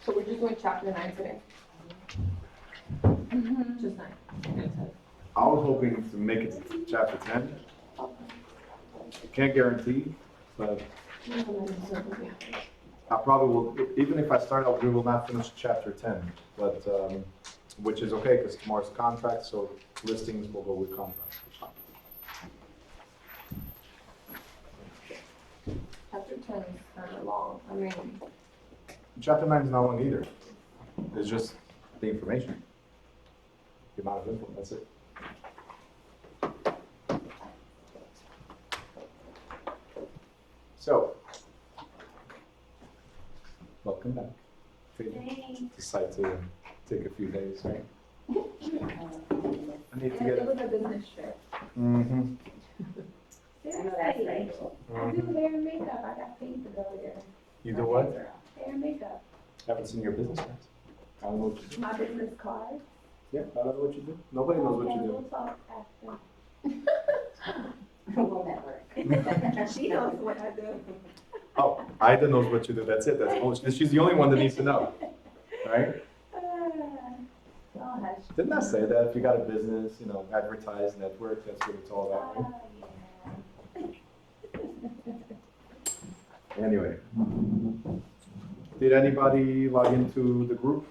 So we're just doing chapter 9 today? Just 9. I was hoping to make it to chapter 10. I can't guarantee, but I probably will, even if I start out, we will not finish chapter 10, but, which is okay, because tomorrow's contract, so listings will go with contract. Chapter 10 is kind of long. I mean, Chapter 9 is not long either. It's just the information. The amount of info, that's it. So, welcome back. Decide to take a few days, right? I need to it get. was a business trip. Mm-hmm. I do hair and makeup. I got paid to go there. You do what? Hair and makeup. Haven't seen your business cards. I don't know what you do. My business card. Yeah, I don't know what you do. Nobody knows what you We'll do. talk after. We'll network. She knows what I do. Oh, Ida knows what you do. That's it. That's all. She's the only one that needs to know, right? Oh, hush. Didn't I say that if you got a business, you know, advertise, network, that's what it's all about, right? Anyway, did anybody log into the group,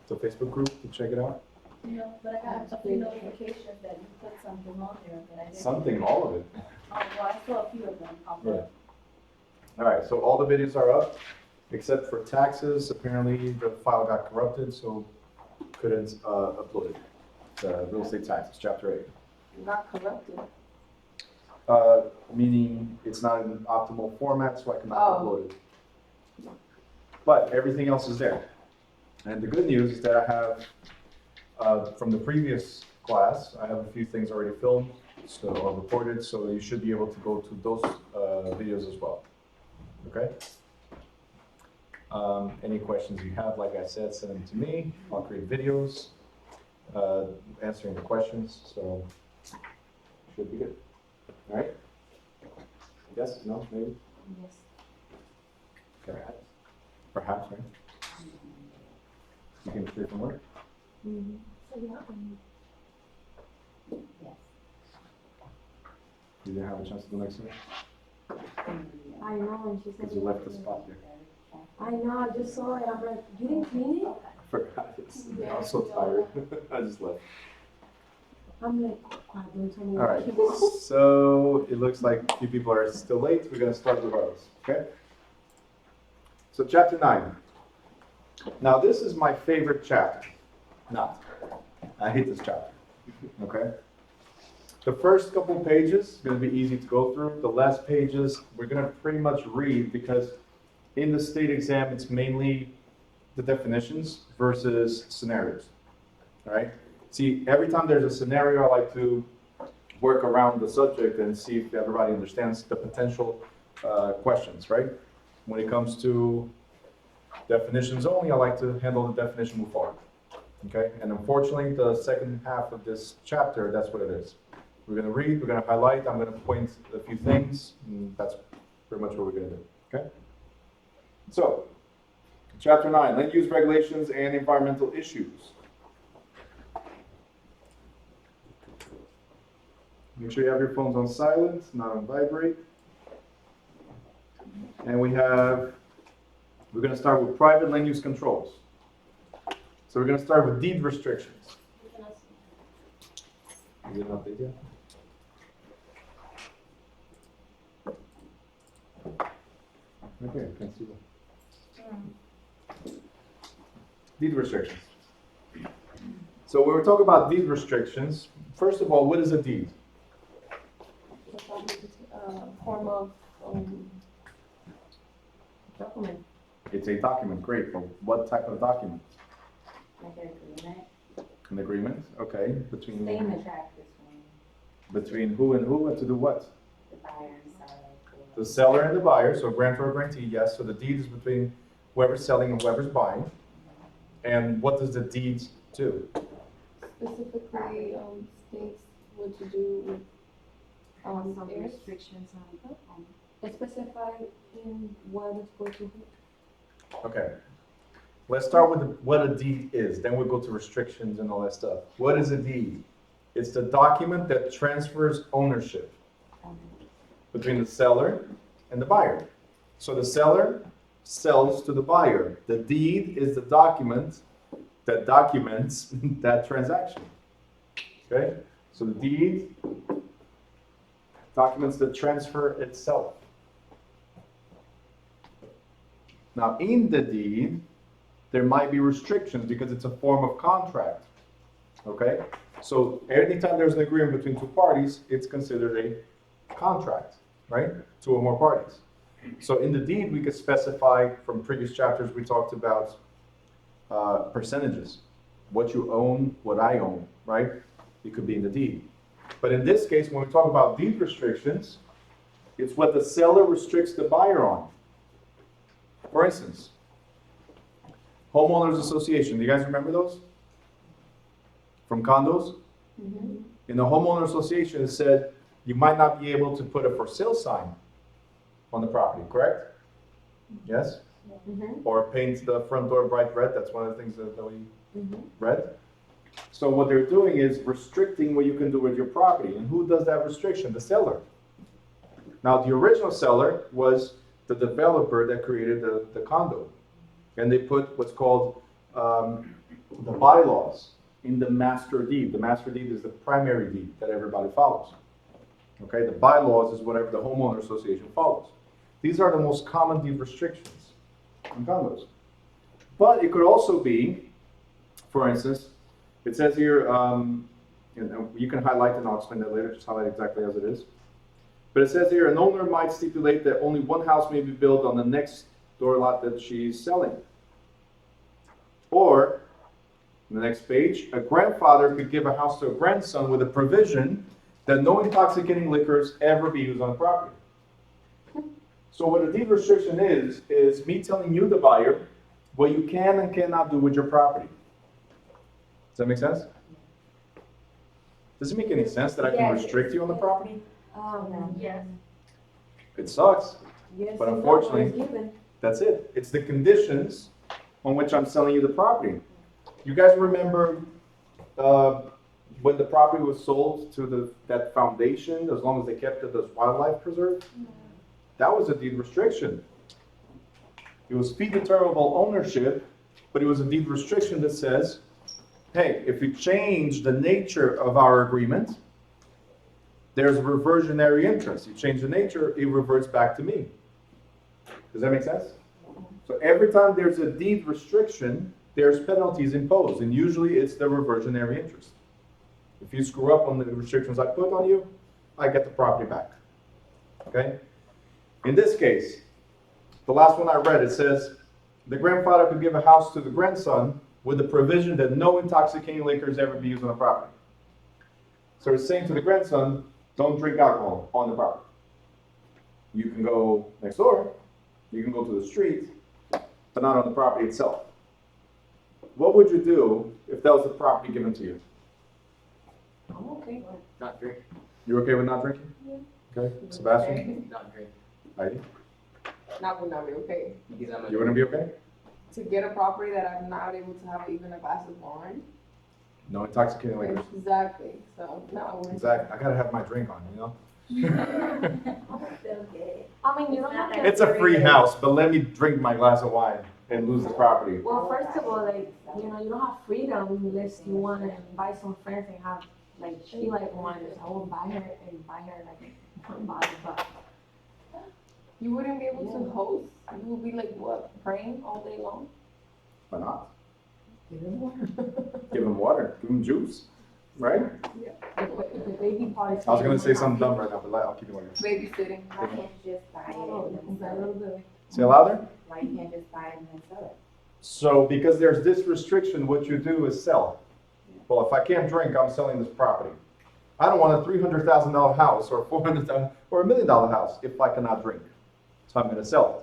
the Facebook group, to check it out? No, but I got a few notifications that you put something on there, but I didn't. Something, all of it. Oh, well, I saw a few of them pop Yeah. up. All right, so all the videos are up, except for taxes. Apparently, the file got corrupted, so couldn't upload it. The real estate taxes, chapter 8. Got corrupted. Meaning it's not in optimal format, so I cannot Oh. upload it. But everything else is there. And the good news is that I have, from the previous class, I have a few things already filmed, so or recorded, so you should be able to go to those videos as well. Okay? Any questions you have, like I said, send them to me. I'll create videos answering the questions, so should be good. All right? Yes? No? Maybe? Yes. Okay. Perhaps, right? You came straight from work? Mm-hmm. So, yeah. Yes. You didn't have a chance to go next week? I know, and she said. Because you left the spot there. I know, I just saw it, I'm like, you didn't clean it? I forgot. I'm so tired. I just left. I'm like, God, don't tell me. All right. So it looks like a few people are still late. We're going to start regardless. Okay? So chapter 9. Now this is my favorite chapter. Not. I hate this chapter. Okay? The first couple pages is going to be easy to go through. The last pages we're going to pretty much read because in the state exam it's mainly the definitions versus scenarios. All right? See, every time there's a scenario, I like to work around the subject and see if everybody understands the potential questions, right? When it comes to definitions only, I like to handle the definition move forward. Okay? And unfortunately, the second half of this chapter, that's what it is. We're going to read, we're going to highlight, I'm going to point a few things, and that's pretty much what we're going to do. Okay? So, chapter 9, land use regulations and environmental issues. Make sure you have your phones on silent, not on vibrate. And we're going to start with private land use controls. So we're going to start with deed restrictions. You didn't update yet? Okay, I can see that. Deed restrictions. So when we talk about deed restrictions, first of all, what is a deed? Form of document. It's a document, great, but what type of document? Like an agreement. An agreement, okay, between Contract between who and who, and to do what? the buyer and seller. The seller and the buyer, so grantor or grantee, yes, so the deed is between whoever's selling and whoever's buying. And what does the deed do? Specifically states what to do with Some heirs. restrictions on. It's specified in what it's going to be. Okay, Let's start with what a deed is, then we'll go to restrictions and all that stuff. What is a deed? It's the document that transfers ownership between the seller and the buyer. So the seller sells to the buyer. The deed is the document that documents that transaction. Okay? So the deed documents the transfer itself. Now, in the deed, there might be restrictions because it's a form of contract. Okay? So anytime there's an agreement between two parties, it's considered a contract, right? Two or more parties. So in the deed, we could specify, from previous chapters, we talked about percentages. What you own, what I own, right? It could be in the deed. But in this case, when we talk about deed restrictions, it's what the seller restricts the buyer on. For instance, homeowners association. Do you guys remember those? From condos? Mm-hmm. In the homeowner association, it said you might not be able to put a for sale sign on the property, correct? Yes? Mm-hmm. Or paint the front door bright red. That's one of the things that we Mm-hmm. read. So what they're doing is restricting what you can do with your property. And who does that restriction? The seller. Now, the original seller was the developer that created the condo. And they put what's called the bylaws in the master deed. The master deed is the primary deed that everybody follows. Okay, the bylaws is whatever the homeowner association follows. These are the most common deed restrictions in condos. But it could also be, for instance, it says here, you can highlight and I'll explain that later, just highlight exactly as it is. But it says here, an owner might stipulate that only one house may be built on the next door lot that she's selling. Or, on the next page, a grandfather could give a house to a grandson with a provision that no intoxicating liquors ever be used on the property. So what a deed restriction is me telling you, the buyer, what you can and cannot do with your property. Does that make sense? Does it make any sense that I can Yes. restrict you on the property? Yes. It sucks. Yes, But and no, unfortunately- it's given. That's it. It's the conditions on which I'm selling you the property. You guys remember when the property was sold to that foundation, as long as they kept it as wildlife preserve? That was a deed restriction. It was fee determinable ownership, but it was a deed restriction that says, hey, if you change the nature of our agreement, there's reversionary interest. You change the nature, it reverts back to me. Does that make sense? So every time there's a deed restriction, there's penalties imposed, and usually it's the reversionary interest. If you screw up on the restrictions I put on you, I get the property back. Okay? In this case, the last one I read, it says, the grandfather could give a house to the grandson with the provision that no intoxicating liquors ever be used on the property. So it's saying to the grandson, don't drink alcohol on the property. You can go next door, you can go to the street, but not on the property itself. What would you do if that was the property given to you? I'm okay. Not drink. You okay with not drinking? Okay. Sebastian? Not drink. Heidi? Not would not be okay. Because I'm a You wouldn't be okay? To get a property that I'm not able to have even a glass of wine. No intoxicating liquors. Exactly. So no, I wouldn't. Exactly. I gotta have my drink on, you know? Okay. I mean, you don't have to. It's a free house, but let me drink my glass of wine and lose the property. Well, first of all, like, you know, you don't have freedom unless you want to invite some friends and have, like, she like one, I will buy her like one bottle, but You wouldn't be able to host. You would be like what, praying all day long? Why not? Give them water. Give them water, give them juice, right? the baby part is. I was gonna say something dumb right now, but I'll keep it on. Babysitting. Why can't you just buy Oh, it and that sell little it? bit. Say it louder? Why you can't just buy it and then sell it? So because there's this restriction, what you do is sell. Well, if I can't drink, I'm selling this property. I don't want a $300,000 house or $400,000 or $1 million house if I cannot drink. So I'm gonna sell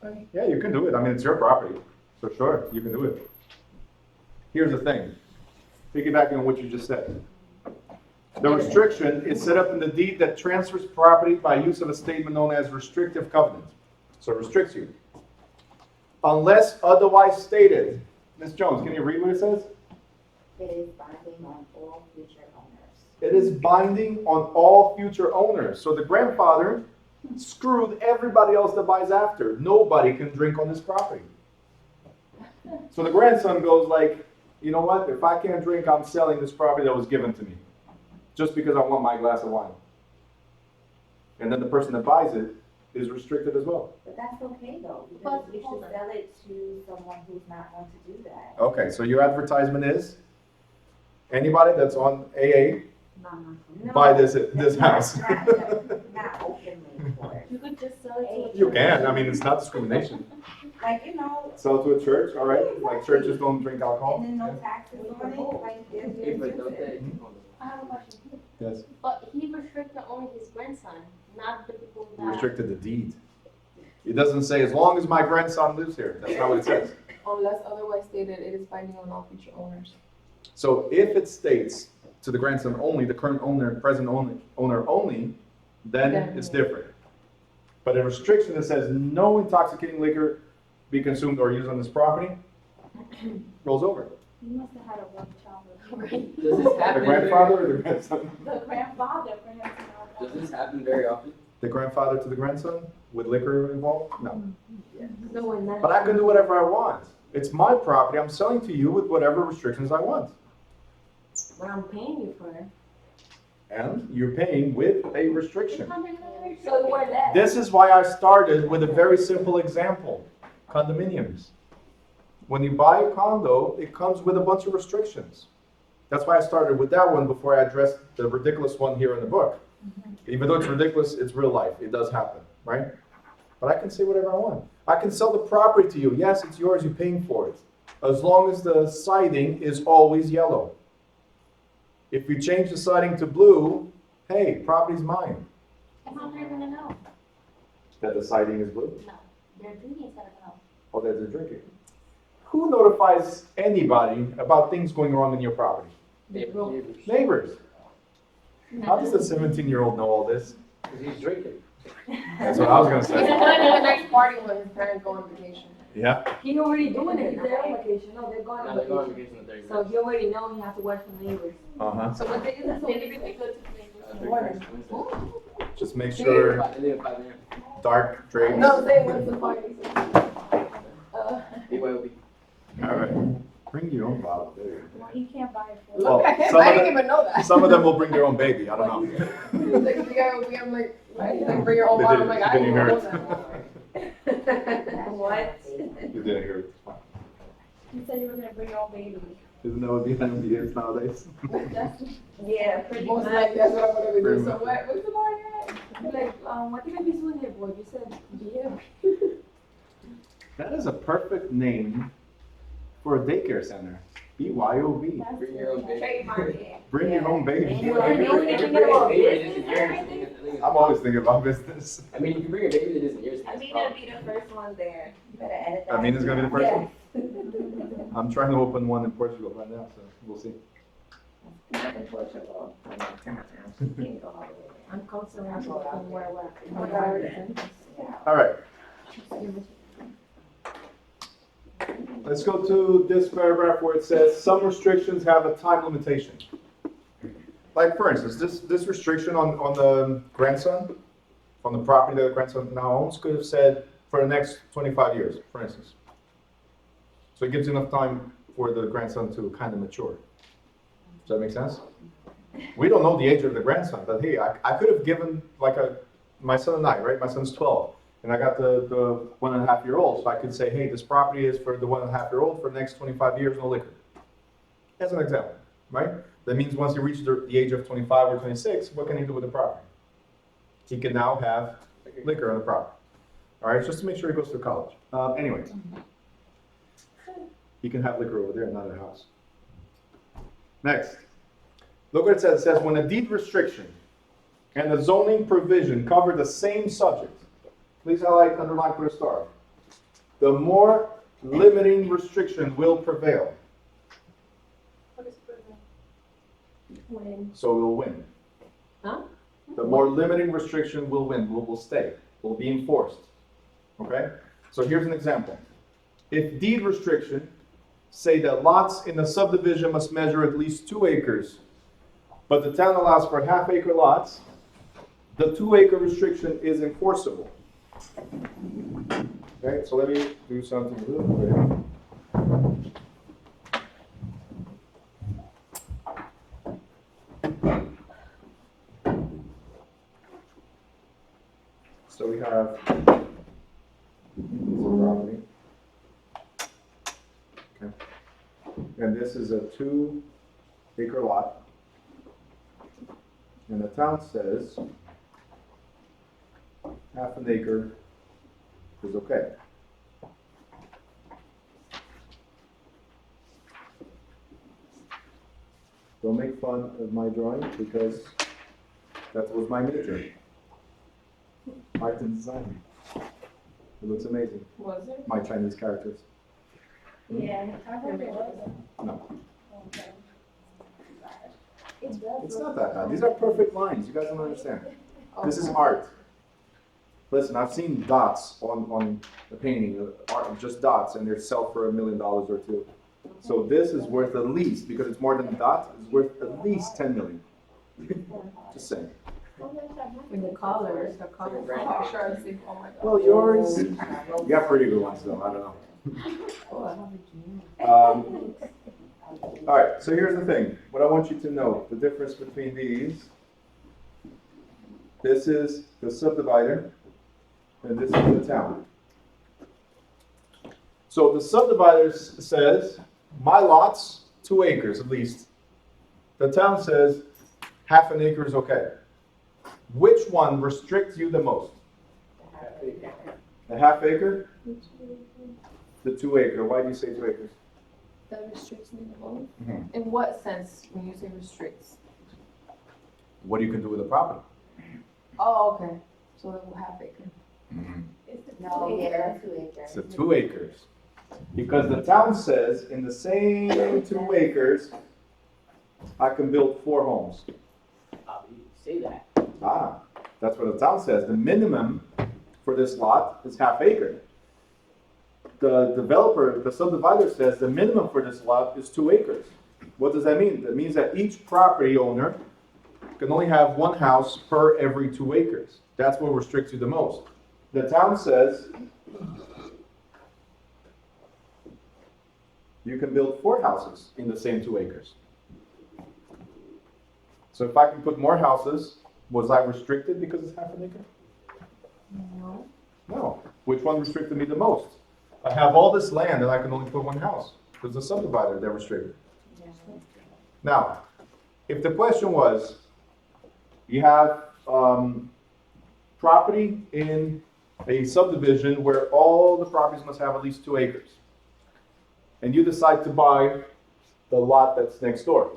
it. Okay. Yeah, you can do it. I mean, it's your property. So sure, you can do it. Here's the thing. Piggybacking on what you just said. The restriction is set up in the deed that transfers property by use of a statement known as restrictive covenant. So it restricts you. unless otherwise stated. Ms. Jones, can you read what it says? It is binding on all future owners. It is binding on all future owners. So the grandfather screwed everybody else that buys after. Nobody can drink on this property. So the grandson goes like, you know what? If I can't drink, I'm selling this property that was given to me. Just because I want my glass of wine. And then the person that buys it is restricted as well. But that's okay though, because you should sell it to someone who's not going to do that. Okay, so your advertisement is, anybody that's on AA, No, buy this that's house. Not openly for it. You could just sell it to. You can, I mean, it's not discrimination. Like, you know, Sell to a church, all right? Like churches don't drink alcohol. and then no taxes on it, like, there's Hey, but your don't they? I have a question. Yes. But he restricted only his grandson, not the people that. Restricted the deed. It doesn't say as long as my grandson lives here. That's not what it says. Unless otherwise stated, it is binding on all future owners. So if it states to the grandson only, the current owner, present owner only, then it's different. But a restriction that says no intoxicating liquor be consumed or used on this property rolls over. You must have had a rough childhood. Does this The happen? grandfather or the grandson? The grandfather for him to know Does about. this happen very often? The grandfather to the grandson with liquor involved? No. No, and that. But I can do whatever I want. It's my property. I'm selling to you with whatever restrictions I want. But I'm paying you for it. And you're paying with a restriction. So what that? This is why I started with a very simple example. Condominiums. When you buy a condo, it comes with a bunch of restrictions. That's why I started with that one before I addressed the ridiculous one here in the book. Even though it's ridiculous, it's real life. It does happen, right? But I can say whatever I want. I can sell the property to you. Yes, it's yours. You're paying for it. As long as the siding is always yellow. If you change the siding to blue, hey, property's mine. How are they gonna know? That the siding is blue? No, their duty is gonna know. Oh, that they're drinking. Who notifies anybody about things going wrong in your property? Neighbors. Neighbors. How does a 17-year-old know all this? Because he's drinking. That's what I was gonna He's say. planning the next party when his parents go on vacation. Yeah. He already doing it. They're on vacation. No, they're going Now on they go on vacation. vacation the 30 So he already know he has to watch the neighbors. Uh-huh. So what day is it? So maybe we go to Wednesday. Just make sure They leave at 5 a.m. dark drapes. No, say when's the party. BYOB. All right. Bring your own bottle. There you Well, he can't buy it for. Well, Look at him, some I of didn't them- even know go. that. Some of them will bring their own baby. I don't know. Like, the guy will be, I'm like, right? He's like, bring your own They bottle. did- I'm like, you I didn't didn't even hear know it. that. What? You didn't hear it. You said you were gonna bring your own baby. Isn't that what the NMB is nowadays? That's, Yeah, pretty Most much. likely that's what I'm gonna do. Pretty So much. what's the party at? Like, what did I be doing here, boy? You said Yeah. That is a perfect name for a daycare center. BYOB. that's. Bring your own baby. Trademark. Bring your own baby. You know, you don't even think about business. I'm always thinking about business. I mean, you can bring a baby that isn't yours. I That's mean, the it'll problem. be the first one there. You better edit that. I mean, it's gonna be the first one. Yes. I'm trying to open one in Portugal right now, so we'll see. In Portugal. I'm constantly asking where. All right. Let's go to this paragraph where it says some restrictions have a time limitation. Like for instance, this restriction on the grandson, on the property that the grandson now owns, could have said for the next 25 years, for instance. So it gives enough time for the grandson to kind of mature. Does that make sense? We don't know the age of the grandson, but hey, I could have given like my son and I, right? My son's 12. And I got the 1.5-year-old, so I could say, hey, this property is for the 1.5-year-old for the next 25 years, no liquor. As an example, right? That means once he reaches the age of 25 or 26, what can he do with the property? He can now have liquor on the property. All right, just to make sure he goes to college. Anyways, he can have liquor over there, not at the house. Next, look what it says. It says, when a deed restriction and the zoning provision cover the same subject, please highlight, underline, put a star. The more limiting restriction will prevail. When? So we'll win. Huh? The more limiting restriction will win, will stay, will be enforced. Okay? So here's an example. if deed restriction say that lots in the subdivision must measure at least 2 acres, but the town allows for half-acre lots, the 2-acre restriction is enforceable. Okay, so let me do something a little quick. So we have some property. Okay. And this is a 2-acre lot. And the town says half an acre is okay. Don't make fun of my drawing because that was my major. Art and design. It looks amazing. Was it? My Chinese characters. Yeah, I heard it was. No, Okay. It's well. it's not that bad. These are perfect lines. You guys don't understand. This is art. Listen, I've seen dots on the painting, art, just dots, and they sell for $1 million or $2 million. So this is worth at least, because it's more than a dot, it's worth at least 10 million. Just saying. And the colors. I'm sure I see, oh my God. Well, yours, you got pretty good ones though, I don't know. Oh, I have a dream. All right, so here's the thing. What I want you to know, the difference between these. This is the subdivider, and this is the town. So the subdivider says, my lot's 2 acres at least. The town says, half an acre is okay. Which one restricts you the most? The half acre? The 2 acre. Why do you say 2 acres? That restricts me the most? Mhm. In what sense, when you say restricts? What you can do with the property? Oh, okay, so it will half acre. No, yeah, 2 acres. It's the 2 acres. Because the town says in the same 2 acres, I can build 4 homes. You say that. Ah, that's what the town says. The minimum for this lot is half acre. The developer, the subdivider says the minimum for this lot is 2 acres. What does that mean? That means that each property owner can only have 1 house per every 2 acres. That's what restricts you the most. The town says you can build 4 houses in the same 2 acres. So if I can put more houses, was I restricted because it's half an acre? No. No. Which one restricted me the most? I have all this land and I can only put 1 house. Because the subdivider, they're restricted. Now, if the question was, you have property in a subdivision where all the properties must have at least 2 acres. And you decide to buy the lot that's next door.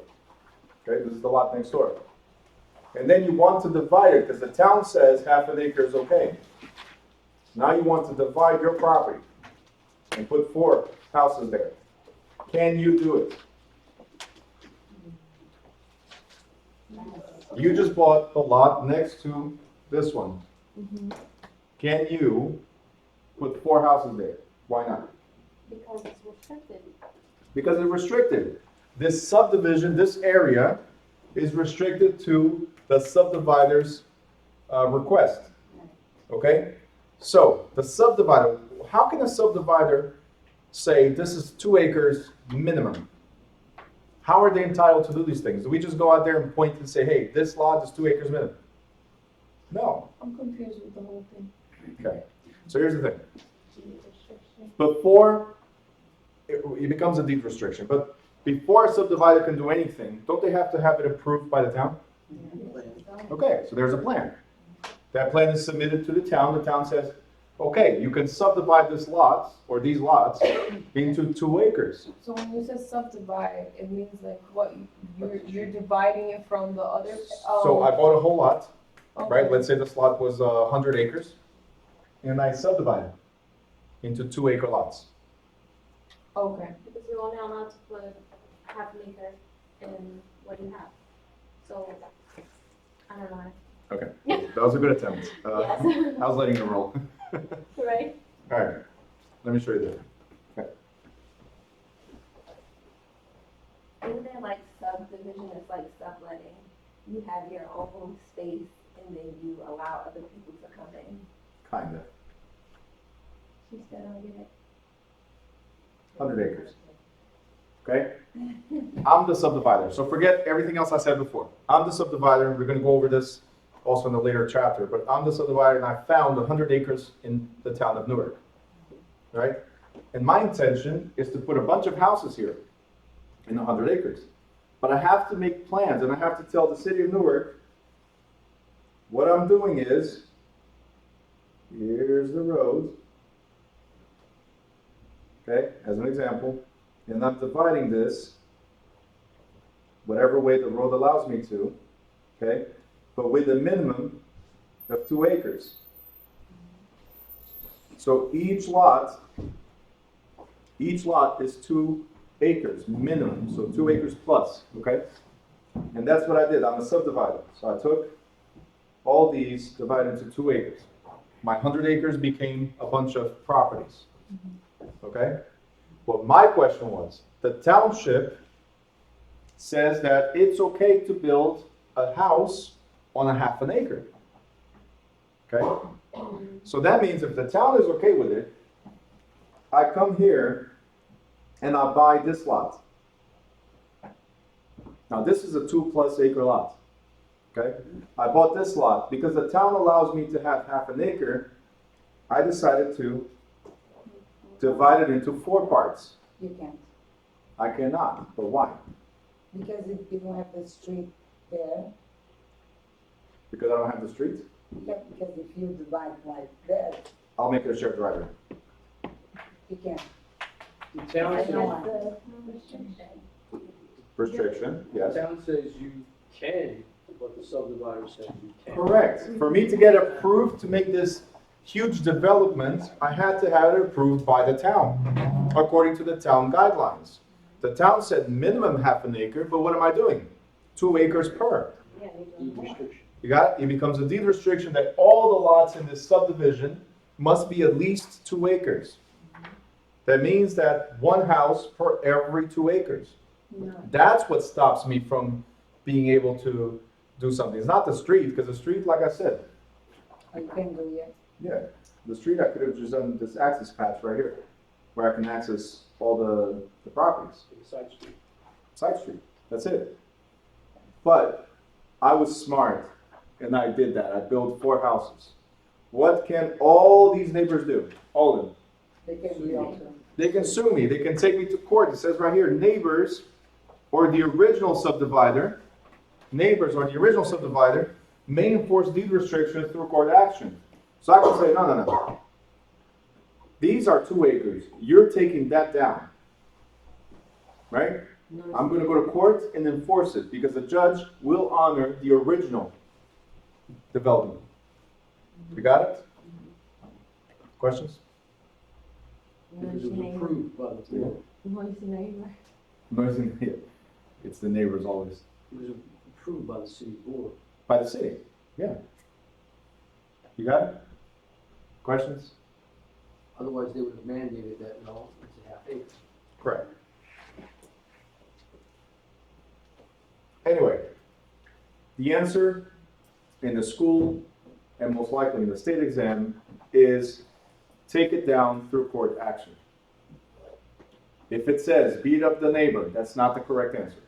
Okay, this is the lot next door. And then you want to divide it because the town says half an acre is okay. Now you want to divide your property and put 4 houses there. Can you do it? You just bought the lot next to this one. Can you put 4 houses there? Why not? Because it's restricted. Because it's restricted. This subdivision, this area, is restricted to the subdivider's request. Okay? So, the subdivider, how can a subdivider say this is 2 acres minimum? How are they entitled to do these things? Do we just go out there and point and say, hey, this lot is 2 acres minimum? No. I'm confused with the whole thing. Okay. So here's the thing. Before, it becomes a deed restriction, but before a subdivider can do anything, don't they have to have it approved by the town? Okay, so there's a plan. That plan is submitted to the town. The town says, okay, you can subdivide this lot, or these lots, into 2 acres. So when you say subdivide, it means like what, you're dividing it from the other? So I bought a whole lot, right? Okay. Let's say this lot was 100 acres, and I subdivide it into 2 acre lots. Okay. Because you're only allowed to put half an acre in what you have. So, I don't know. Okay, that was a good attempt. Yes. I was letting it roll. Right? All right, let me show you this. Okay. subletting, you have your own space and then you allow other people to come in. Kinda. She said, I get it. 100 acres. Okay? I'm the subdivider. So forget everything else I said before. I'm the subdivider. We're going to go over this also in a later chapter. But I'm the subdivider and I found 100 acres in the town of Newark. Right? And my intention is to put a bunch of houses here in 100 acres. But I have to make plans and I have to tell the city of Newark what I'm doing is, here's the road. Okay, as an example, and I'm dividing this whatever way the road allows me to, okay, but with a minimum of 2 acres. So each lot is 2 acres minimum, so 2 acres plus, okay? And that's what I did. I'm a subdivider. So I took all these, divided into 2 acres. My 100 acres became a bunch of properties. Okay? Well, my question was, the township says that it's okay to build a house on a half an acre. Okay? So that means if the town is okay with it, I come here and I buy this lot. Now this is a 2+ acre lot. Okay? I bought this lot because the town allows me to have half an acre. I decided to divide it into 4 parts. You can't, I cannot, but why? because if you don't have the street there, Because I don't have the street? yeah, because if you divide like that, I'll make it a shared driveway. you can't. The town I says, know. The restriction. Restriction, the yes. town says you can, but the subdivider says you can't. Correct. For me to get approved to make this huge development, I had to have it approved by the town, according to the town guidelines. The town said minimum half an acre, but what am I doing? 2 acres per. Yeah, you Deed do. restriction. You got it? It becomes a deed restriction that all the lots in this subdivision must be at least 2 acres. That means that 1 house per every 2 acres. No. That's what stops me from being able to do something. It's not the street, because the street, like I said, Or you can do it. yeah, the street I could have just done this access patch right here, where I can access all the properties. Like a side street. Side street, that's it. But I was smart, and I did that. I built 4 houses. What can all these neighbors do? All of them. They can be also. They can sue me. They can take me to court. It says right here, neighbors or the original subdivider, may enforce deed restrictions through court action. So I can say, no. These are 2 acres. You're taking that down. Right? I'm going to go to court and enforce it because the judge will honor the original development. You got it? Questions? Because it was approved by the board. Noisy neighbor. Noisy, yeah. It's the neighbors always. It was approved by the city board. By the city, yeah. You got it? Questions? Otherwise, they would have mandated that, no, it's a half acre. Correct. Anyway, the answer in the school and most likely in the state exam is take it down through court action. If it says beat up the neighbor, that's not the correct answer.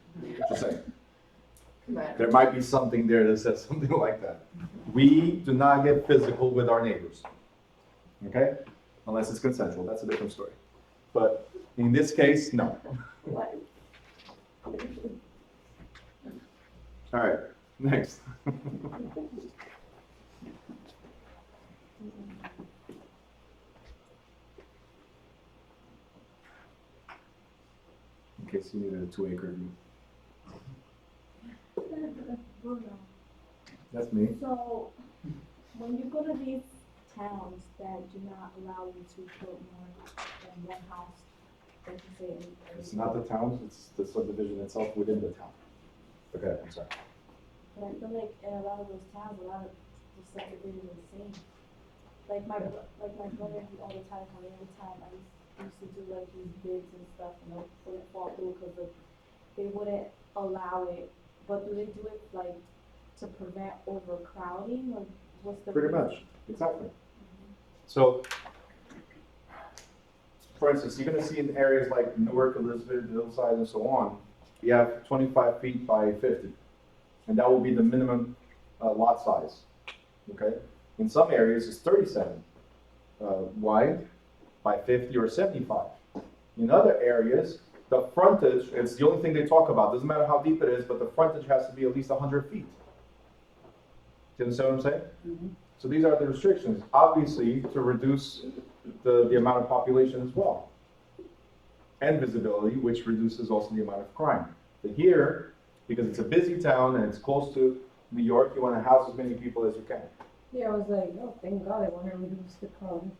Just saying. There might be something there that says something like that. We do not get physical with our neighbors. Okay? Unless it's consensual, that's a different story. But in this case, no. All right, next. In case you needed a 2 acre view. Bruno, That's me. so when you go to these towns that do not allow you to put more than 1 house, like you say, It's not the towns, it's the subdivision itself within the town. Okay, I'm sorry. but I feel like in a lot of those towns, a lot of the subdivisions are the same. Like my brother, he all the time, every time I used to do like these bids and stuff, and it wouldn't fall through because they wouldn't allow it But do they do it like to prevent overcrowding or what's the? Pretty reason? much, exactly. So, for instance, you're gonna see in areas like Newark, Elizabeth, Hillside, and so on, you have 25 feet by 50. And that will be the minimum lot size, okay? In some areas, it's 37 wide by 50 or 75. In other areas, the frontage, it's the only thing they talk about, doesn't matter how deep it is, but the frontage has to be at least 100 feet. Do you understand what I'm saying? So these are the restrictions, obviously to reduce the amount of population as well. And visibility, which reduces also the amount of crime. But here, because it's a busy town and it's close to New York, you want to house as many people as you can. Yeah, I was like, oh, thank God they want to reduce the crowd.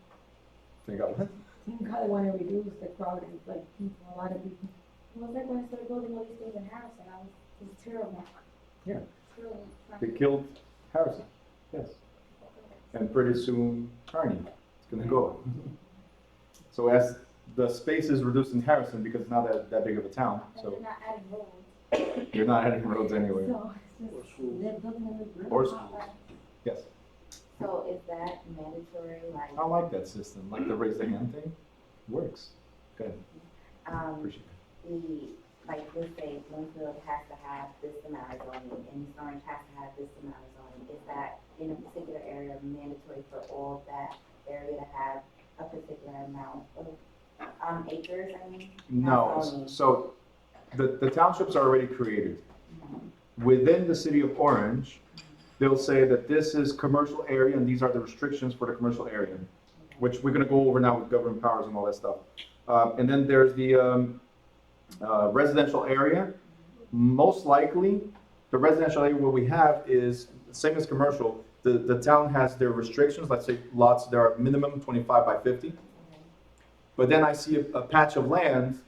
Think of it. Thank God they want to reduce the crowd and like people, a lot of people. It was like when I started building all these things in Harrison, it was terrible. Yeah. It's really They killed Harrison, yes. And pretty soon, Kearney is gonna go. So as the space is reduced in Harrison, because it's not that big of a town, And so they're not adding roads. you're not adding roads anywhere. So it's Or just, schools. they're building a new bridge. Or schools. Yes, So is that mandatory, like, I like that system, like the raise the hand thing, works. Good, appreciate it. like, let's say Bloomfield has to have this amount of zoning, and East Orange has to have this amount of zoning, is that in a particular area mandatory for all that area to have a particular amount of, acres, I mean? No, Not zoning. so the townships are already created. Within the city of Orange, they'll say that this is commercial area and these are the restrictions for the commercial area, which we're gonna go over now with government powers and all that stuff. And then there's the residential area. Most likely, the residential area what we have is the same as commercial. The town has their restrictions, let's say lots, there are minimum 25 by 50. But then I see a patch of land,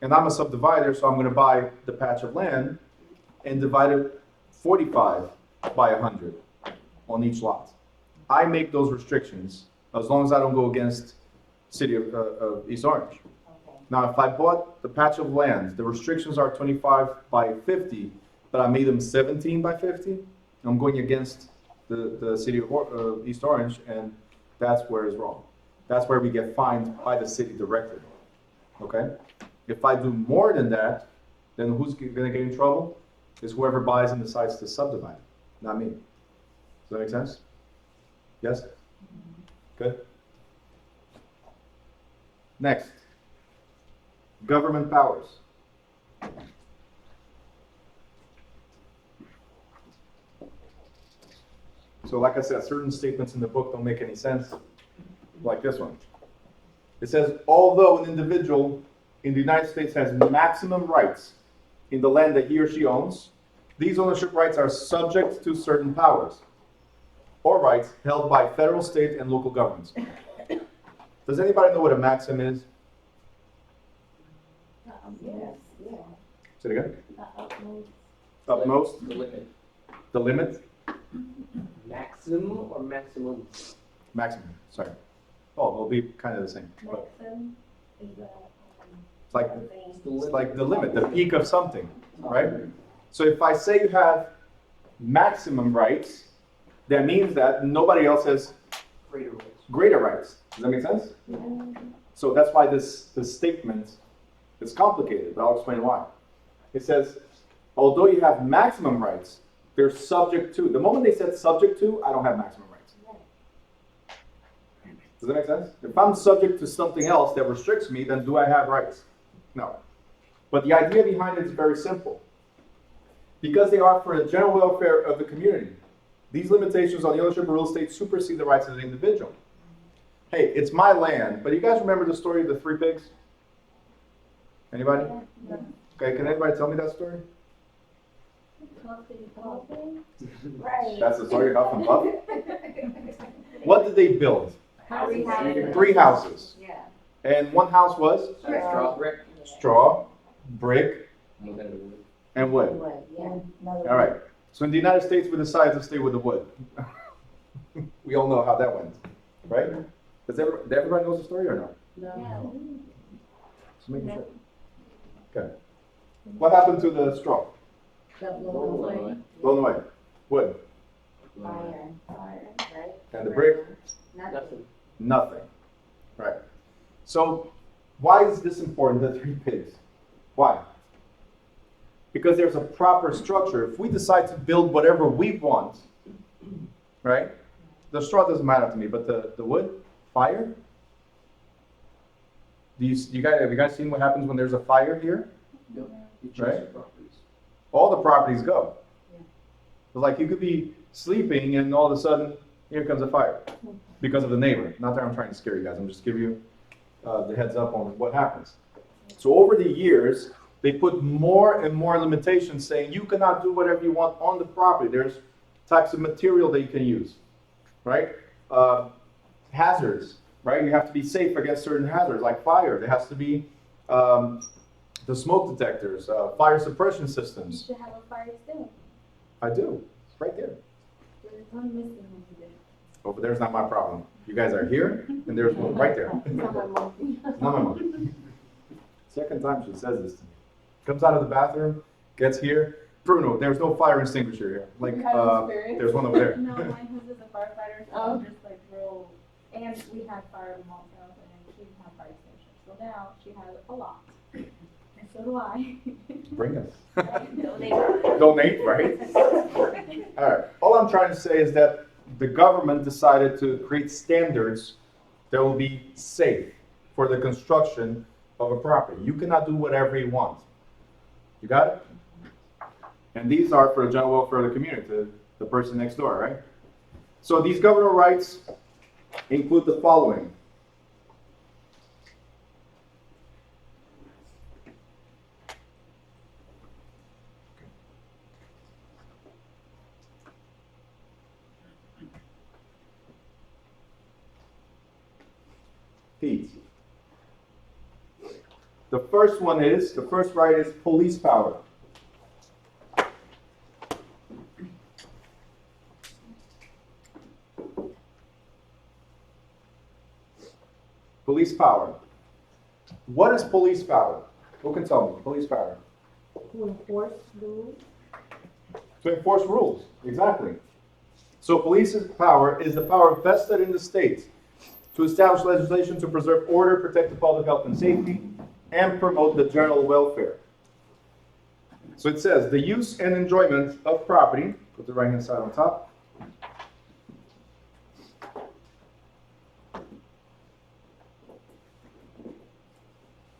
and I'm a subdivider, so I'm gonna buy the patch of land and divide it 45 by 100 on each lot. I make those restrictions as long as I don't go against city of East Orange. Okay. Now, if I bought the patch of land, the restrictions are 25 by 50, but I made them 17 by 50, I'm going against the city of East Orange, and that's where it's wrong. That's where we get fined by the city directly, okay? If I do more than that, then who's gonna get in trouble? Is whoever buys and decides to subdivide, not me. Does that make sense? Yes? Good. Next. Government powers. So like I said, certain statements in the book don't make any sense, like this one. It says, although an individual in the United States has maximum rights in the land that he or she owns, these ownership rights are subject to certain powers or rights held by federal, state, and local governments. Does anybody know what a maxim is? Yes, yeah. Say it again. Utmost. Upmost, The limit. the limit, Maximum or maximum? maximum, sorry. Oh, they'll be kind of the same. But Maxim is the, it's like, It's the it's limit. like the limit, the peak of something, right? So if I say you have maximum rights, that means that nobody else has Greater rights. greater rights. Does that make sense? So that's why this statement is complicated, but I'll explain why. It says, although you have maximum rights, they're subject to. The moment they said subject to, I don't have maximum rights. Does that make sense? If I'm subject to something else that restricts me, then do I have rights? No. But the idea behind it is very simple. Because they are for the general welfare of the community, these limitations on the ownership of real estate supersede the rights of the individual. Hey, it's my land, but you guys remember the story of the three pigs? Anybody? Okay, can anybody tell me that story? Right. That's the story of Huff and Puff? What did they build? Three houses. 3 houses. Yeah. And one house was Straw brick. straw, brick, And then the wood. and wood. Wood, yeah. All right. So in the United States, we decided to stay with the wood. We all know how that went, right? Does everybody knows the story or not? No. Just making sure. Okay. What happened to the straw? Blown away. Wood. Fire, Fire. right? And the brick? Nothing. Nothing. Right. So why is this important, the 3 pigs? Why? Because there's a proper structure. If we decide to build whatever we want, right? The straw doesn't matter to me, but the wood, fire? Have you guys seen what happens when there's a fire here? Yep. You choose Right. your properties. All the properties go. Yeah. It's like you could be sleeping and all of a sudden, here comes a fire because of the neighbor. Not that I'm trying to scare you guys, I'm just giving you the heads up on what happens. So over the years, they put more and more limitations saying you cannot do whatever you want on the property. There's types of material that you can use, right? Hazards, right? You have to be safe against certain hazards like fire. There has to be the smoke detectors, fire suppression You systems. should have a fire still. I do. It's right there. There's one missing over there. Oh, but there's not my problem. You guys are here, and there's one right there. It's not my monkey. Not my mom. Second time she says this to me. Comes out of the bathroom, gets here. Bruno, there's no fire extinguisher here. Like, You have experience? there's one over there. No, my husband's a firefighter, so Oh. I'm just like real, and we had fire in mom's house, and she didn't have fire extinguisher. So now she has a lot, and so do I. Bring us. Donate. Donate, right? All right. All I'm trying to say is that the government decided to create standards that will be safe for the construction of a property. You cannot do whatever you want. You got it? And these are for the general welfare of the community, the person next door, right? So these governmental rights include the following. Heat. The first right is police power. Police power. What is police power? Who can tell me? Police power. To enforce rules. To enforce rules, exactly. So police's power is the power vested in the state to establish legislation to preserve order, protect the public health and safety, and promote the general welfare. So it says, the use and enjoyment of property, put the right-hand side on top,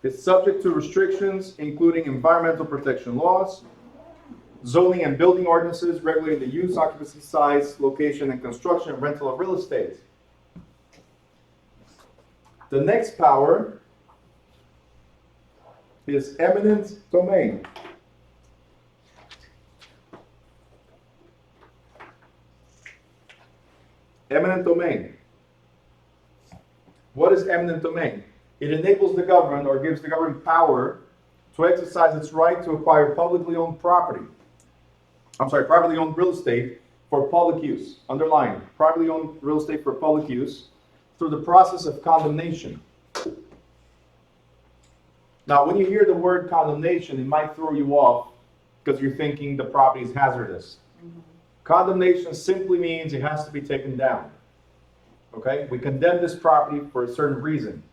is subject to restrictions including environmental protection laws, zoning and building ordinances regulating the use, occupancy, size, location, and construction and rental of real estate. The next power is eminent domain. Eminent domain. What is eminent domain? It enables the government or gives the government power to exercise its right to acquire publicly owned property. Privately owned real estate for public use. Underline, privately owned real estate for public use through the process of condemnation. Now, when you hear the word condemnation, it might throw you off because you're thinking the property is hazardous. Condemnation simply means it has to be taken down. Okay? We condemn this property for a certain reason.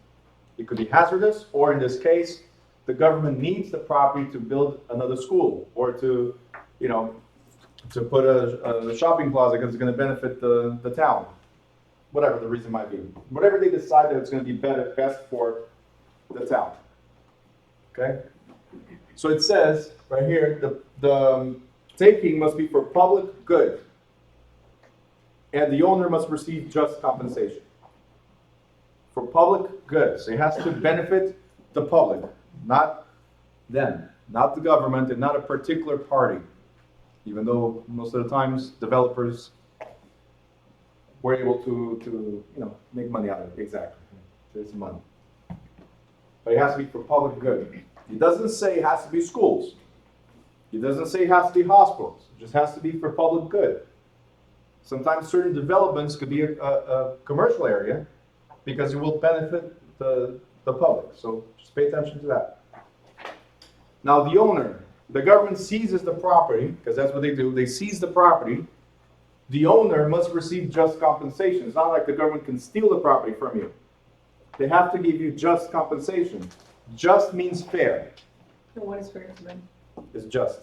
It could be hazardous, or in this case, the government needs the property to build another school, or to, to put a shopping plaza because it's going to benefit the town. Whatever the reason might be. Whatever they decide that it's going to be best for the town. Okay? So it says, right here, the taking must be for public good, and the owner must receive just compensation. For public good. So it has to benefit the public, not them, not the government, and not a particular party. Even though most of the times developers were able to make money out of it. Exactly. There's money. But it has to be for public good. It doesn't say it has to be schools. It doesn't say it has to be hospitals. It just has to be for public good. Sometimes certain developments could be a commercial area because it will benefit the public. So just pay attention to that. Now the owner. the government seizes the property, because that's what they do, they seize the property, the owner must receive just compensation. It's not like the government can steal the property from you. They have to give you just compensation. Just means fair. So what is fair to them? It's just.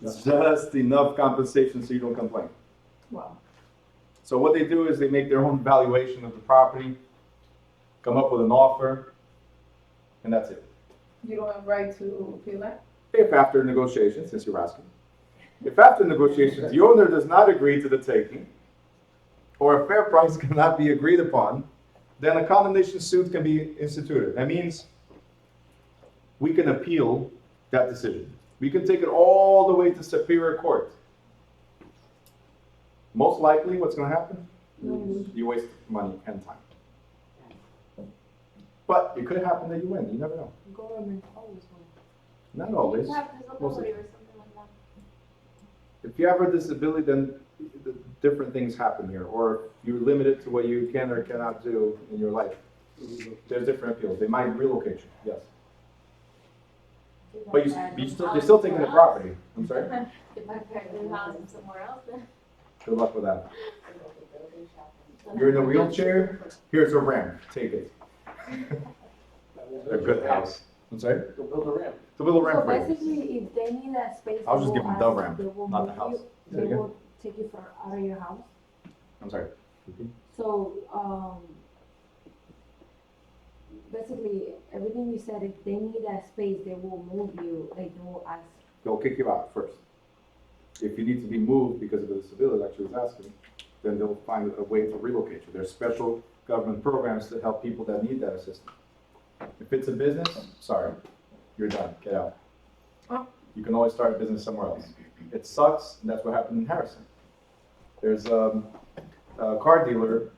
It's just enough compensation so you don't complain. Wow. So what they do is they make their own valuation of the property, come up with an offer, and that's it. You don't have right to appeal that? If after negotiations, since you're asking, if after negotiations the owner does not agree to the taking, or a fair price cannot be agreed upon, then a condemnation suit can be instituted. That means we can appeal that decision. We can take it all the way to Superior Court. Most likely, what's going to happen? You waste money and time. But it could happen that you win. You never know. Government always wins. Not always. You have disability or something like that. If you have a disability, then different things happen here. Or you're limited to what you can or cannot do in your life. There's different appeals. They might relocate you, yes. But you're still taking the property. I'm sorry? If I put the house somewhere else, then. Good luck with that. You're in a wheelchair, here's a ramp, take it. A good house. I'm sorry? Go build a ramp. To build a ramp So for you. basically, if they need that space. I was just they giving will the ask- ramp, they will not the move house. you- Say it They again? will take you out of your house. I'm sorry. So, basically, everything you said, if they need that space, they will move you, like, they will ask. They'll kick you out first. If you need to be moved because of a disability, like she was asking, then they'll find a way to relocate you. There's special government programs to help people that need that assistance. If it's a business, sorry, you're done, get out. You can always start a business somewhere else. It sucks, and that's what happened in Harrison. There's a car dealer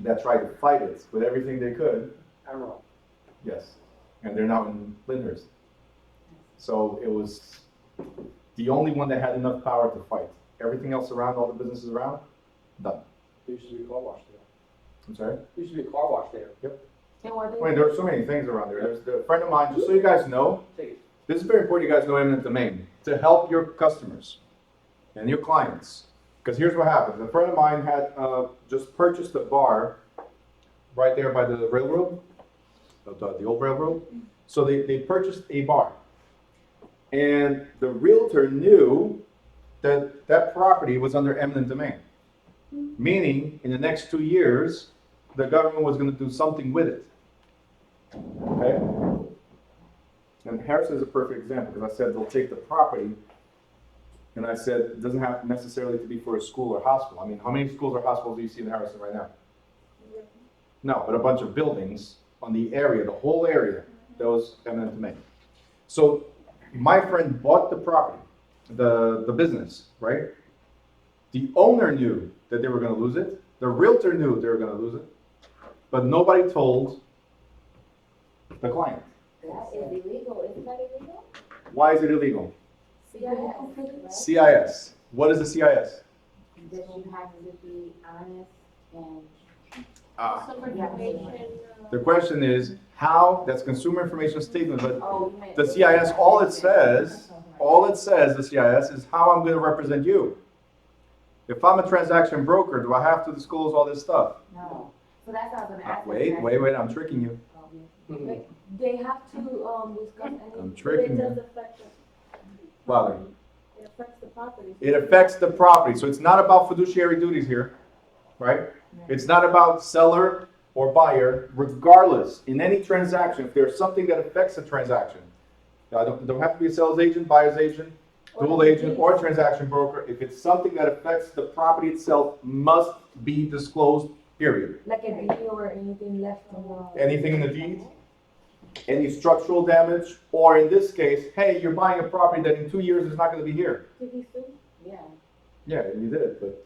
that tried to fight it with everything they could. I don't know. Yes, and they're now in Lyndhurst. So it was the only one that had enough power to fight. Everything else around, all the businesses around, done. There used to be a car wash there. I'm sorry? There used to be a car wash there. And what I they. mean, there are so many things around there. There's a friend of mine, just so you guys know, Take it. this is very important you guys know eminent domain, to help your customers and your clients. Because here's what happens. A friend of mine had just purchased a bar right there by the railroad, the old railroad. So they purchased a bar. And the realtor knew that that property was under eminent domain. Meaning, in the next 2 years, the government was going to do something with it. Okay? And Harrison is a perfect example, because I said they'll take the property, and I said it doesn't have necessarily to be for a school or hospital. I mean, how many schools or hospitals do you see in Harrison right now? No, but a bunch of buildings on the area, the whole area, that was eminent domain. So my friend bought the property, the business, right? The owner knew that they were going to lose it. The realtor knew they were going to lose it. But nobody told the client. That is illegal, isn't that illegal? Why is it illegal? CIS, CIS. What is the CIS? that you have to be honest and. Some information. The question is how, that's consumer information statement, but Oh, you meant. the CIS, all it says, the CIS, is how I'm going to represent you. If I'm a transaction broker, do I have to disclose all this stuff? No, so that's what I was gonna ask. Wait, I'm tricking you. They have to, discuss any. I'm But tricking it does you. affect Louder. it affects the property. It affects the property, so it's not about fiduciary duties here, right? It's not about seller or buyer, regardless, in any transaction, if there's something that affects a transaction, don't have to be a sales agent, buyer's agent, dual agent, or transaction broker, if it's something that affects the property itself, must be disclosed, period. Like a deed or anything left on the. Anything in the deed, any structural damage, or in this case, hey, you're buying a property that in 2 years is not gonna be here. Did he sue? Yeah. Yeah, you did, but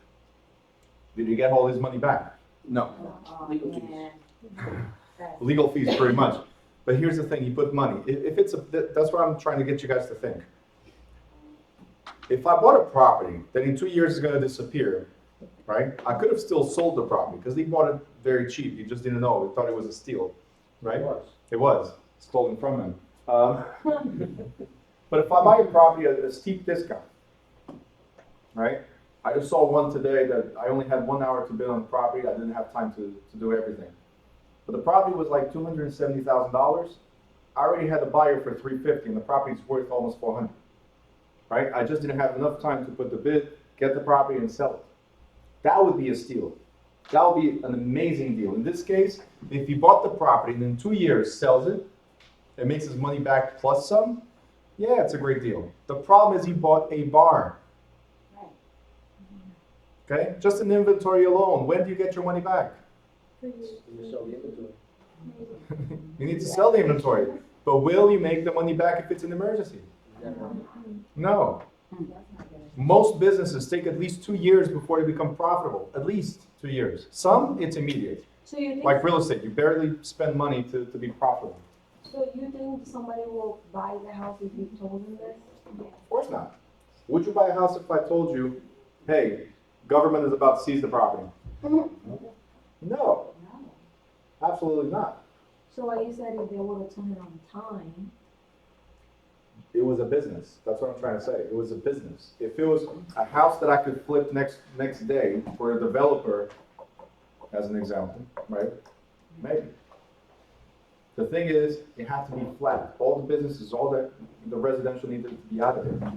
did you get all his money back? No. Oh, Legal fees. man. That's- Legal fees, pretty much. But here's the thing, you put money. If it's that's what I'm trying to get you guys to think. If I bought a property that in 2 years is gonna disappear, right? I could have still sold the property, because he bought it very cheap. He just didn't know, he thought it was a steal, right? It was. It was stolen from him. Um, But if I buy a property at a steep discount, right? I just saw one today that I only had 1 hour to bid on the property. I didn't have time to do everything. But the property was like $270,000. I already had the buyer for $350 and the property's worth almost $400. Right? I just didn't have enough time to put the bid, get the property and sell it. That would be a steal. That would be an amazing deal. In this case, if he bought the property and in 2 years sells it, and makes his money back plus some, yeah, it's a great deal. The problem is he bought a bar. Okay? Just an inventory alone. When do you get your money back? You sell the inventory. You need to sell the inventory. But will you make the money back if it's an emergency? No. Most businesses take at least 2 years before they become profitable. At least 2 years. Some, it's immediate. So you think, Like real estate, you barely spend money to be profitable. so you think somebody will buy the house if you told them this? Of course not. Would you buy a house if I told you, hey, government is about to seize the property? No. Absolutely not. So what you said, if they would have turned it on time, It was a business. That's what I'm trying to say. It was a business. If it was a house that I could flip next day for a developer, as an example, right? Maybe. The thing is, it had to be flat. All the businesses, all the residential needed to be out of there. That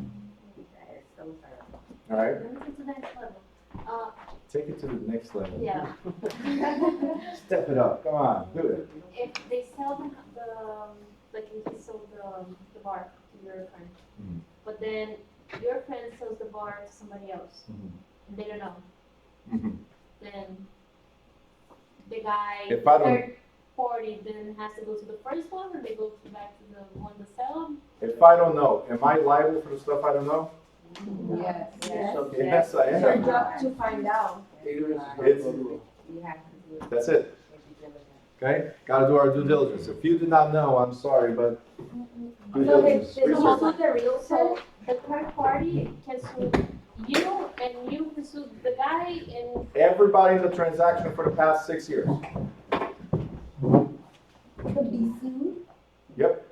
is so thorough. All right? Let me get to the next level. Take it to the next level. Yeah. Step it up. Come on, do it. If they sell the like if they sold the bar to your friend, Mhm. but then your friend sells the bar to somebody else, Mhm. and they don't know, Mhm. then the guy, If the I don't- third party, then has to go to the first one, or they go back to the one that sell them? If I don't know, am I liable for the stuff I don't know? Yes. Something. Yes, I it's your am. job to find out. Ignorance is not It's- above the law. You have to do it. That's it. If you diligent. Okay? Gotta do our due diligence. If you did not know, I'm sorry, but due So diligence. they Research. sue the realtor? So the third party can sue you, and you can sue the guy, and Everybody in the transaction for the past 6 years. Could be sued. Yep.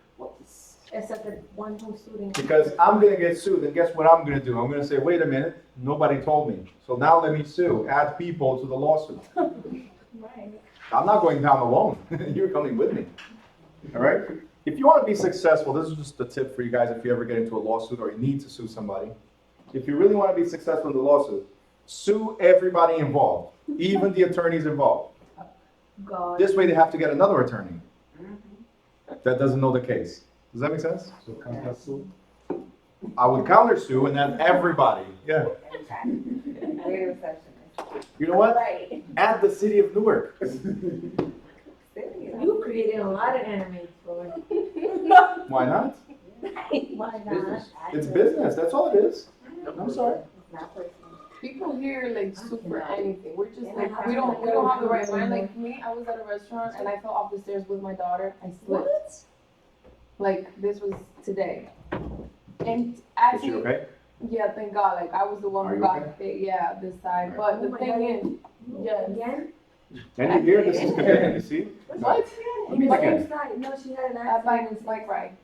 Except the one who's suing. Because I'm gonna get sued, and guess what I'm gonna do? I'm gonna say, wait a minute, nobody told me. So now let me sue, add people to the lawsuit. right. I'm not going down alone. You're coming with me. All right? If you want to be successful, this is just a tip for you guys if you ever get into a lawsuit or you need to sue somebody. If you really want to be successful in the lawsuit, sue everybody involved, even the attorneys involved. God. This way they have to get another attorney that doesn't know the case. Does that make sense? So counter sue? I would counter sue and then everybody. Yeah. We're the receptionist. You know what? Right. Add the city of Newark. Serious. You created a lot of enemies for Why not? Why Business. It's business. That's all it is. I'm sorry. It's not personal. People here like sue for anything. We're just like we don't have the right mind. Like me, I was at a restaurant and I fell off the stairs with my daughter. I slipped. Like this was today. And Is she actually, okay? yeah, thank God. Like I was the one Are who you got okay? hit. Yeah, this side. But Oh the my thing God. is, yeah, Again? Can you hear this? Is good. You see? what? Let me But again. inside, no, she had an That bike accident. is bike ride.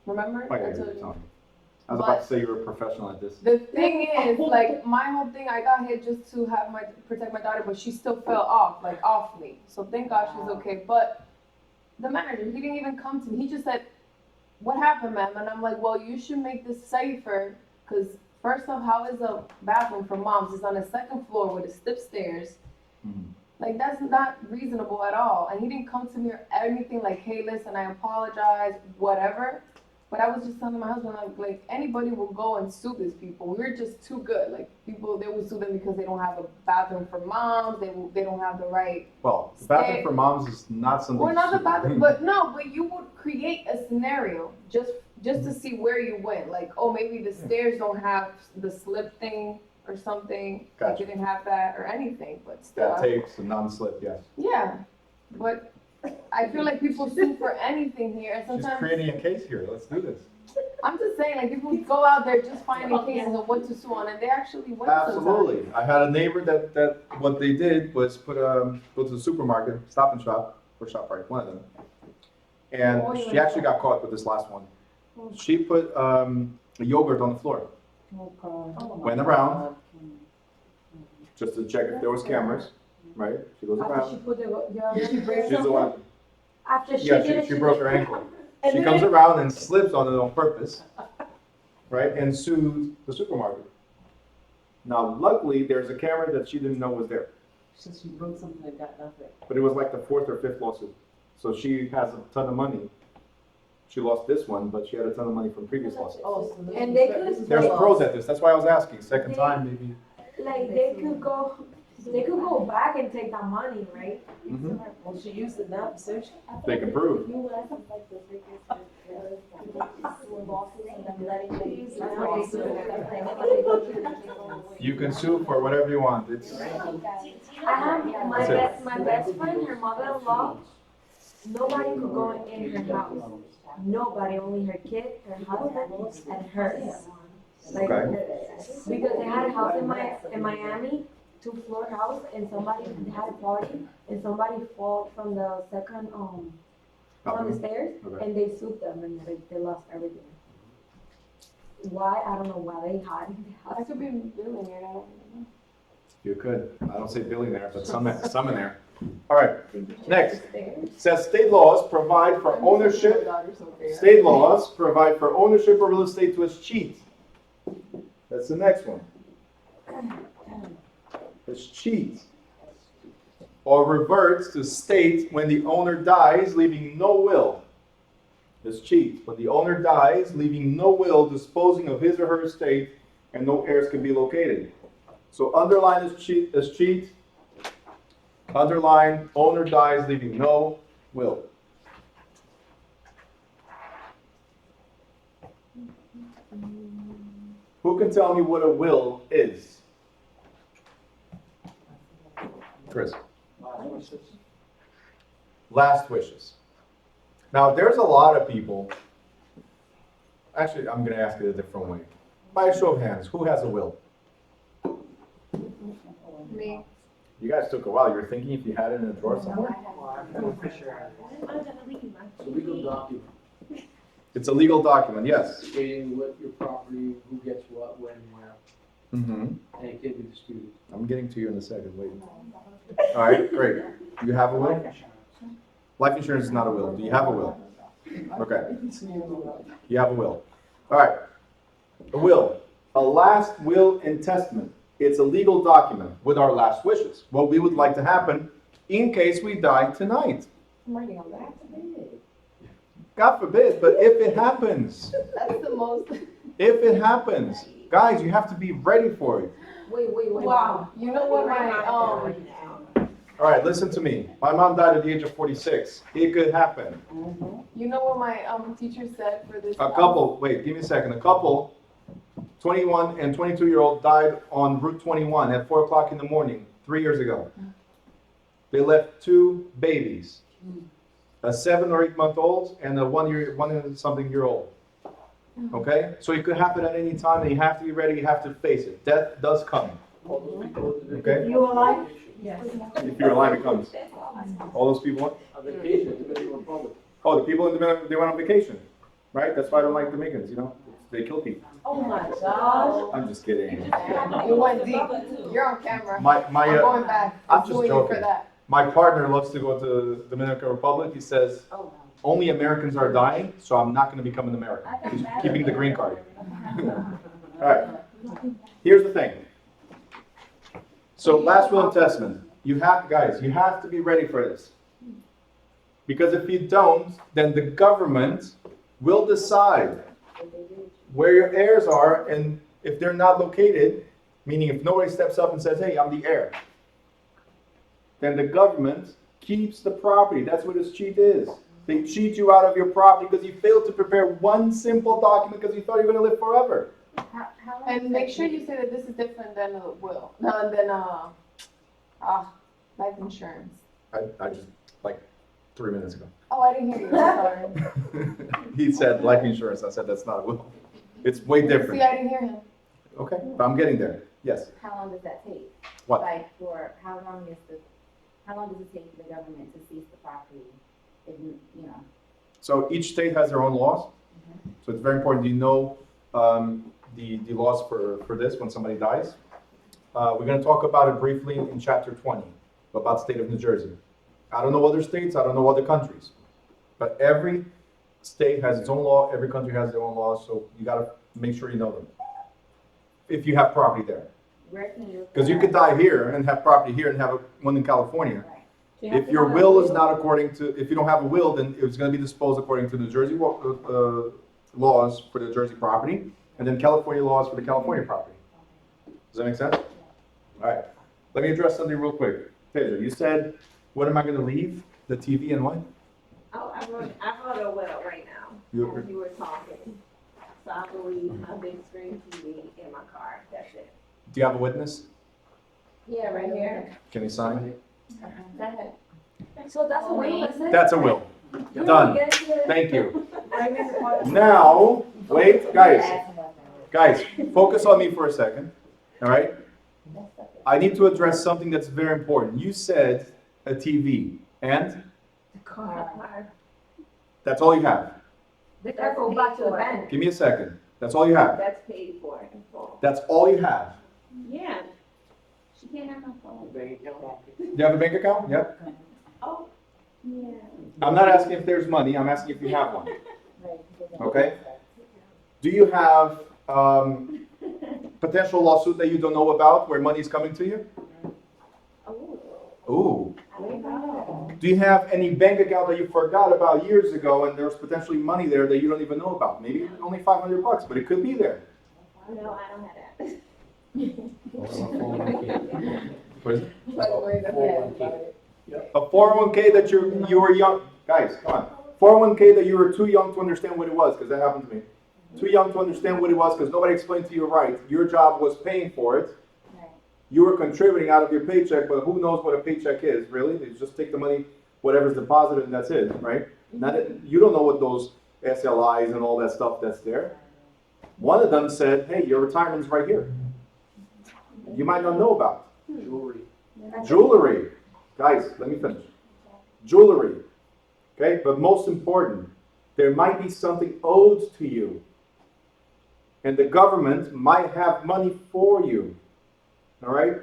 Remember? Oh, yeah, I yeah, told you're you. telling me. I was about to say you were a professional at this. The thing is, like, my whole thing, I got hit just to protect my daughter, but she still fell off, like, off me. So thank God she's okay. But the manager, he didn't even come to me. He just said, "What happened, ma'am?" And I'm like, "Well, you should make this safer, because first off, how is a bathroom for moms? It's on the second floor with the steep stairs. Mhm. Like, that's not reasonable at all." And he didn't come to me or anything like, "Hey, listen, I apologize," whatever. But I was just telling my husband, like anybody will go and sue these people. We're just too good. Like, people, they will sue them because they don't have a bathroom for moms. They don't have the right. Well, the bathroom for moms is not something. Well, not the to- bathroom, but no. But you would create a scenario just to see where you went. Like, oh, maybe the stairs don't have the slip thing or something. Gotcha. Like, it didn't have that or anything. But still, That takes a non-slip, yes. yeah. But I feel like people sue for anything here, and She's sometimes. creating a case here. Let's do this. I'm just saying, like, people go out there just finding cases of what to sue on, and they actually win sometimes. Absolutely. I had a neighbor that what they did was go to the supermarket, Stop and Shop, or ShopRite, one of them. And she actually got caught with this last one. She put yogurt on the floor. Oh, God. Went around just to check if there was cameras, right? She goes After she around. put the She breaks She's the one. After she Yeah, did it, she broke her ankle. And She then comes it- around and slips on it on purpose, right? And sued the supermarket. Now, luckily, there's a camera that she didn't know was there. Since she broke something and got nothing. But it was like the 4th or 5th lawsuit. So she has a ton of money. She lost this one, but she had a ton of money from previous lawsuits. Oh, so this And is- they this could- is There's the pros loss. at this. That's why I was asking. Second time, maybe. like they could go back and take that money, right? Mhm. Well, she used it now for search. They can prove. You guys have like the biggest, lawsuits and then letting them use That's it. what they do. You can sue for whatever you want. It's I have my best friend, her mother-in-law. Nobody could go in her house. Nobody, only her kid, her husband, and hers. Like, Okay. because they had a house in Miami, 2-floor house, and somebody had a party, and somebody fall from the second from the stairs, Okay. and they sued them, and they lost everything. Why? I don't know why they hide in the I house. could be billing it, I don't know. You could. I don't say billionaire, but some in there. All right. Next. Says state laws provide for ownership. State laws provide for ownership of real estate to escheat. That's the next one. Escheat. Or reverts to state when the owner dies, leaving no will. Escheat. When the owner dies, leaving no will, disposing of his or her estate, and no heirs can be located. So underline escheat. Underline, owner dies, leaving no will. Who can tell me what a will is? Chris. Last wishes. Now, there's a lot of people. Actually, I'm going to ask it a different way. By a show of hands, who has a will? Me. You guys took a while. You were thinking if you had it in a drawer somewhere? It's a legal document It's a legal document, yes. stating what your property, who gets what, when, where, Mm-hmm. and it can be disputed. I'm getting to you in a second. Wait. All right, great. You have a will? Life insurance is not a will. Do you have a will? Okay. You have a will. All right. A will. A last will and testament. It's a legal document with our last wishes. What we would like to happen in case we die tonight. I'm writing on that. God forbid, but if it happens, That's the most. if it happens, guys, you have to be ready for it. Wait. Wow. You know what my All right, listen to me. My mom died at the age of 46. It could happen. You know what my teacher said for this? A couple, wait, give me a second. A couple, 21 and 22-year-old died on Route 21 at 4 o'clock in the morning, 3 years ago. They left 2 babies, a 7 or 8 month old and a 1 and something year old. Okay? So it could happen at any time and you have to be ready, you have to face it. Death does come. All those people at the Okay? You alive? If you're alive, it comes. All those people, on vacation, in the Dominican Republic. oh, the people in the they went on vacation, right? That's why I don't like Dominicans, you know? They kill people. Oh my gosh. I'm just kidding. You went deep. You're on camera. My I'm going back. I'm just suing you joking. for that. My partner loves to go to the Dominican Republic. He says, only Americans are dying, so I'm not going to become an American. He's keeping the green card. All right. Here's the thing. So last will and testament. You have, guys, you have to be ready for this. Because if you don't, then the government will decide where your heirs are, and if they're not located, meaning if nobody steps up and says, hey, I'm the heir, then the government keeps the property. That's what this cheat is. They cheat you out of your property because you failed to prepare one simple document because you thought you were going to live forever. And make sure you say that this is different than a will, than life insurance. I just, like 3 minutes ago. Oh, I didn't hear you. Sorry. He said life insurance. I said that's not a will. It's way See, different. I didn't hear him. Okay, but I'm getting there. Yes. How long does that take? What? Like how long does it take for the government to seize the property? If you know. So each state has their own laws. So it's very important you know the laws for this when somebody dies. We're going to talk about it briefly in chapter 20 about the state of New Jersey. I don't know other states, I don't know other countries, but every state has its own law, every country has their own laws, so you got to make sure you know them. If you have property there. Because you could die here and have property here and have one in California. If your will is not according to, if you don't have a will, then it's going to be disposed according to New Jersey laws for the Jersey property, and then California laws for the California property. Does that make sense? All right. Let me address something real quick. Pedro, you said, what am I going to leave? The TV and what? Oh, I wrote a will right now, as you were talking. So I believe my big screen TV in my car, that's it. Do you have a witness? Yeah, right here. Can you sign? Go ahead. So that's a will, is it? That's a will. Done. Yes, yes. Thank you. Now, wait, guys, focus on me for a second, all right? I need to address something that's very important. You said a TV, and Car. that's all you have. The car go back to the bank. Give me a second. That's all you have. That's paid for in full. That's all you have. Yeah. She can't have my phone. Bank account. Do you have a bank account? Yep. Oh, yeah. I'm not asking if there's money. I'm asking if you have one. Okay? Do you have potential lawsuit that you don't know about where money is coming to you? Oh. Ooh. I don't know. Do you have any bank account that you forgot about years ago and there's potentially money there that you don't even know about? Maybe only $500, but it could be there. No, I don't have that. What is it? By the way, that's it. A 401k that you were young, guys, come on. 401k that you were too young to understand what it was, because that happened to me. Too young to understand what it was because nobody explained to you right. Your job was paying for it. You were contributing out of your paycheck, but who knows what a paycheck is, really? They just take the money, whatever's deposited, and that's it, right? You don't know what those SLIs and all that stuff that's there. One of them said, hey, your retirement's right here. You might not know about Jewelry. jewelry. Guys, let me finish. Jewelry. Okay, but most important, there might be something owed to you. And the government might have money for you. All right?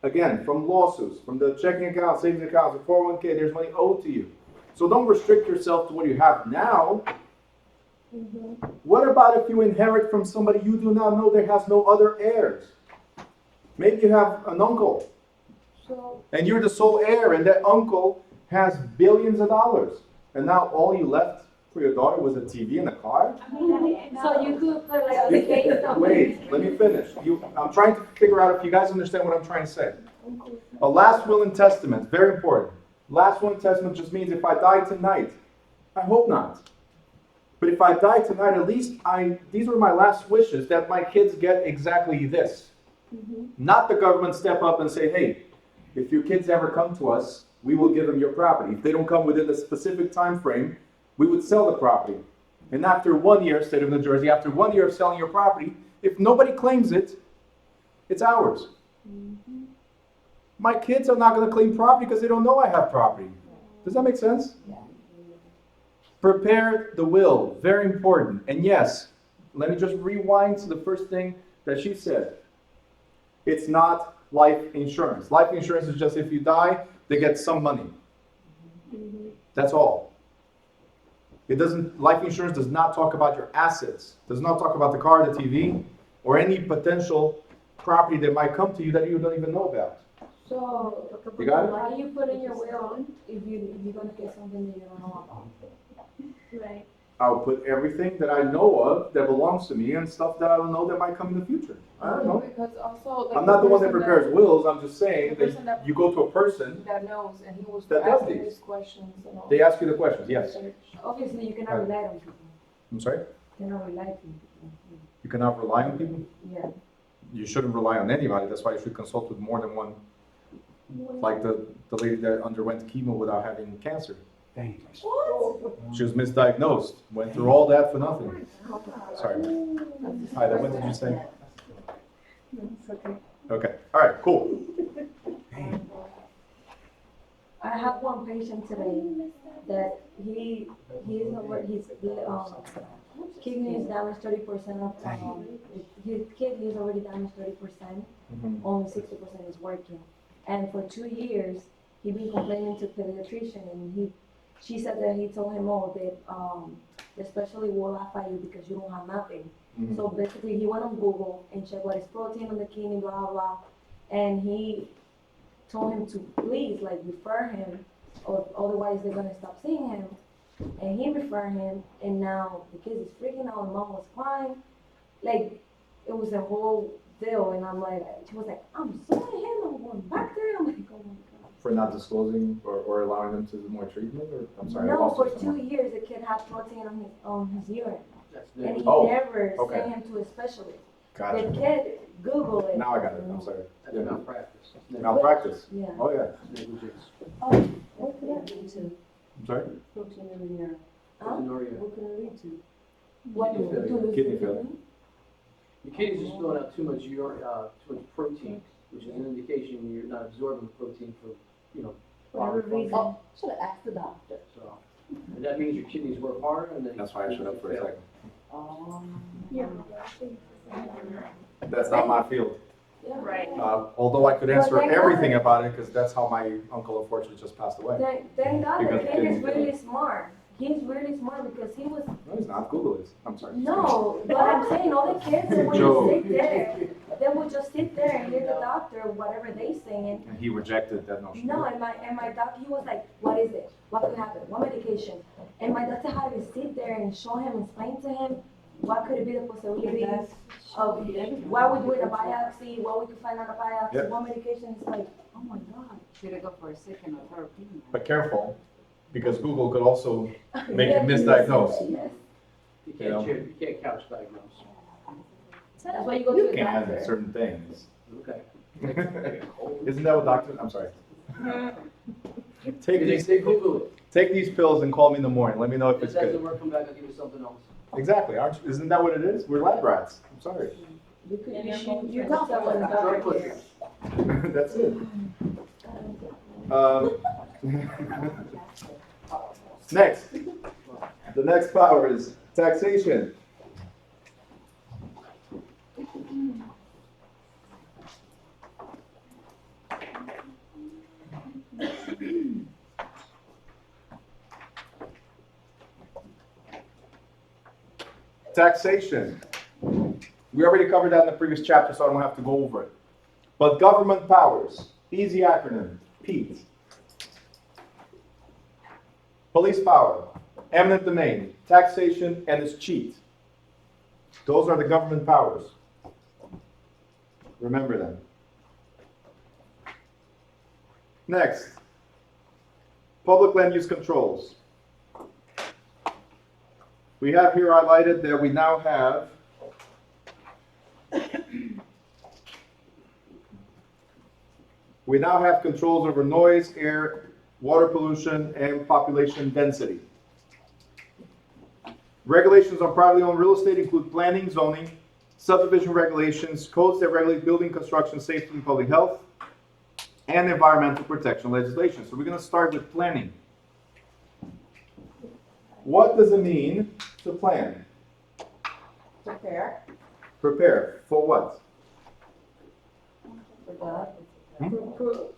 Again, from lawsuits, from the checking account, savings account, the 401k, there's money owed to you. So don't restrict yourself to what you have now. What about if you inherit from somebody you do not know that has no other heirs? Maybe you have an uncle, and you're the sole heir, and that uncle has billions of dollars. And now all you left for your daughter was a TV and a car? So you could put like a case of. Wait, let me finish. I'm trying to figure out if you guys understand what I'm trying to say. A last will and testament, very important. Last will and testament just means if I die tonight, I hope not. But if I die tonight, at least these were my last wishes, that my kids get exactly this. Not the government step up and say, hey, if your kids ever come to us, we will give them your property. If they don't come within a specific time frame, we would sell the property. And after 1 year, state of New Jersey, after 1 year of selling your property, if nobody claims it, it's ours. My kids are not going to claim property because they don't know I have property. Does that make sense? Yeah. Prepare the will, very important. And yes, let me just rewind to the first thing that she said. It's not life insurance. Life insurance is just if you die, they get some money. That's all. It doesn't. Life insurance does not talk about your assets. Does not talk about the car, the TV, or any potential property that might come to you that you don't even know about. So, You got it? why do you put in your will if you're gonna get something that you don't know about? Right. I'll put everything that I know of that belongs to me and stuff that I don't know that might come in the future. I don't know. Because also, like, I'm not the one that person prepares wills. I'm just saying the person that that- you go to a person, that knows, and he was That does asking these. these questions and all. they ask you the questions. Yes. Obviously, you cannot rely on people. I'm sorry? You cannot rely on people. You cannot rely on people? Yeah. You shouldn't rely on anybody. That's why you should consult with more than one. Like the lady that underwent chemo without having cancer. She was misdiagnosed. Went through all that for nothing. Sorry. Hi, what did you say? Okay. All right, cool. I have one patient today that he's kidney is damaged 30% of, his kidney is already damaged 30%, only 60% is working. And for 2 years, he been complaining to pediatrician, and she said that he told him, oh, they especially will laugh at you because you don't have nothing. So basically, he went on Google and checked what is protein on the kidney, blah, blah, blah. And he told him to please, like, refer him, or otherwise they're gonna stop seeing him. And he referred him, and now the kid is freaking out, and mom was crying. Like, it was a whole deal, and I'm like, she was like, I'm suing him, I'm going back there. I'm like, oh my God. For not disclosing or allowing them to do more treatment, or, I'm sorry. I No, lost for you somewhere. 2 years, the kid had protein on his urine. That's And never, he Oh, never okay. sent him to a specialist. Gotcha. The kid, Google it. Now I got it, I'm sorry. that's malpractice. That's Malpractice. Yeah. Oh, yeah. negligence. What could that lead to? I'm sorry? Protein in the urine. Huh? Proteinuria. What could it lead to? What, Kidney to failure. lose Kidney the failure. kidney? Your kidneys are spilling out too much protein, which is an indication you're not absorbing protein for, Whatever proper reason. function. Should have asked the doctor. So, and that means your kidneys work harder and then. That's why I shut up for a second. Yeah. That's not my field. Yeah. Right. Although I could answer But thank everything God. about it, because that's how my uncle unfortunately just passed away. Thank God the Because kid kidney is really failure. smart. He's really smart because he was, No, he's not. Google it. I'm sorry. no, but I'm saying all the kids, they would Joe. just sit there. They would just sit there and hear the doctor, whatever they saying. And he rejected that notion. No, and my doctor, he was like, what is it? What could happen? What medication? And my doctor had to sit there and show him, explain to him, what could it be the possibility of what we do in a biopsy, what we could find on a biopsy, Yep. what medication. It's like, oh my God. Should have go for a second or third opinion. But careful, because Google could also make you Yeah, misdiagnose. Yes. You can't couch diagnose. That's why you go You to a can doctor. certain things. Okay. Isn't that what doctors? I'm sorry. Take these, They Google it. take these pills and call me in the morning. Let me know if If it's it doesn't good. work, come back, I'll give you something else. Exactly. Isn't that what it is? We're lab rats. I'm sorry. You could, And you your should, phone you turns could tell on. when the Drug doctor pushers. cares. That's it. Next, the next power is taxation. Taxation. We already covered that in the previous chapter, so I don't have to go over it. But government powers, easy acronym, PEAT. Police power, eminent domain, taxation, and its cheat. Those are the government powers. Remember them. Next, public land use controls. We have here highlighted that we now have controls over noise, air, water pollution, and population density. Regulations on privately owned real estate include planning, zoning, subdivision regulations, codes that regulate building construction, safety, and public health, and environmental protection legislation. So we're going to start with planning. What does it mean to plan? Prepare Prepare for what? for God.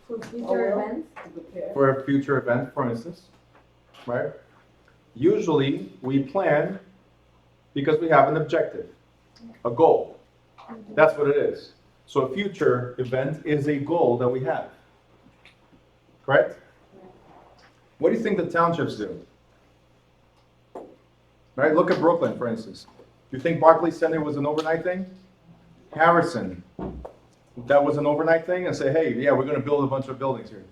For future events. Prepare. For a future event, for instance, right? Usually, we plan because we have an objective, a goal. That's what it is. So a future event is a goal that we have. Correct? What do you think the townships do? Right? Look at Brooklyn, for instance. You think Barclays Center was an overnight thing? Harrison, that was an overnight thing, and say, hey, yeah, we're going to build a bunch of buildings here.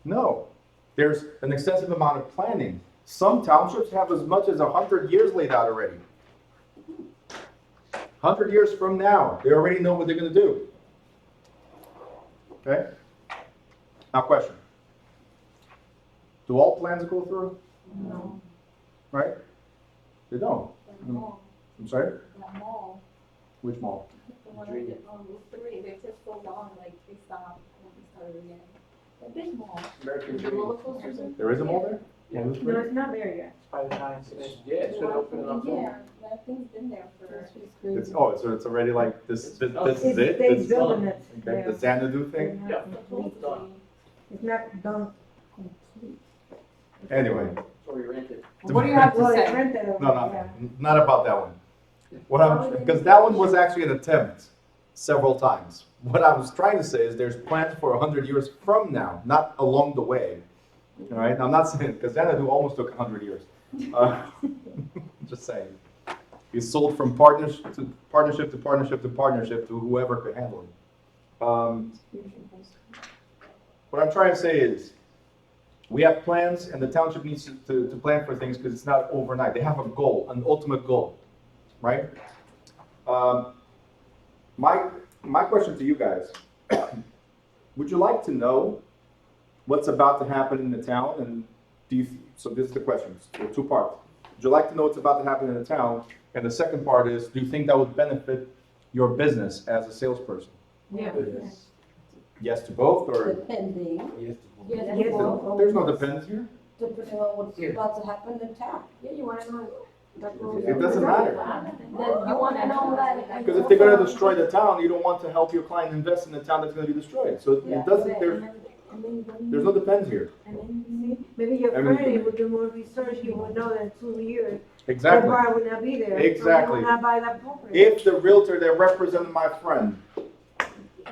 No. There's an extensive amount of planning. Some townships have as much as 100 years laid out already. 100 years from now, they already know what they're going to do. Okay? Now, question. Do all plans go through? No, Right? They don't. that mall, I'm sorry? that mall, Which mall? the one on Route 3, they took so long, like, they stopped, and we started again. A big mall. American The Dream. roller coasters in? There is a mall there? Yeah. No, it's not there yet. Yeah, it should open in October. Yeah, that thing's been there for. That's just It's, crazy. oh, so it's already like, this is it? They This- building it. Okay, the Xanadu thing? Yeah. It's not done complete. Anyway, Or you rent it. What do you have to Well, it's say? rented. no, not about that one. What I'm, because that one was actually an attempt several times. What I was trying to say is there's plans for 100 years from now, not along the way. All right, I'm not saying, because Xanadu almost took 100 years. Just saying. He sold from partnership to partnership to partnership to partnership to whoever could handle it. What I'm trying to say is, we have plans, and the township needs to plan for things because it's not overnight. They have a goal, an ultimate goal, right? My question to you guys, would you like to know what's about to happen in the town? And so this is the question, there are two parts. Would you like to know what's about to happen in the town? And the second part is, do you think that would benefit your business as a salesperson? Yeah. Yes to both, or? Depending. Yes, Yes, well, There's no depends here. Depending on what's about to happen in town. Yeah, you wanna know. It doesn't matter. Then you wanna know that. Because if they're gonna destroy the town, you don't want to help your client invest in a town that's gonna be destroyed. So it doesn't, there's no depends here. Maybe your I mean- friend, he would do more research, he would know that in 2 years, the Exactly. bar would not be there. Exactly. So he would not buy that property. If the realtor that represented my friend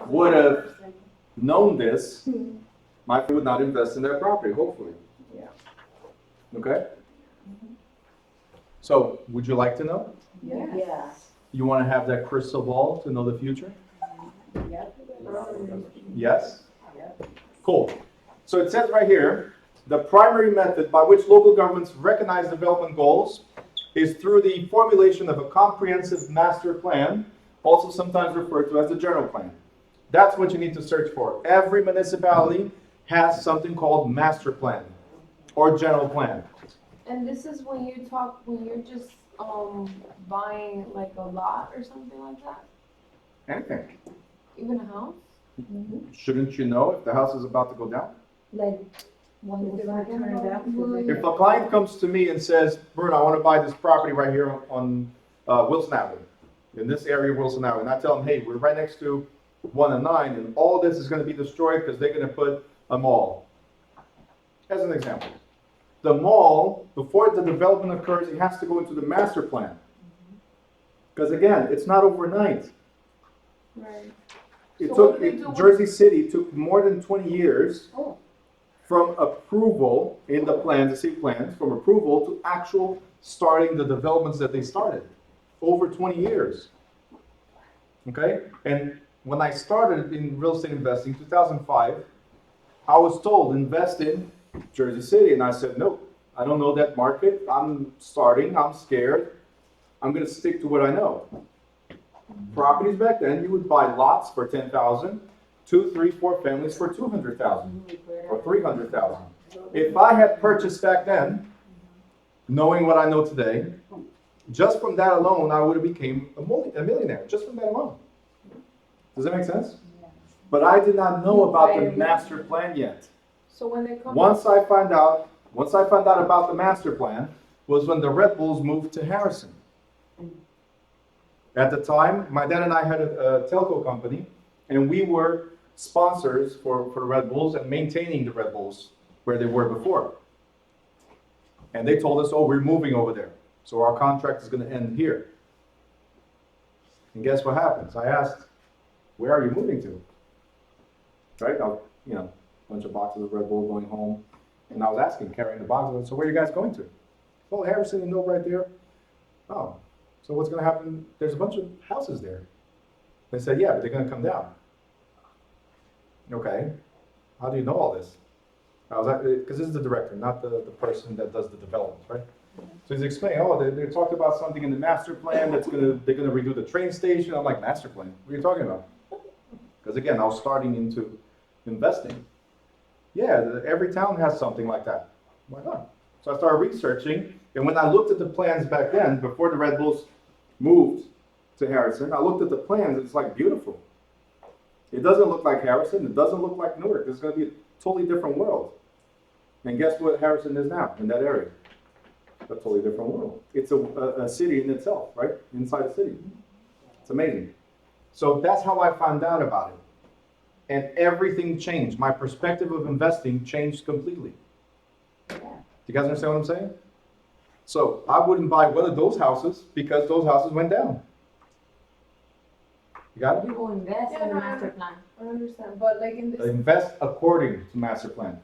would have known this, my friend would not invest in their property, hopefully. Yeah. Okay? So, would you like to know? Yeah. You want to have that crystal ball to know the future? Yes? Cool. So it says right here, the primary method by which local governments recognize development goals is through the formulation of a comprehensive master plan, also sometimes referred to as the general plan. That's what you need to search for. Every municipality has something called master plan or general plan. And this is when you're just, buying like a lot or something like that? Anything. Even a house? Shouldn't you know if the house is about to go down? Like, when is it gonna turn down? If a client comes to me and says, Bruno, I want to buy this property right here on Wilson Avenue, in this area of Wilson Avenue, and I tell them, hey, we're right next to 1 and 9, and all this is going to be destroyed because they're going to put a mall. As an example. The mall, before the development occurs, it has to go into the master plan. Because again, it's not overnight. Right. It So took, what do they do with- Jersey City took more than 20 years Oh. from approval in the plans, the city plans, from approval to actual starting the developments that they started. Over 20 years. Okay? And when I started in real estate investing, 2005, I was told, invest in Jersey City. And I said, no, I don't know that market. I'm starting, I'm scared. I'm going to stick to what I know. Properties back then, you would buy lots for 10,000, 2, 3, 4 families for 200,000 or 300,000. If I had purchased back then, knowing what I know today, just from that alone, I would have became a millionaire, just from that alone. Does that make sense? But I did not know about the master plan yet. So when they come. Once I found out about the master plan was when the Red Bulls moved to Harrison. At the time, my dad and I had a telco company, and we were sponsors for the Red Bulls and maintaining the Red Bulls where they were before. And they told us, oh, we're moving over there. So our contract is going to end here. And guess what happens? I asked, where are you moving to? Right? A bunch of boxes of Red Bull going home. And I was asking, carrying the boxes, so where are you guys going to? Well, Harrison, you know, right there. Oh, so what's going to happen? There's a bunch of houses there. They said, yeah, but they're going to come down. Okay. How do you know all this? I was because this is the director, not the person that does the development, right? So he's explaining, oh, they talked about something in the master plan they're gonna redo the train station. I'm like, master plan? What are you talking about? Because again, I was starting into investing. Yeah, every town has something like that. Why not? So I started researching, and when I looked at the plans back then, before the Red Bulls moved to Harrison, I looked at the plans, it's like beautiful. It doesn't look like Harrison, it doesn't look like Newark. There's gonna be Totally different world. And guess what Harrison is now in that area? A totally different world. It's a city in itself, right? Inside a city. It's amazing. So that's how I found out about it. And everything changed. My perspective of investing changed completely. Do you guys understand what I'm saying? So I wouldn't buy one of those houses because those houses went down. You got it? People invest in the master plan. I understand, but like in this, Invest according to master plan.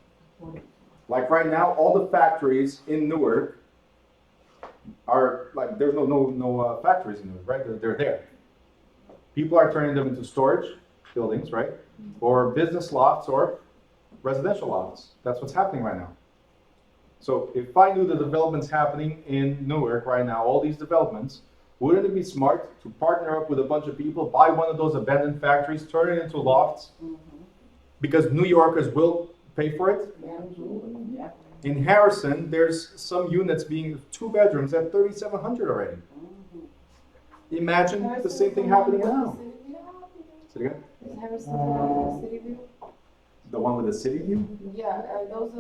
Like right now, all the factories in Newark are like, there's no factories in Newark, right? They're there. People are turning them into storage buildings, right? Or business lots or residential lots. That's what's happening right now. So if I knew the developments happening in Newark right now, all these developments, wouldn't it be smart to partner up with a bunch of people, buy one of those abandoned factories, turn it into lofts? Because New Yorkers will pay for it. In Harrison, there's some units being 2 bedrooms at $3,700 already. Imagine the same thing happening now. Say it again? is Harrison the one with the city view? The one with the city view? Yeah, are those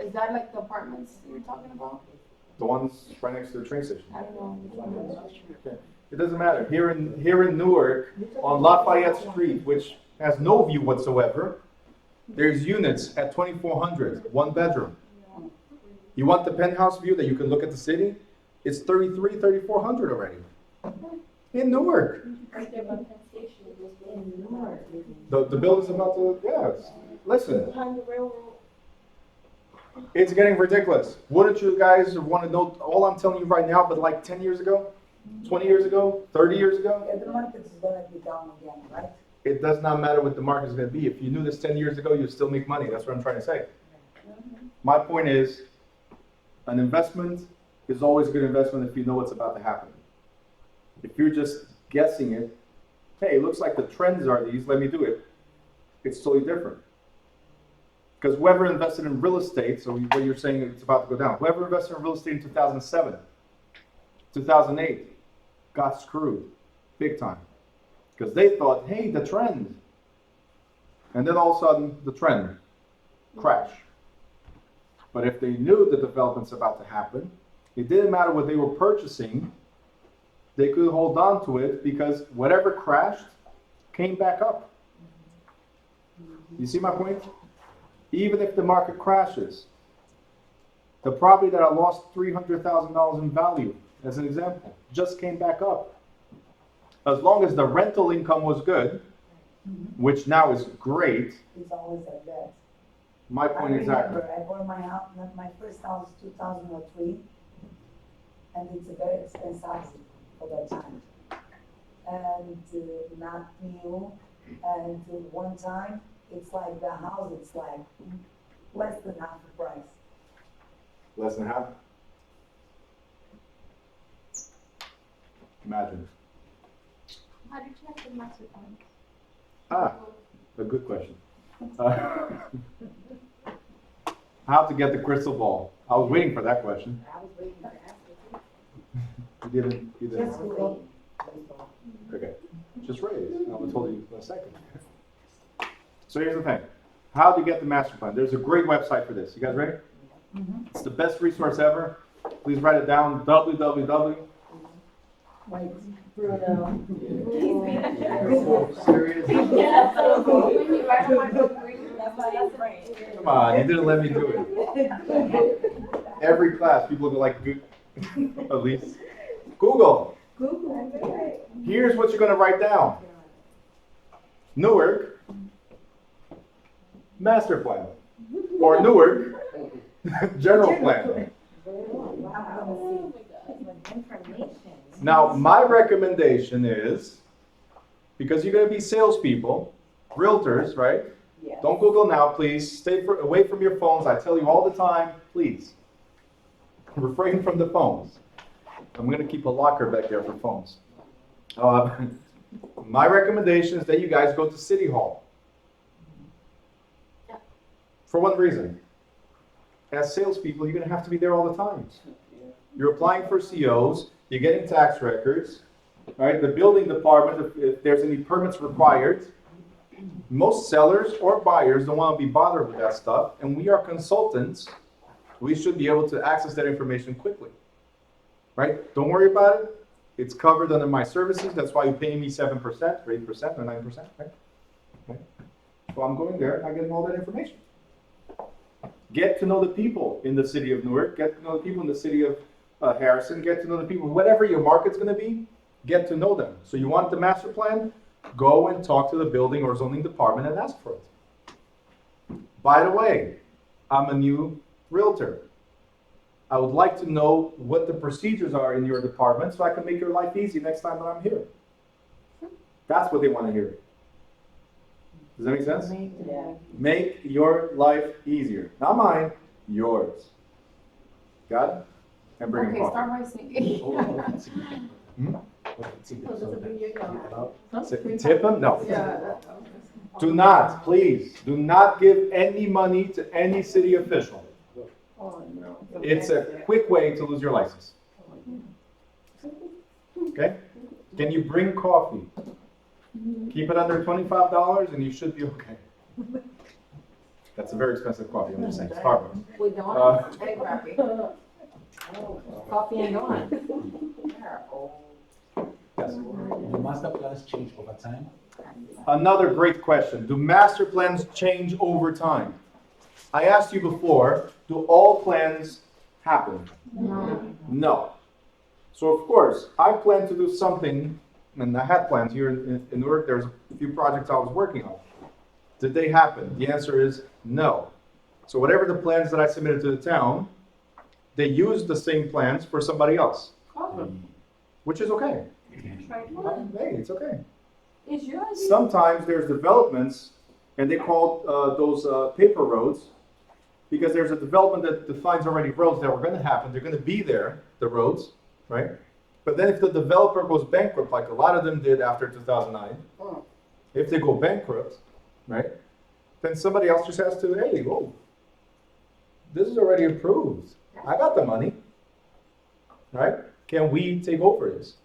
is that like the apartments you're talking about? The ones right next to the train station. I don't know which one it is. Okay. It doesn't matter. Here in Newark, on Lafayette Street, which has no view whatsoever, there's units at $2,400, 1 bedroom. You want the penthouse view that you can look at the city? It's $3,300, $3,400 already. In Newark. The building's about to, listen. It's getting ridiculous. Wouldn't you guys want to know all I'm telling you right now, but like 10 years ago, 20 years ago, 30 years ago? Yeah, the market is gonna be down again, right? It does not matter what the market is going to be. If you knew this 10 years ago, you'd still make money. That's what I'm trying to say. My point is, an investment is always a good investment if you know what's about to happen. If you're just guessing it, hey, it looks like the trends are these, let me do it. It's totally different. Because whoever invested in real estate, so what you're saying it's about to go down, whoever invested in real estate in 2007, 2008, got screwed big time. Because they thought, hey, the trend. And then all of a sudden, the trend crashed. But if they knew the development's about to happen, it didn't matter what they were purchasing, they could hold on to it because whatever crashed came back up. You see my point? Even if the market crashes, the property that I lost $300,000 in value, as an example, just came back up. As long as the rental income was good, which now is great. It's always like that. My point exactly. I bought my house, my first house 2003, and it's a very expensive house for that time. And not new, and one time, it's like the house, it's like less than half the price. Less than half? Imagine. How did you have the master plan? A good question. How to get the crystal ball? I was waiting for that question. I was waiting to ask you. You didn't. Just Google. Okay. Just raise. I would told you in a second. So here's the thing. How to get the master plan. There's a great website for this. You guys ready? It's the best resource ever. Please write it down. www. Wait, Bruno. Serious? Come on, you didn't let me do it. Every class, people go like, good, at least. Google. Here's what you're going to write down. Newark master plan. Or Newark general plan. Now, my recommendation is, because you're going to be salespeople, realtors, right? Yes. Don't Google now, please. Stay away from your phones. I tell you all the time, please. Refrain from the phones. I'm going to keep a locker back there for phones. My recommendation is that you guys go to City Hall. For one reason. As salespeople, you're going to have to be there all the time. You're applying for COs. You're getting tax records. Right? The building department, if there's any permits required, Most sellers or buyers don't want to be bothered with that stuff, and we are consultants. We should be able to access that information quickly, right? Don't worry about it. It's covered under my services. That's why you pay me 7% or 8% or 9%, right? Okay. So I'm going there and I'm getting all that information. Get to know the people in the city of Newark. Get to know the people in the city of Harrison. Get to know the people, whatever your market's going to be, get to know them. So you want the master plan? Go and talk to the building or zoning department and ask for it. By the way, I'm a new realtor. I would like to know what the procedures are in your department so I can make your life easy next time that I'm here. That's what they want to hear. Does that make sense? Yeah. Make your life easier. Not mine, yours. Got it? And bring Okay, them start coffee. by saying. Tip them? No. Yeah. Do not, please, do not give any money to any city official. Oh, no. It's a quick way to lose your license. Okay? Can you bring coffee? Keep it under $25 and you should be okay. That's a very expensive coffee, I'm just saying, Starbucks. We don't, Uh, coffee. Coffee and donuts. Yes. The master plans change over time? Another great question. Do master plans change over time? I asked you before, do all plans happen? No. So of course, I plan to do something, and I had plans here in Newark. There's a few projects I was working on. Did they happen? The answer is no. So whatever the plans that I submitted to the town, they used the same plans for somebody else, which is okay. Hey, it's okay. Is your idea? Sometimes there's developments, and they call those paper roads, because there's a development that defines already roads that were going to happen. They're going to be there, the roads, right? But then if the developer goes bankrupt, like a lot of them did after 2009, if they go bankrupt, right, then somebody else just has to, hey, whoa, this is already approved. I got the money, right? Can we take over this?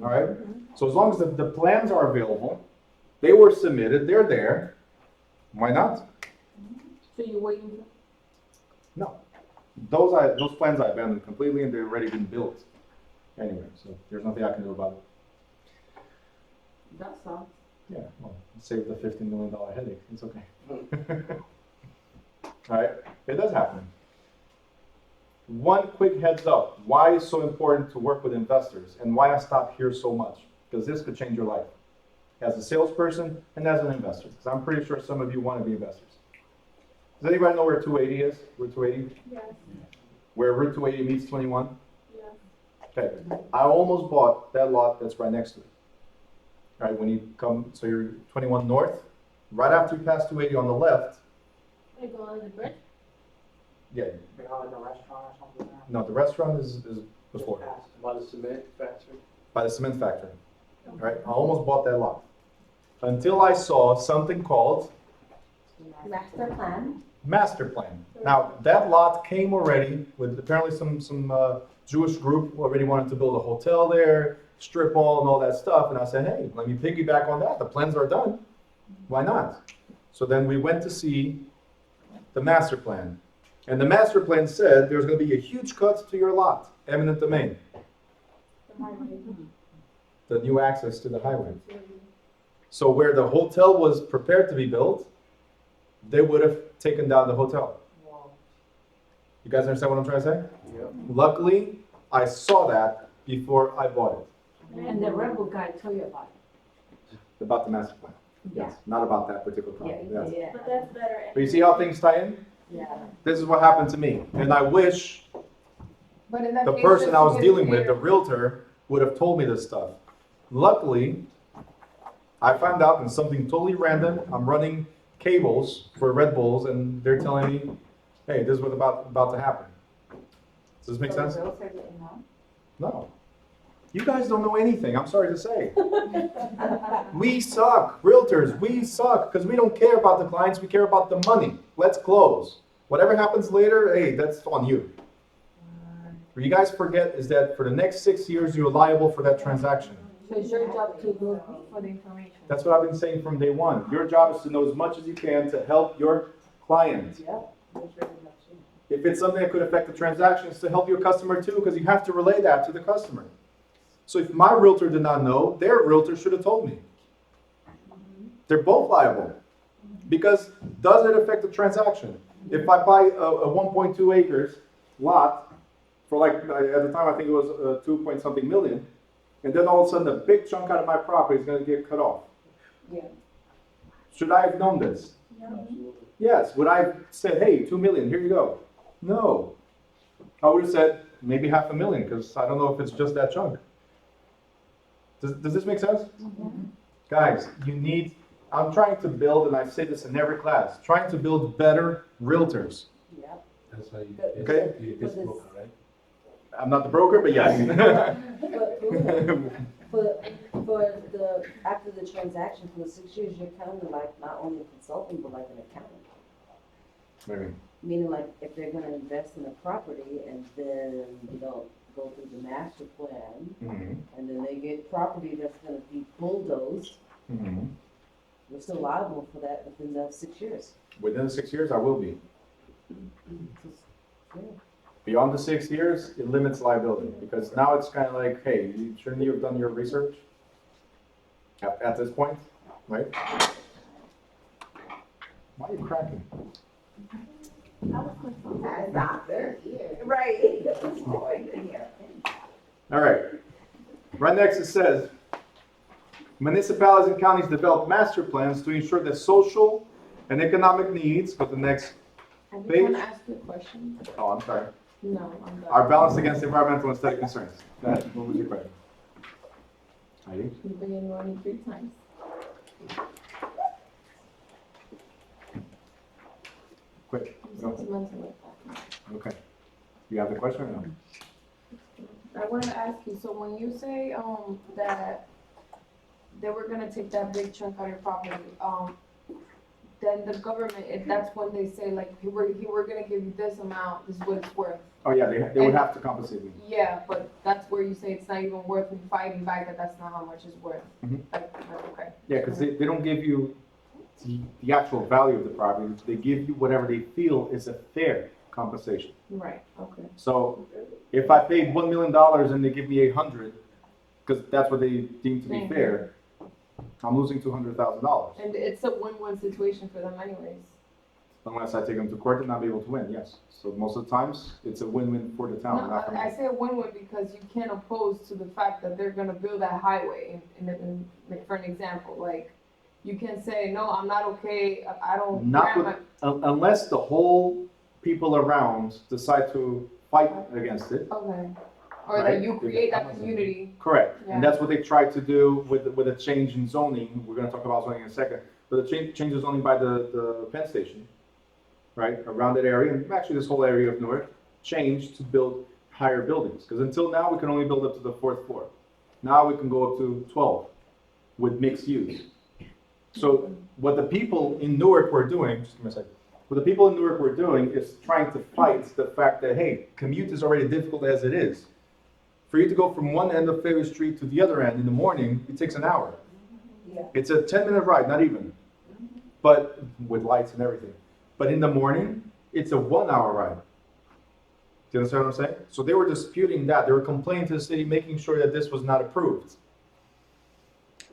All right? So as long as the plans are available, they were submitted, they're there, why not? So you're waiting? No. Those plans I abandoned completely and they've already been built. Anyway, so there's nothing I can do about it. That's all. Yeah, well, save the $15 million headache. It's okay. All right, it does happen. One quick heads up, why it's so important to work with investors and why I stop here so much, because this could change your life as a salesperson and as an investor, because I'm pretty sure some of you want to be investors. Does anybody know where 280 is? Route 280? Yes, Where Route 280 meets 21? yes. Okay, I almost bought that lot that's right next to it. All right, when you come, so you're 21 north, right after you pass 280 on the left, They go on the bridge? yeah, Behind the restaurant or something like no, the restaurant is before, that? By the cement factory? by the cement factory. All right, I almost bought that lot. Until I saw something called Master plan. master plan. Now, that lot came already with apparently some Jewish group already wanted to build a hotel there, strip mall and all that stuff. And I said, hey, let me piggyback on that. The plans are done. Why not? So then we went to see the master plan. And the master plan said there's going to be a huge cut to your lot, eminent domain, The highway. the new access to the highway. So where the hotel was prepared to be built, they would have taken down the hotel. You guys understand what I'm trying to say? Yep. Luckily, I saw that before I bought it, And the rebel guy told you about about the master plan. Yes, not about that particular project. Yes. Yeah. But that's better. But you see how things tie in? Yeah. This is what happened to me. And I wish But in that the case, person just I to was get dealing with, the clear- realtor, would have told me this stuff. Luckily, I found out in something totally random. I'm running cables for Red Bulls, and they're telling me, hey, this is what's about to happen. Does this make sense? No. You guys don't know anything, I'm sorry to say. We suck, realtors, we suck, because we don't care about the clients, we care about the money. Let's close. Whatever happens later, hey, that's on you. What you guys forget is that for the next 6 years, you're liable for that transaction. So it's your job to look for the information. That's what I've been saying from day one. Your job is to know as much as you can to help your client. If it's something that could affect the transaction, it's to help your customer too, because you have to relay that to the customer. So if my realtor did not know, their realtor should have told me. They're both liable. Because does it affect the transaction? If I buy a 1.2 acres lot for like, at the time I think it was 2 point something million, and then all of a sudden a big chunk out of my property is going to get cut off. Yeah. Should I have known this? Yes. Would I have said, hey, 2 million, here you go? No. I would have said maybe 500,000 because I don't know if it's just that chunk. Does this make sense? Guys, I'm trying to build, and I say this in every class, trying to build better realtors. That's why Okay. you get broker, right? I'm not the broker, but yes. For the, after the transaction, for the 6 years, you're kind of like not only a consultant, but like an accountant. Maybe. Meaning like if they're gonna invest in a property and then, go through the master plan, and then they get property that's gonna be bulldozed, we're still liable for that within the 6 years. Within the 6 years, I will be. Yeah. Beyond the 6 years, it limits liability, because now it's kind of like, hey, shouldn't you have done your research at this point, right? Why are you cracking? Right. All right. Right next it says, municipalities and counties develop master plans to ensure that social and economic needs, but the next I just page. want to ask you a question. Oh, I'm sorry. No, I'm done. Are balanced against environmental and aesthetic concerns. Go ahead. What was your question? Heidi? You've been running 3 times. Quick. I'm Go. sentimental like that. Okay. You have the question or no? I wanted to ask you, so when you say, that they were gonna take that big chunk out of your property, then the government, if that's when they say like, we're gonna give you this amount, this is what it's worth. Oh, yeah, they would have to compensate me. Yeah, but that's where you say it's not even worth me fighting back, that that's not how much it's worth. Mhm. Like, okay. Yeah, because they don't give you the actual value of the property. They give you whatever they feel is a fair compensation. Right, okay. So if I paid $1 million and they give me 800, because that's what they deem to be Mhm. fair, I'm losing $200,000. And it's a win-win situation for them anyways. Unless I take them to court and not be able to win, yes. So most of the times, it's a win-win for the town, No, not for me. I say a win-win because you can't oppose to the fact that they're gonna build that highway, and like, for an example, like, you can say, no, I'm not okay, I don't Not grant with, unless the whole people around decide to fight against it. okay. Or Right. that you create that community. Correct, Yeah. and that's what they tried to do with a change in zoning. We're gonna talk about zoning in a second. But the change of zoning by the Penn Station, right, around that area, and actually this whole area of Newark, changed to build higher buildings. Because until now, we can only build up to the 4th floor. Now we can go up to 12 with mixed use. So what the people in Newark were doing, just give me a second. What the people in Newark were doing is trying to fight the fact that, hey, commute is already difficult as it is. For you to go from one end of Fairview Street to the other end in the morning, it takes an hour. Yeah. It's a 10-minute ride, not even, but with lights and everything. But in the morning, it's a 1-hour ride. Do you understand what I'm saying? So they were disputing that. They were complaining to the city, making sure that this was not approved.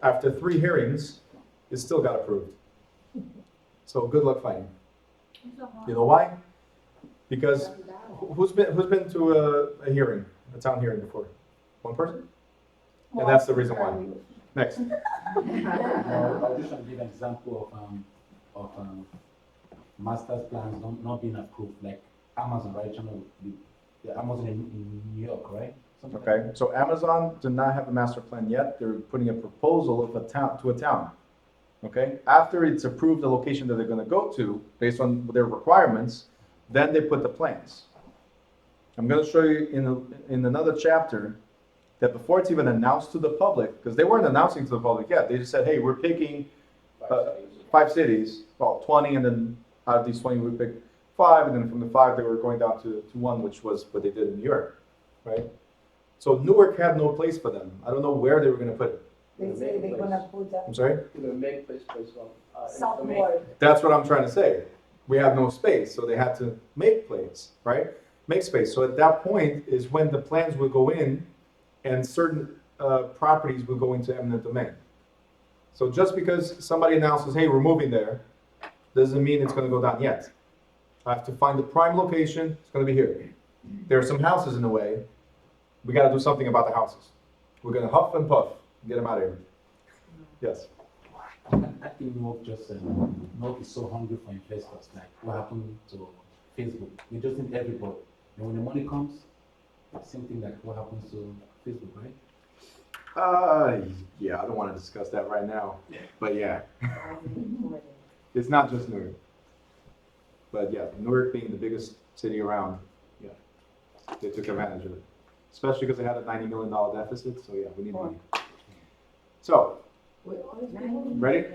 After 3 hearings, it still got approved. So good luck fighting. You know why? Because who's been to a hearing, a town hearing before? One person? And that's the reason why. Next. I just want to give an example of master plans not being approved, like Amazon, right? Amazon in New York, right? Something like Okay, so Amazon did not have a master plan yet. They're putting a proposal of a town. Okay, after it's approved the location that they're going to go to based on their requirements, then they put the plans. I'm going to show you in another chapter that before it's even announced to the public, because they weren't announcing to the public yet, they just said, hey, we're picking 5 cities, well, 20, and then out of these 20 we picked 5, and then from the 5 they were going down to 1, which was what they did in New York, right? So Newark had no place for them. I don't know where they were gonna put it. They say they're gonna put I'm them sorry? You're gonna make place on, southward. That's what I'm trying to say. We have no space, so they had to make place, right? Make space. So at that point is when the plans would go in and certain properties would go into eminent domain. So just because somebody announces, hey, we're moving there, doesn't mean it's gonna go down yet. I have to find the prime location, it's gonna be here. There are some houses in the way. We gotta do something about the houses. We're gonna huff and puff, get them out of here. Yes? I think Newark is so hungry for investors. Like what happened to Facebook? We just need everybody. And when the money comes, same thing like what happens to Facebook, right? Yeah, I don't wanna discuss that right now, but yeah. It's not just Newark. But yeah, Newark being the biggest city around, yeah, they took advantage of it. Especially because they had a $90 million deficit, so yeah, we need money. So, ready?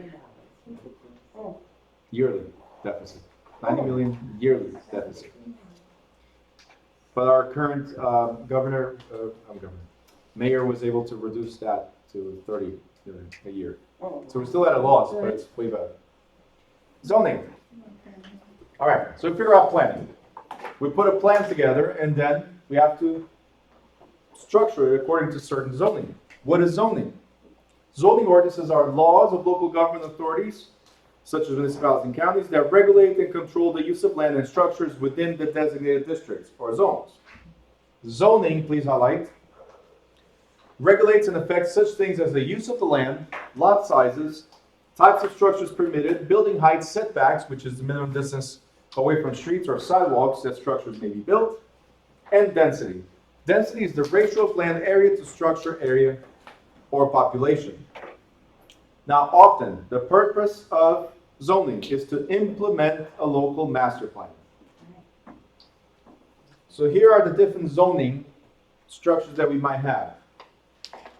Yearly deficit. 90 million yearly deficit. But our current mayor was able to reduce that to 30 million a year. So we're still at a loss, but it's way better. Zoning. All right, so we figure out planning. We put a plan together and then we have to structure it according to certain zoning. What is zoning? Zoning ordinances are laws of local government authorities, such as municipalities and counties, that regulate and control the use of land and structures within the designated districts or zones. Zoning, please highlight, regulates and affects such things as the use of the land, lot sizes, types of structures permitted, building heights, setbacks, which is the minimum distance away from streets or sidewalks that structures may be built, and density. Density is the ratio of land area to structure area or population. Now, often, the purpose of zoning is to implement a local master plan. So here are the different zoning structures that we might have.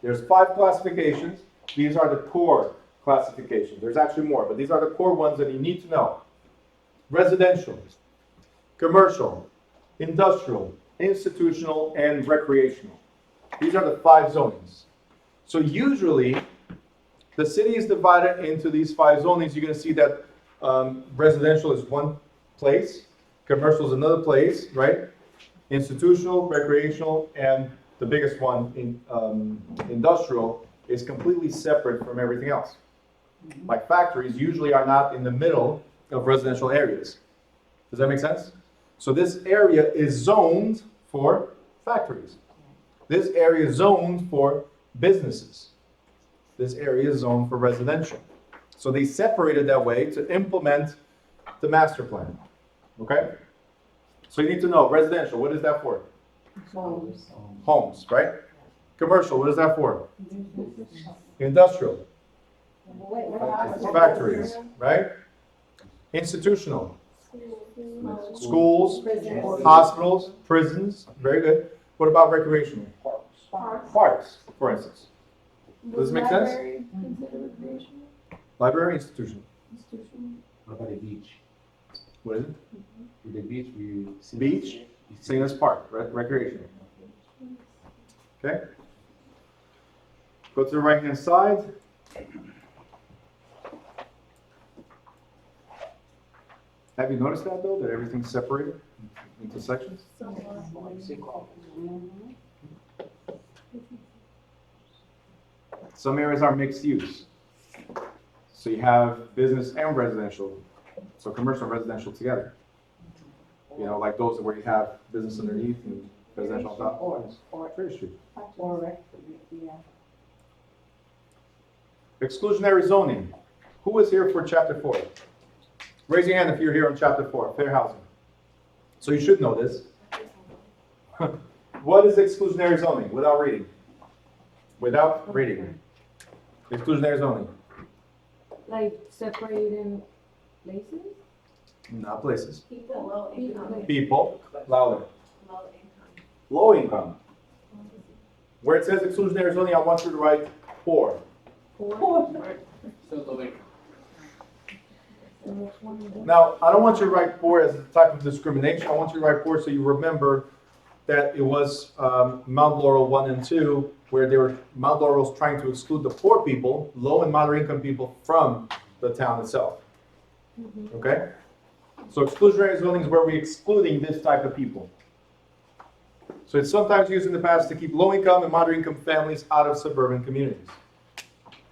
There's 5 classifications. These are the core classifications. There's actually more, but these are the core ones that you need to know. Residential, commercial, industrial, institutional, and recreational. These are the 5 zonings. So usually, the city is divided into these 5 zonings. You're going to see that residential is one place, commercial is another place, right? Institutional, recreational, and the biggest one, industrial, is completely separate from everything else. Like factories usually are not in the middle of residential areas. Does that make sense? So this area is zoned for factories. This area is zoned for businesses. This area is zoned for residential. So they separated that way to implement the master plan. Okay? So you need to know, residential, what is that for? Homes. Homes, right? Commercial, what is that for? Industrial. Factories, right? Institutional. Schools, hospitals, prisons, very good. What about recreational? Parks, for instance. Does this make sense? Library considered recreational? Library, institutional. What about the beach? What is it? With the beach, Beach, same as park, recreational. Okay? Go to the right-hand side. Have you noticed that though, that everything's separated into sections? Some areas are mixed use. So you have business and residential, so commercial and residential together. You know, like those where you have business underneath and residential on top. Or Very true. yeah. Exclusionary zoning. Who was here for chapter 4? Raise your hand if you're here on chapter 4, fair housing. So you should know this. What is exclusionary zoning without reading? Without reading. Exclusionary zoning. Like separating places? Not places. People low income. People, louder. Low income. Low income. Where it says exclusionary zoning, I want you to write poor. Now, I don't want you to write poor as a type of discrimination. I want you to write poor so you remember that it was Mount Laurel 1 and 2, where Mount Laurel's trying to exclude the poor people, low and moderate income people from the town itself. Okay? So exclusionary zoning is where we're excluding this type of people. So it's sometimes used in the past to keep low income and moderate income families out of suburban communities.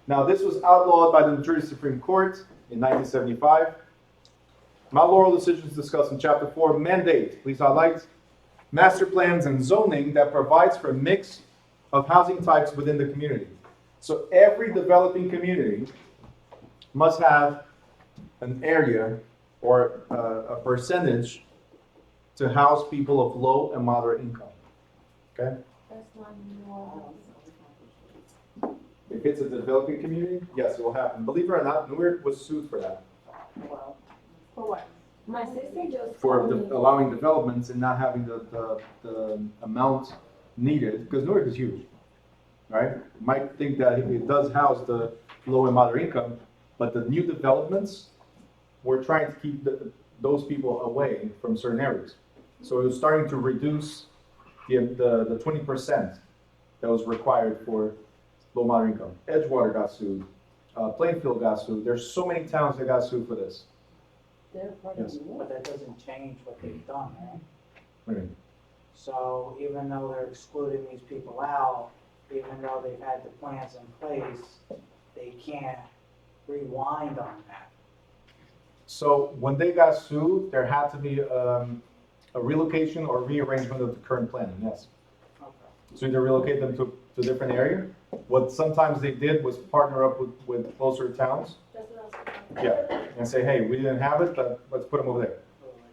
Now this was outlawed by the New Jersey Supreme Court in 1975. Mount Laurel decisions discussed in Chapter 4 mandate, please highlight, master plans and zoning that provides for a mix of housing types within the community. So every developing community must have an area or a percentage to house people of low and moderate income. Okay? That's not normal. If it's a developing community, yes, it will happen. Believe it or not, Newark was sued for that. For what? My sister just For told me. allowing developments and not having the amount needed, because Newark is huge, right? You might think that it does house the low and moderate income, but the new developments, we're trying to keep those people away from certain areas. So it was starting to reduce the 20% that was required for low moderate income. Edgewater got sued. Plainfield got sued. There's so many towns that got sued for this. They're part Yes. of the But that doesn't change what they've done, right? What do you mean? So even though they're excluding these people out, even though they've had the plans in place, they can't rewind on that. So when they got sued, there had to be a relocation or rearrangement of the current planning, yes. Okay. So either relocate them to a different area. What sometimes they did was partner up with closer towns, That's what I was thinking. yeah, and say, hey, we didn't have it, but let's put them over there.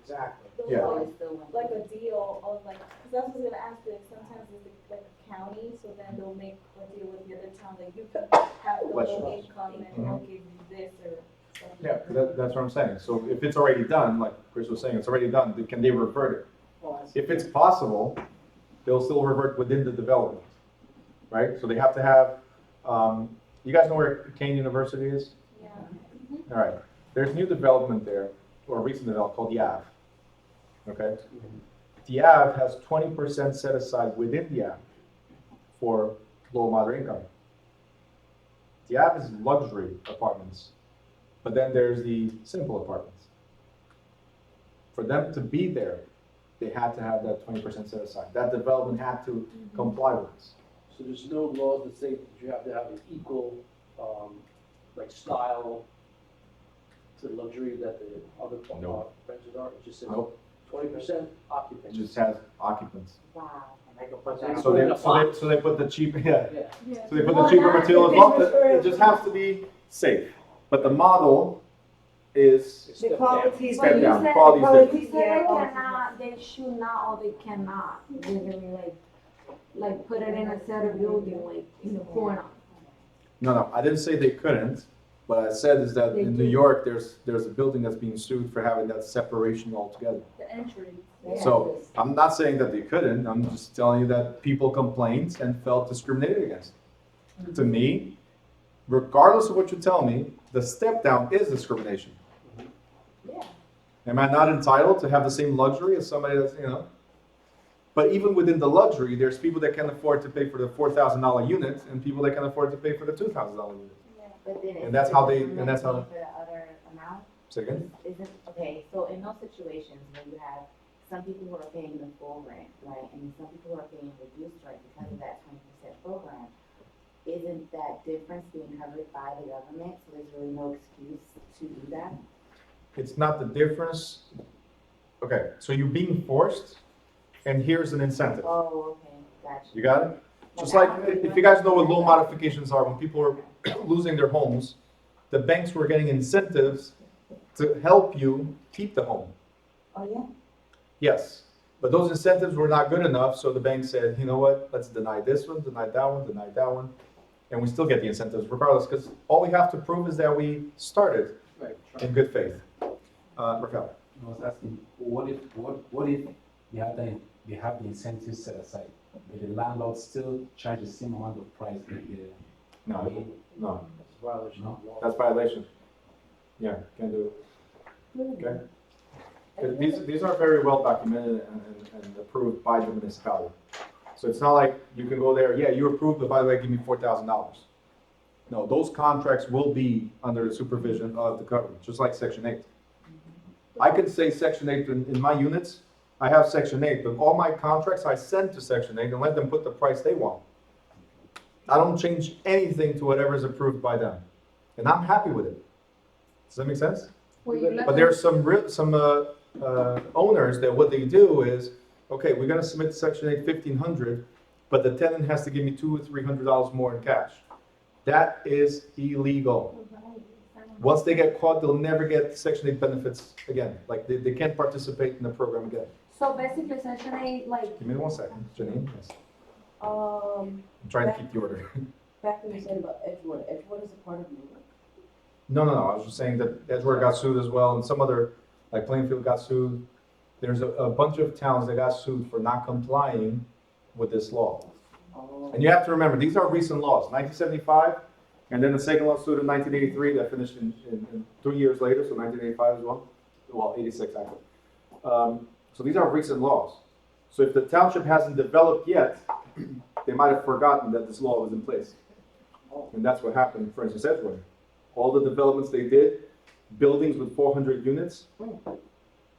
Exactly. Yeah. So like a deal of like, cause that's what I was gonna ask you, sometimes it's like a county, so then they'll make a deal with the other town, that you can have the West low Shore. income and Mhm. we'll give you this or something. Yeah, that's what I'm saying. So if it's already done, like Chris was saying, it's already done, can they revert it? Well, that's- If it's possible, they'll still revert within the development, right? So they have to have, you guys know where Kane University is? Yeah. All right, there's new development there, or recent development called the Ave. Okay? The Ave has 20% set aside within the Ave for low moderate income. The Ave is luxury apartments, but then there's the simple apartments. For them to be there, they had to have that 20% set aside. That development had to comply with this. So there's no laws that say that you have to have an equal, like style to luxury that the other Nope. renters are? It just says Nope, 20% it occupants. just has occupants. Wow. And they can put that. So they put the cheap, yeah. Yeah. So they put the cheaper material as well, but it just has to be safe. But the model is It's The stepped down. quality is. Step But you down. said- Quality's but different. you said they cannot, they should not, or they cannot, literally like put it in a set of building, like in the corner. No, I didn't say they couldn't. What I said is that They in do. New York, there's a building that's being sued for having that separation altogether. The entry. So I'm not saying that they couldn't, I'm just telling you that people complained and felt discriminated against. To me, regardless of what you tell me, the step down is discrimination. Yeah. Am I not entitled to have the same luxury as somebody that's, But even within the luxury, there's people that can afford to pay for the $4,000 unit and people that can afford to pay for the $2,000 unit. But then And that's how they- isn't and that's how- For the other amount, Say again? isn't, okay, so in those situations where you have some people who are paying the full rent, right, and some people who are paying reduced rent because of that 20% program, isn't that difference being covered by the government, so there's really no excuse to do that? It's not the difference. Okay, so you're being forced, and here's an incentive. Oh, okay, gotcha. You got it? Just like, if you guys know what loan modifications are, when people are losing their homes, the banks were getting incentives to help you keep the home. Oh, yeah? Yes, but those incentives were not good enough, so the bank said, you know what, let's deny this one, deny that one, deny that one, and we still get the incentives regardless, because all we have to prove is that we started Right. in good faith. Rafael? I was asking, what if they have the incentives set aside, but the landlord still charge the same amount of price that the No, no, That's a violation of law. that's violation. Yeah, can't do it. Okay. These are very well documented and approved by the municipality. So it's not like you can go there, yeah, you approved, but by the way, give me $4,000. No, those contracts will be under the supervision of the government, just like Section 8. I can say Section 8 in my units, I have Section 8, but all my contracts I send to Section 8 and let them put the price they want. I don't change anything to whatever is approved by them. And I'm happy with it. Does that make sense? Well, you let But them- there's some owners that what they do is, okay, we're gonna submit to Section 8 1,500, but the tenant has to give me $200 or $300 more in cash. That is illegal. Once they get caught, they'll never get Section 8 benefits again. Like, they can't participate in the program again. So basically, Section 8, like, Give me 1 second, Janine, yes. Um, I'm trying to keep the order. back when you said about Edgewood, Edgewood is a part of New York? No, I was just saying that Edgewater got sued as well, and some other, like Plainfield got sued. There's a bunch of towns that got sued for not complying with this law. Oh. And you have to remember, these are recent laws, 1975, and then the second lawsuit in 1983 that finished in 3 years later, so 1985 as well, 86 actually. So these are recent laws. So if the township hasn't developed yet, they might have forgotten that this law was in place. And that's what happened, for instance, Edgewater. All the developments they did, buildings with 400 units,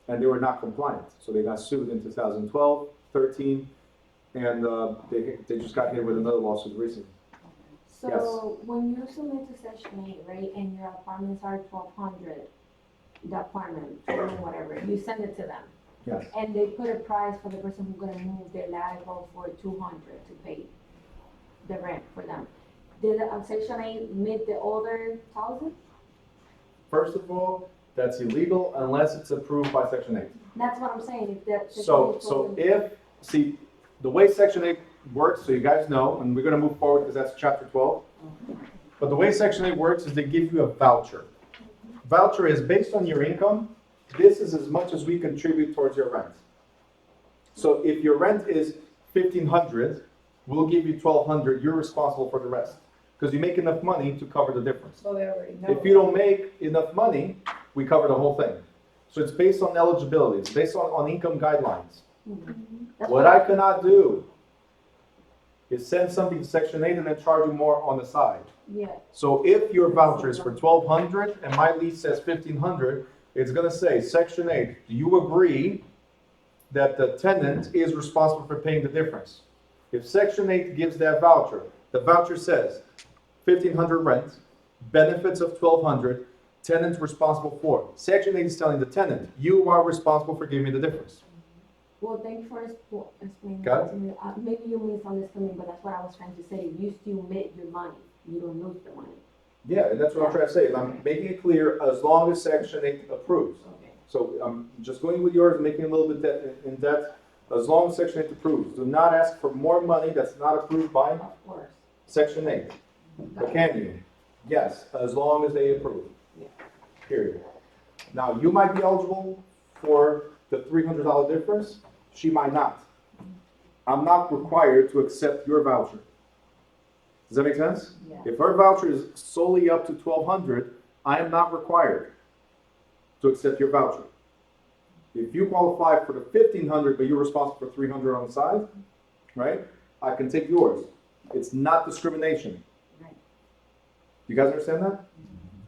and they were not compliant. So they got sued in 2012, 13, and they just got hit with another lawsuit recently. so when you submit to Section 8, right, and your apartments are 1,200, the apartment, or whatever, you send it to them. Yes. And they put a price for the person who's gonna move their liable for 200 to pay the rent for them. Did Section 8 meet the other 1,000? First of all, that's illegal unless it's approved by Section 8. That's what I'm saying, if that. Section So 8 wasn't- see, the way Section 8 works, so you guys know, and we're gonna move forward because that's Chapter 12. But the way Section 8 works is they give you a voucher. Voucher is based on your income. This is as much as we contribute towards your rent. So if your rent is $1,500, we'll give you $1,200. You're responsible for the rest because you make enough money to cover the difference. So they already know. If you don't make enough money, we cover the whole thing. So it's based on eligibility. It's based on income guidelines. That's What I cannot do is send something to Section 8 and then charge you more on the side. Yeah, So if your voucher is for $1,200 and my lease says $1,500, it's gonna say, Section 8, do you agree that the tenant is responsible for paying the difference? If Section 8 gives that voucher, the voucher says $1,500 rent, benefits of $1,200, tenant's responsible for. Section 8 is telling the tenant, you are responsible for giving me the difference. well, thank you for explaining Got that to me. Maybe you misunderstood me, but that's what I was trying to say. You still make your money, you don't lose the money. Yeah, and that's what I'm trying to say, and I'm making it clear as long as Section 8 approves. Okay. So I'm just going with yours, making it a little bit in depth, as long as Section 8 approves. Do not ask for more money that's not approved by Of course. Section 8. But can you? Yes, as long as they approve. Period. Now, you might be eligible for the $300 difference, she might not. I'm not required to accept your voucher. Does that make sense? Yeah. If her voucher is solely up to $1,200, I am not required to accept your voucher. If you qualify for the $1,500, but you're responsible for $300 on the side, right? I can take yours. It's not discrimination. Right. You guys understand that?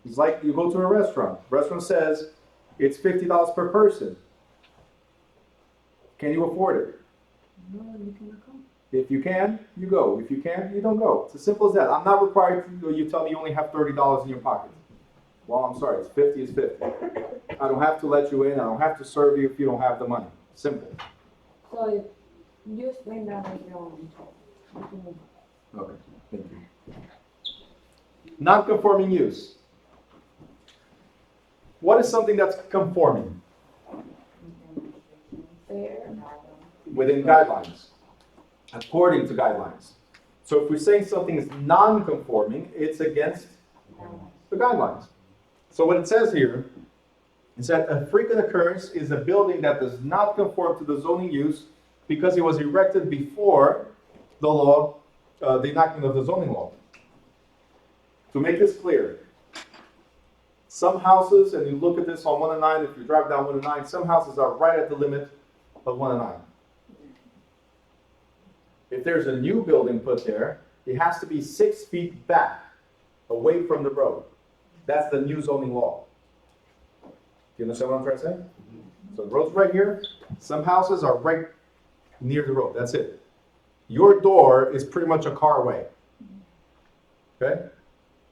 It's like you go to a restaurant. Restaurant says it's $50 per person. Can you afford it? No, you cannot come. If you can, you go. If you can't, you don't go. It's as simple as that. I'm not required to, you tell me you only have $30 in your pocket. Well, I'm sorry, it's 50 is 50. I don't have to let you in. I don't have to serve you if you don't have the money. Simple. So if you explain that later on, we can move on. Okay, thank you. Non-conforming use. What is something that's conforming? Fair. Within guidelines, according to guidelines. So if we're saying something is non-conforming, it's against the guidelines. So what it says here is that a frequent occurrence is a building that does not conform to the zoning use because it was erected before the law, the enactment of the zoning law. To make this clear, Some houses, and you look at this on 109, if you drive down 109, some houses are right at the limit of 109. If there's a new building put there, it has to be 6 feet back, away from the road. That's the new zoning law. Do you understand what I'm trying to say? So the road's right here. Some houses are right near the road. That's it. Your door is pretty much a car away. Okay?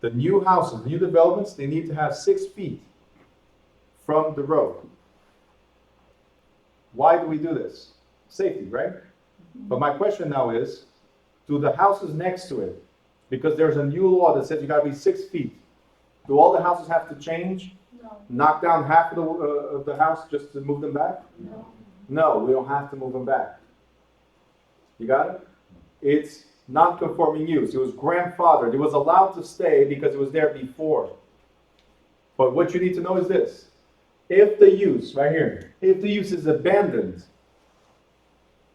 The new houses, new developments, they need to have 6 feet from the road. Why do we do this? Safety, right? But my question now is, do the houses next to it, because there's a new law that says you gotta be 6 feet, do all the houses have to change? No. Knock down half of the house just to move them back? No. No, we don't have to move them back. You got it? It's non-conforming use. It was grandfathered. It was allowed to stay because it was there before. But what you need to know is this. If the use, right here, if the use is abandoned,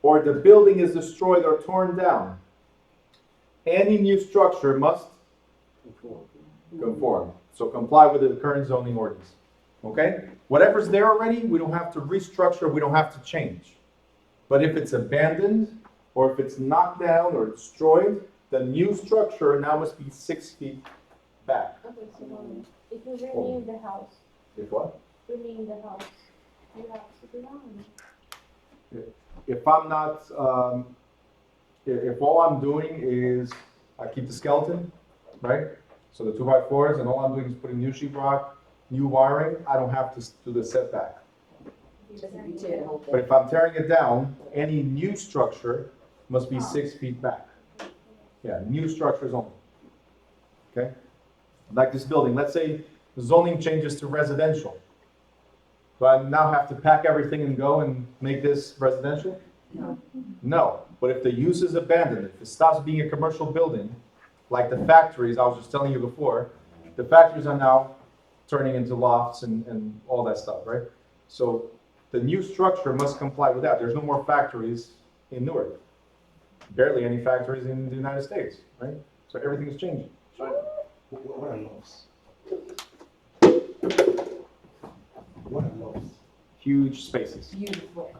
or the building is destroyed or torn down, any new structure must conform. So comply with the current zoning ordinance. Okay? Whatever's there already, we don't have to restructure, we don't have to change. But if it's abandoned, or if it's knocked down or destroyed, the new structure now must be 6 feet back. Okay, so if you rename the house, If what? rename the house, you have to do that. If I'm not, if all I'm doing is, I keep the skeleton, right? So the 2x4s, and all I'm doing is putting new sheetrock, new wiring, I don't have to do the setback. But if I'm tearing it down, any new structure must be 6 feet back. Yeah, new structures only. Okay? Like this building, let's say the zoning changes to residential. Do I now have to pack everything and go and make this residential? No. No, but if the use is abandoned, if it stops being a commercial building, like the factories I was just telling you before, the factories are now turning into lofts and all that stuff, right? So the new structure must comply with that. There's no more factories in Newark. Barely any factories in the United States, right? So everything is changing. What are laws? What are laws? Huge spaces. Beautiful.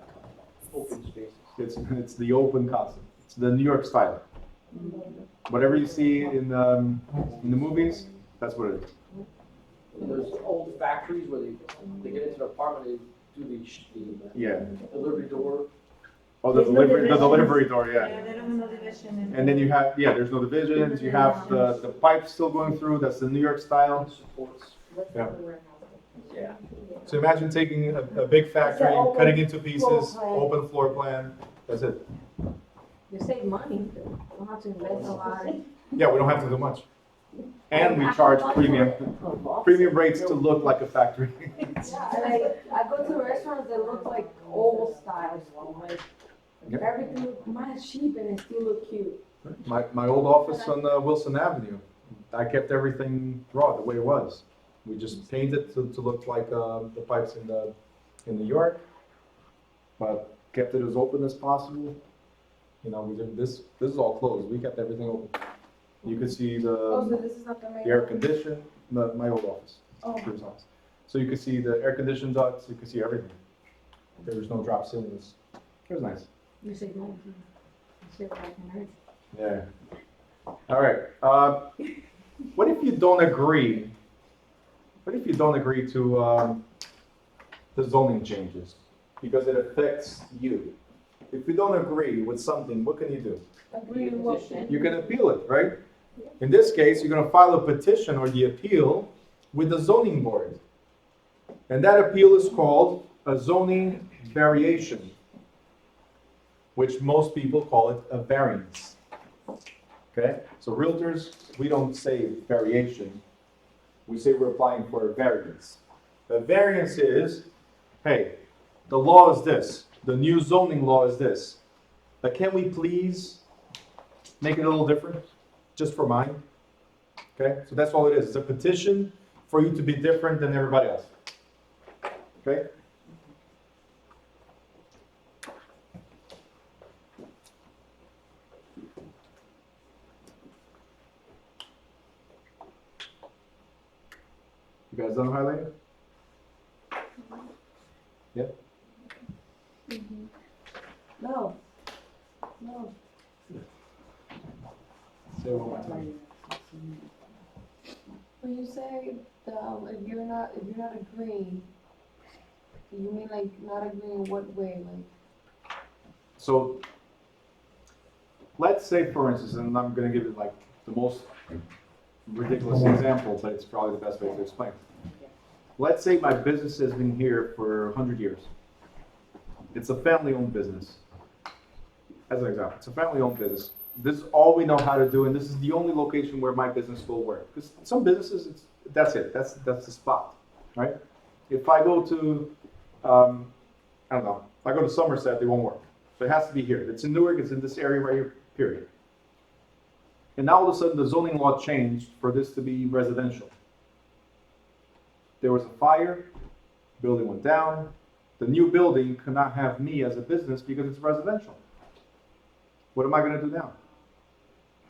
Open spaces. It's the open concept. It's the New York style. Whatever you see in the movies, that's what it is. There's old factories where they get into the apartment, they do Yeah. the delivery door. Oh, the There's no delivery divisions. door, yeah. There is no division. And then you have, yeah, there's no divisions. You have the pipes still going through. That's the New York style. Supports. Yeah. Yeah. So imagine taking a big factory, cutting into pieces, open floor plan. That's it. You save money, you don't have to invest a lot. Yeah, we don't have to do much. And we charge premium rates to look like a factory. Like, I go to restaurants that look like old style, like, Yep. everything look mad cheap and it still look cute. My old office on Wilson Avenue, I kept everything raw the way it was. We just painted to look like the pipes in New York, but kept it as open as possible. You know, we did this is all closed. We kept everything open. You could see Oh, so the this is not the main. air condition, my old office, Oh. previous office. So you could see the air conditioned ducts. You could see everything. There was no drop ceilings. It was nice. You save money, you save like an Yeah. All right. What if you don't agree? What if you don't agree to the zoning changes because it affects you? If you don't agree with something, what can you do? Agree with what? You can appeal it, right? In this case, you're going to file a petition or the appeal with the zoning board. And that appeal is called a zoning variation, which most people call it a variance. Okay? So realtors, we don't say variation. We say we're applying for a variance. A variance is, hey, the law is this. The new zoning law is this. But can we please make it a little different? Just for mine? Okay? So that's all it is. It's a petition for you to be different than everybody else. Okay? You guys done highlighting? No. No. Say it one more time. When you say, if you're not agreeing, you mean like not agreeing what way, like? So, let's say for instance, and I'm gonna give it like the most ridiculous example, but it's probably the best way to explain. Let's say my business has been here for 100 years. It's a family-owned business. As an example, it's a family-owned business. This is all we know how to do, and this is the only location where my business will work. Because some businesses, that's it. That's the spot, right? If I go to, I don't know, if I go to Somerset, they won't work. So it has to be here. It's in Newark. It's in this area right here. Period. And now all of a sudden, the zoning law changed for this to be residential. There was a fire. Building went down. The new building cannot have me as a business because it's residential. What am I going to do now?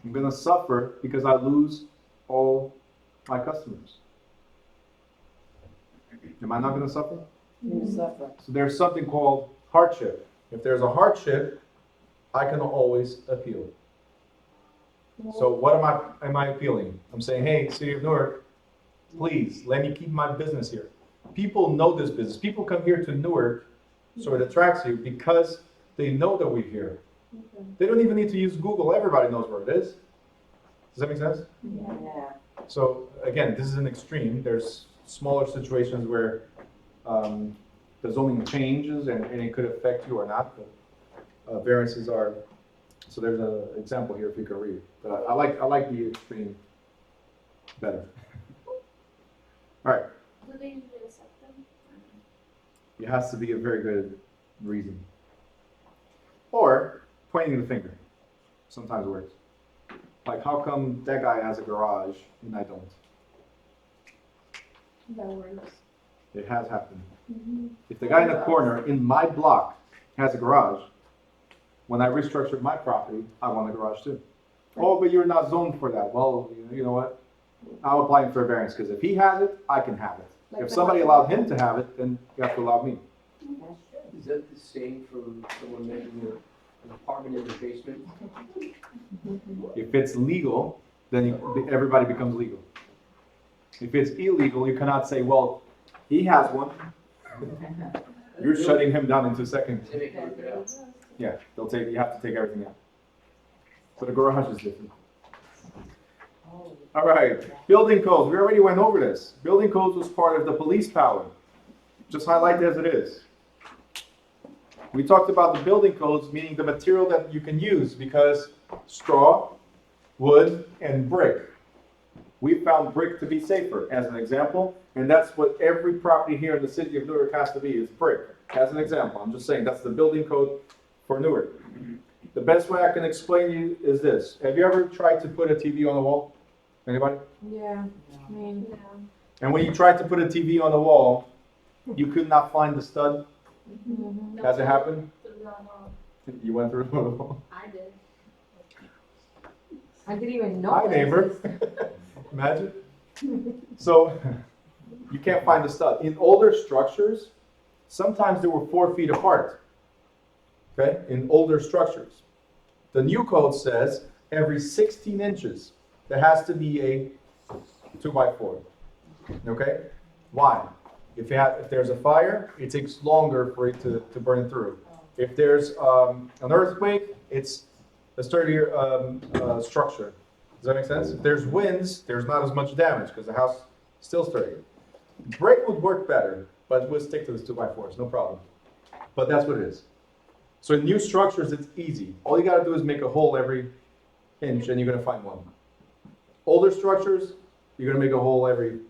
I'm going to suffer because I lose all my customers. Am I not going to suffer? You suffer. So there's something called hardship. If there's a hardship, I can always appeal. So what am I appealing? I'm saying, hey, City of Newark, please let me keep my business here. People know this business. People come here to Newark, so it attracts you because they know that we're here. Okay. They don't even need to use Google. Everybody knows where it is. Does that make sense? Yeah. So again, this is an extreme. There's smaller situations where the zoning changes and it could affect you or not. But variances are. So there's an example here if you can read. But I like the extreme better. All right. Do they usually accept them? It has to be a very good reason. Or pointing the finger sometimes works. Like, how come that guy has a garage and I don't? That works. It has happened. Mm-hmm. If the guy in the corner in my block has a garage, when I restructured my property, I want a garage too. Oh, but you're not zoned for that. Well, you know what? I'm applying for a variance because if he has it, I can have it. Like If somebody allowed him to have it, then you have to allow me. Is that the same for someone making an apartment in the basement? If it's legal, then everybody becomes legal. If it's illegal, you cannot say, well, he has one. You're shutting him down in 2 seconds. They make it rip it out. Yeah, you have to take everything out. So the garage is different. All right, building codes. We already went over this. Building codes was part of the police power. Just highlight it as it is. We talked about the building codes, meaning the material that you can use, because straw, wood, and brick. We found brick to be safer, as an example, and that's what every property here in the city of Newark has to be, is brick, as an example. I'm just saying, that's the building code for Newark. The best way I can explain you is this. Have you ever tried to put a TV on the wall? Anybody? Yeah. I mean, And when you tried to put a TV on the wall, you could not find the stud? mm-hmm. Has it happened? No. You went through the wall? I did. I didn't even know. Hi, neighbor. Imagine. So, you can't find the stud. In older structures, sometimes they were 4 feet apart. Okay? In older structures. The new code says every 16 inches, there has to be a 2x4. Okay? Why? If there's a fire, it takes longer for it to burn through. If there's an earthquake, it's a sturdier structure. Does that make sense? If there's winds, there's not as much damage because the house is still sturdy. Brick would work better, but we'll stick to this 2x4s, no problem. But that's what it is. So in new structures, it's easy. All you gotta do is make a hole every inch and you're gonna find one. Older structures, you're gonna make a hole every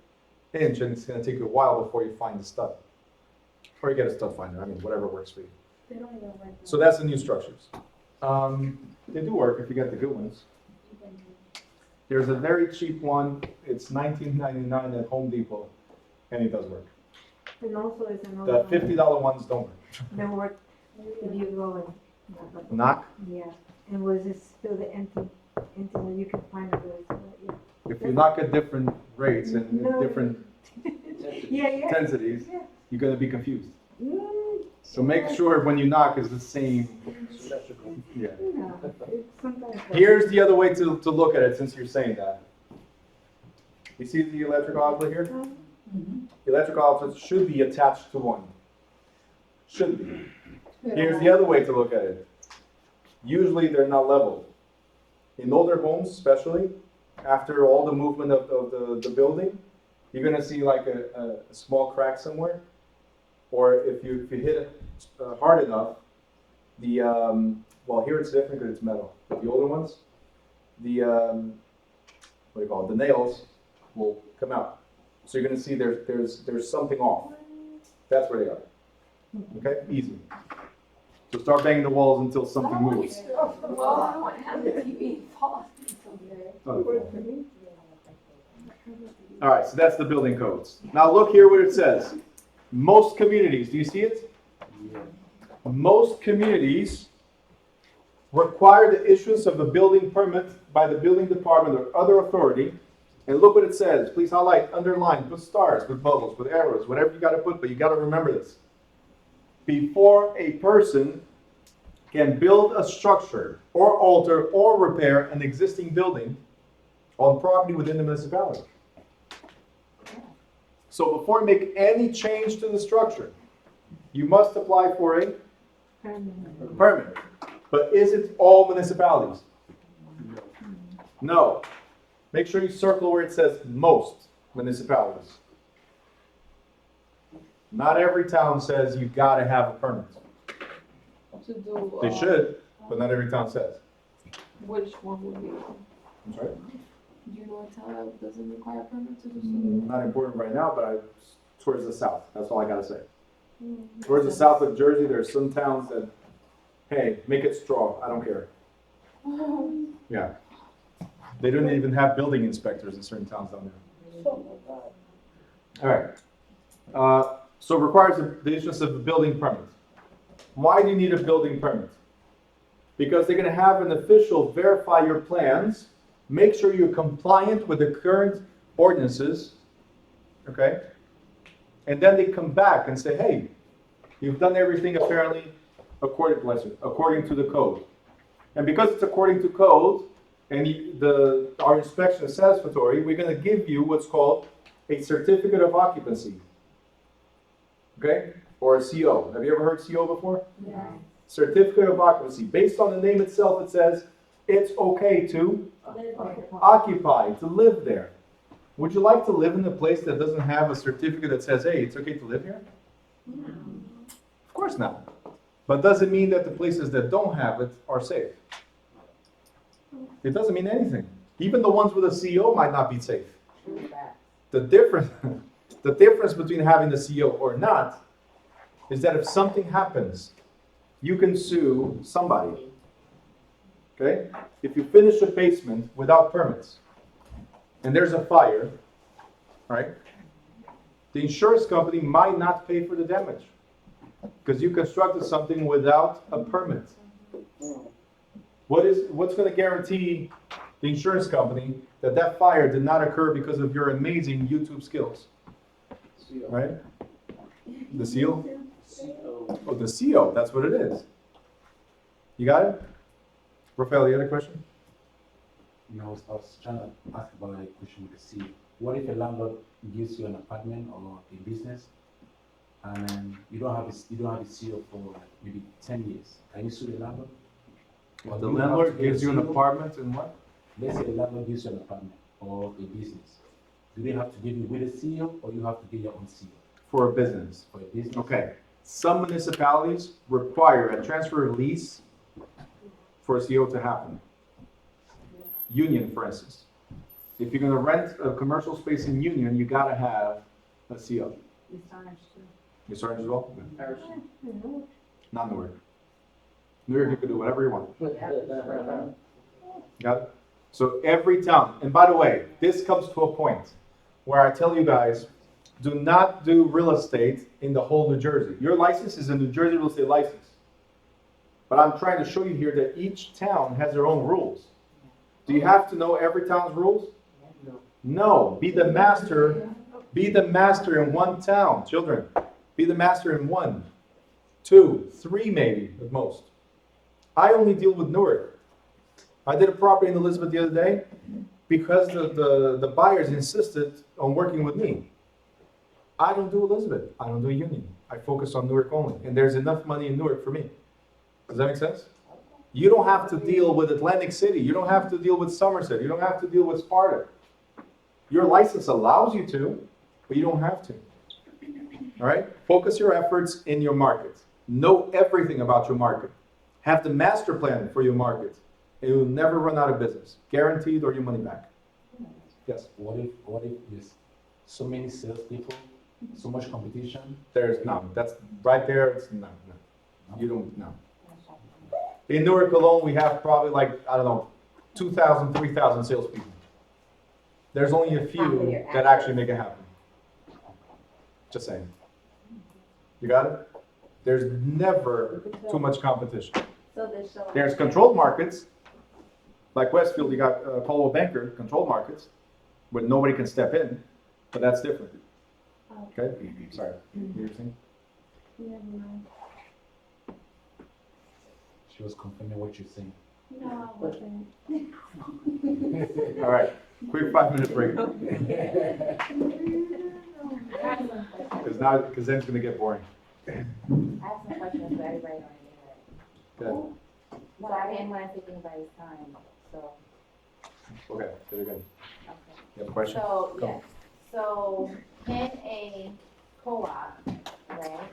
inch and it's gonna take you a while before you find the stud. Or you get a stud finder, I mean, whatever works for you. They don't even work. So that's the new structures. They do work if you get the good ones. There's a very cheap one, it's $19.99 at Home Depot, and it does work. And also is The another one $50 ones don't work. that work if you go and, Knock, yeah, and was just still the empty, and you can find it. Yeah. if you knock at different rates and No. different intensities, you're gonna be confused. So make sure when you knock is the same. Yeah. Here's the other way to look at it, since you're saying that. You see the electrical outlet here? The electrical outlet should be attached to one. Should be. Here's the other way to look at it. Usually they're not level. In older homes especially, after all the movement of the building, you're gonna see like a small crack somewhere. Or if you hit it hard enough, the, well here it's different because it's metal, but the older ones, the, what do you call it, the nails will come out. So you're gonna see there's something off. That's where they are. Okay, easy. So start banging the walls until something moves. Well, I don't want to have the TV fall someday. All right, so that's the building codes. Now look here what it says. Most communities, do you see it? Most communities require the issuance of a building permit by the building department or other authority. And look what it says. Please highlight, underline, put stars, put bubbles, put arrows, whatever you got to put, but you got to remember this. Before a person can build a structure or alter or repair an existing building on property within the municipality. So before you make any change to the structure, you must apply for a permit. But is it all municipalities? No. Make sure you circle where it says most municipalities. Not every town says you gotta have a permit. To do, They should, but not every town says. which one would be? I'm sorry? Do you know a town that doesn't require a permit to do Not important right now, but towards the south. That's all I gotta say. Towards the south of Jersey, there's some towns that, hey, make it straw. I don't care. Yeah. They don't even have building inspectors in certain towns down there. All right. So it requires the issuance of a building permit. Why do you need a building permit? Because they're going to have an official verify your plans, make sure you're compliant with the current ordinances, okay? And then they come back and say, hey, you've done everything apparently according to the code. And because it's according to code, and our inspection is satisfactory, we're going to give you what's called a certificate of occupancy. Okay? Or a CO. Have you ever heard CO before? Yeah. Certificate of occupancy. Based on the name itself, it says it's okay to occupy, to live there. Would you like to live in a place that doesn't have a certificate that says, hey, it's okay to live here? Of course not. But doesn't mean that the places that don't have it are safe. It doesn't mean anything. Even the ones with a CO might not be safe. The difference between having the CO or not is that if something happens, you can sue somebody. Okay? If you finish a basement without permits and there's a fire, right? The insurance company might not pay for the damage because you constructed something without a permit. What's going to guarantee the insurance company that that fire did not occur because of your amazing YouTube skills? Right? The seal? Oh, the CO, that's what it is. You got it? Rafael, you had a question? No, I was trying to ask about a question with the seal. What if a landlord gives you an apartment or a business and you don't have a seal for like maybe 10 years? Can you sue the landlord? Or The do you have landlord to get gives a you an seal? apartment and what? Let's say a landlord gives you an apartment or a business. Do they have to give you with a seal or you have to get your own seal For a business. for a business? Okay. Some municipalities require a transfer of lease for a CO to happen. Union, for instance. If you're going to rent a commercial space in Union, you got to have a CO. You're starting as well? Not Newark. Newark, you can do whatever you want. Got it? So every town, and by the way, this comes to a point where I tell you guys, do not do real estate in the whole New Jersey. Your license is a New Jersey real estate license. But I'm trying to show you here that each town has their own rules. Do you have to know every town's rules? No. Be the master Be the master in one town, children. Be the master in 1, 2, 3 maybe at most. I only deal with Newark. I did a property in Elizabeth the other day because the buyers insisted on working with me. I don't do Elizabeth. I don't do Union. I focus on Newark only. And there's enough money in Newark for me. Does that make sense? You don't have to deal with Atlantic City. You don't have to deal with Somerset. You don't have to deal with Sparta. Your license allows you to, but you don't have to. All right? Focus your efforts in your market. Know everything about your market. Have the master plan for your market. And you'll never run out of business. Guaranteed or your money back. Yes? What if there's so many salespeople, so much competition? There's no. That's right there. It's no. You don't know. In Newark alone, we have probably like, I don't know, 2,000, 3,000 salespeople. There's only a few that actually make it happen. Just saying. You got it? There's never too much competition. There's controlled markets. Like Westfield, you got Coldwell Banker, controlled markets, where nobody can step in, but that's different. Okay? Sorry. You were saying? Never mind. She was confirming what you're saying. No, I wasn't. All right. Quick 5-minute break. Because then it's going to get boring. I have some questions for everybody on the internet. Good. But I didn't want to take anybody's time, so. Okay, very good. Okay. You have a question? So, Go. yes, so can a co-op, right,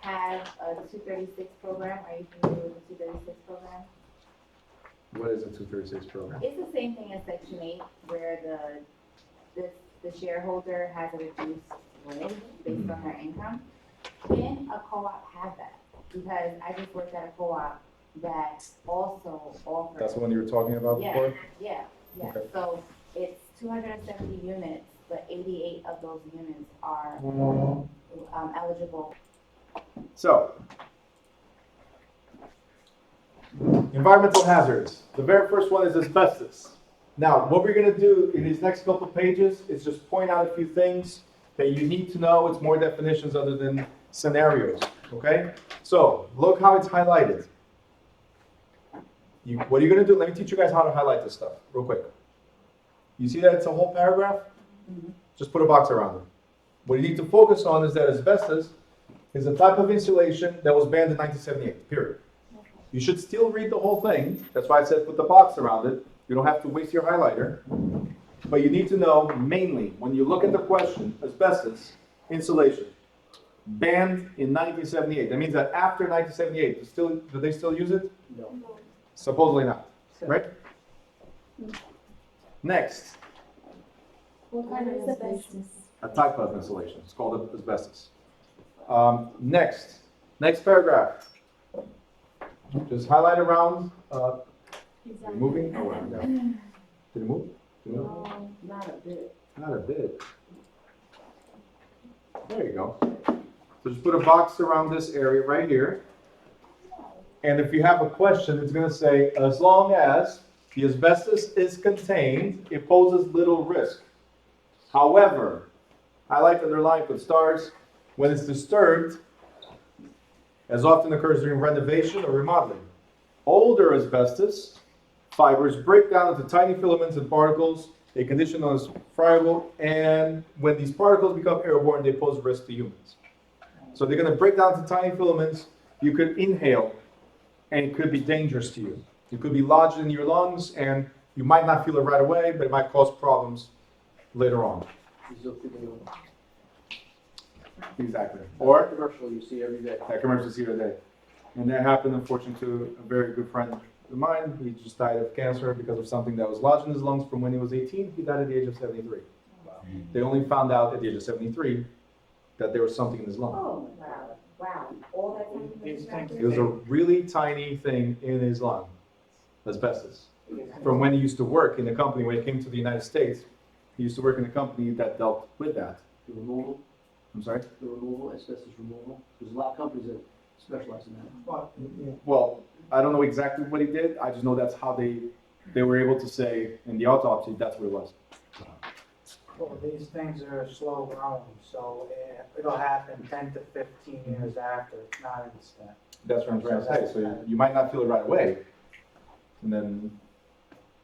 have a 236 program? Are you familiar with the 236 program? What is a 236 program? It's the same thing as Section 8, where the shareholder has a reduced limit based on their income. Can a co-op have that? Because I just worked at a co-op that also offers. That's the one you were talking about before? Yeah. Okay. So it's 270 units, but 88 of those units are eligible. So, environmental hazards. The very first one is asbestos. Now, what we're going to do in these next couple of pages is just point out a few things that you need to know. It's more definitions other than scenarios, okay? So, look how it's highlighted. What are you going to do? Let me teach you guys how to highlight this stuff real quick. You see that it's a whole paragraph? Mm-hmm. Just put a box around it. What you need to focus on is that asbestos is a type of insulation that was banned in 1978, period. You should still read the whole thing. That's why I said put the box around it. You don't have to waste your highlighter. But you need to know, mainly, when you look at the question, asbestos, insulation, banned in 1978. That means that after 1978, do they still use it? No. Supposedly not, right? Next, What kind of asbestos? a type of insulation. It's called asbestos. Next paragraph. Just highlight around. Exactly. Moving? Oh, no. Did it move? Did it move? No. Not a bit. Not a bit. There you go. So just put a box around this area right here. And if you have a question, it's going to say, as long as the asbestos is contained, it poses little risk. However, highlight, underline, put stars, when it's disturbed, as often occurs during renovation or remodeling. Older asbestos fibers break down into tiny filaments and particles, a condition known as friable, and when these particles become airborne, they pose risk to humans. So they're going to break down into tiny filaments. You could inhale, and it could be dangerous to you. It could be lodged in your lungs, and you might not feel it right away, but it might cause problems later on. Exactly. Or Commercial you see every day. that commercial see today. And that happened, unfortunately, to a very good friend of mine. He just died of cancer because of something that was lodged in his lungs from when he was 18. He died at the age of 73. Wow. They only found out at the age of 73 that there was something in his lung. Oh, wow. Wow. All that time. It was a really tiny thing in his lung, asbestos. From when he used to work in a company, when he came to the United States, he used to work in a company that dealt with that. The removal, I'm sorry? asbestos removal. There's a lot of companies that specialize in that. Well, I don't know exactly what he did. I just know that's how they were able to say in the autopsy that's what it was. Well, these things are slow growing, so it'll happen 10 to 15 years after, not instant. That's what I'm trying to say. So you might not feel it right away. And then,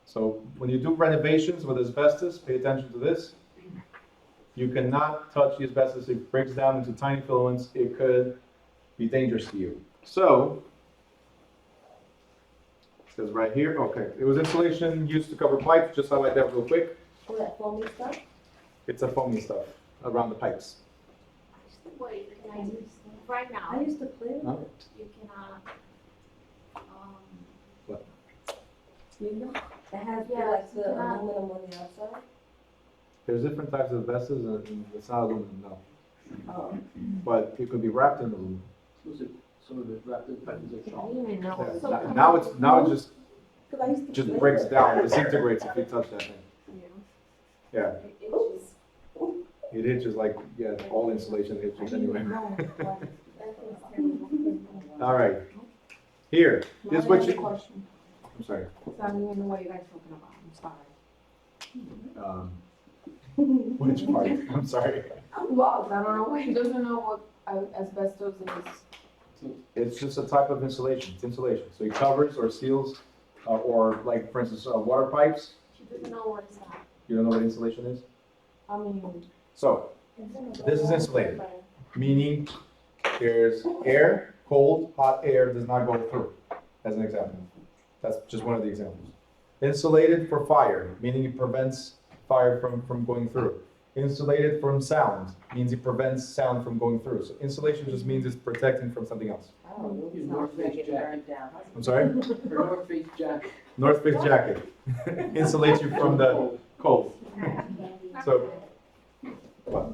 so when you do renovations with asbestos, pay attention to this. You cannot touch the asbestos. It breaks down into tiny filaments. It could be dangerous to you. So, it says right here, okay, it was insulation used to cover pipes. Just highlight that real quick. Oh, that foamy stuff? It's a foamy stuff around the pipes. Wait, can I use, right now, I used to play with Huh? it. you cannot, What? You know, it has Yeah, like the you cannot- aluminum on the outside. There's different types of asbestos, and it's not aluminum, no. Oh. But it could be wrapped in aluminum. Some of it wrapped in patterns of I chalk. didn't even know. Yeah, now it Cause I used to just play breaks with down, disintegrates if you touch that thing. Yeah, it. Oops. it itches like, yeah, all insulation itches anyway. All right, here, this is what you, Question. I'm sorry. So I don't even know what you guys talking about. I'm sorry. Which part? I'm sorry. I'm lost. I don't know. He doesn't know what asbestos is. It's just a type of insulation, it's insulation. So it covers or seals, or like, for instance, water pipes. she doesn't know what is that. You don't know what insulation is? I mean, So, this is insulated, meaning there's air, cold, hot air does not go through, as an example. That's just one of the examples. Insulated for fire, meaning it prevents fire from going through. Insulated from sound, means it prevents sound from going through. So insulation just means it's protecting from something else. Oh, Your it North sounds like Face it jacket. burned down. I'm sorry? Her North Face jacket. North Face jacket. Insulates you from the cold. So, what?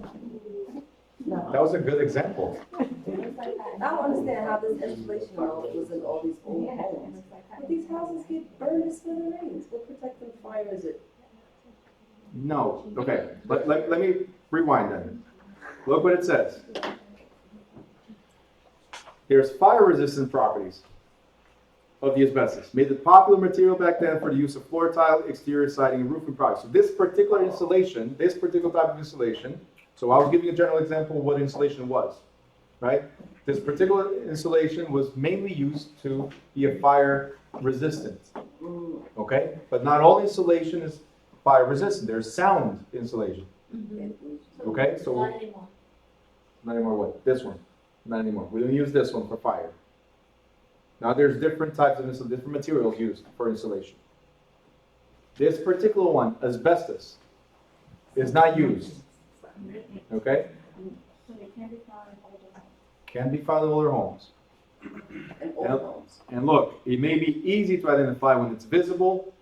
No. That was a good example. I don't understand how this insulation was in all these old homes. But these houses get burned to smithereens. What protect them fire is it? No, okay, let me rewind then. Look what it says. There's fire-resistant properties of the asbestos. Made the popular material back then for the use of floor tile, exterior siding, and roofing products. So this particular insulation, this particular type of insulation, so I was giving a general example of what insulation was, right? This particular insulation was mainly used to be a fire-resistant, okay? But not all insulation is fire resistant. There's sound insulation. Okay, so Not anymore. not anymore what? This one. Not anymore. We don't use this one for fire. Now there's different types of different materials used for insulation. This particular one, asbestos, is not used. Okay? So they can't be found in older homes. Can be found in older homes. And old Yep. homes. And look, it may be easy to identify when it's visible.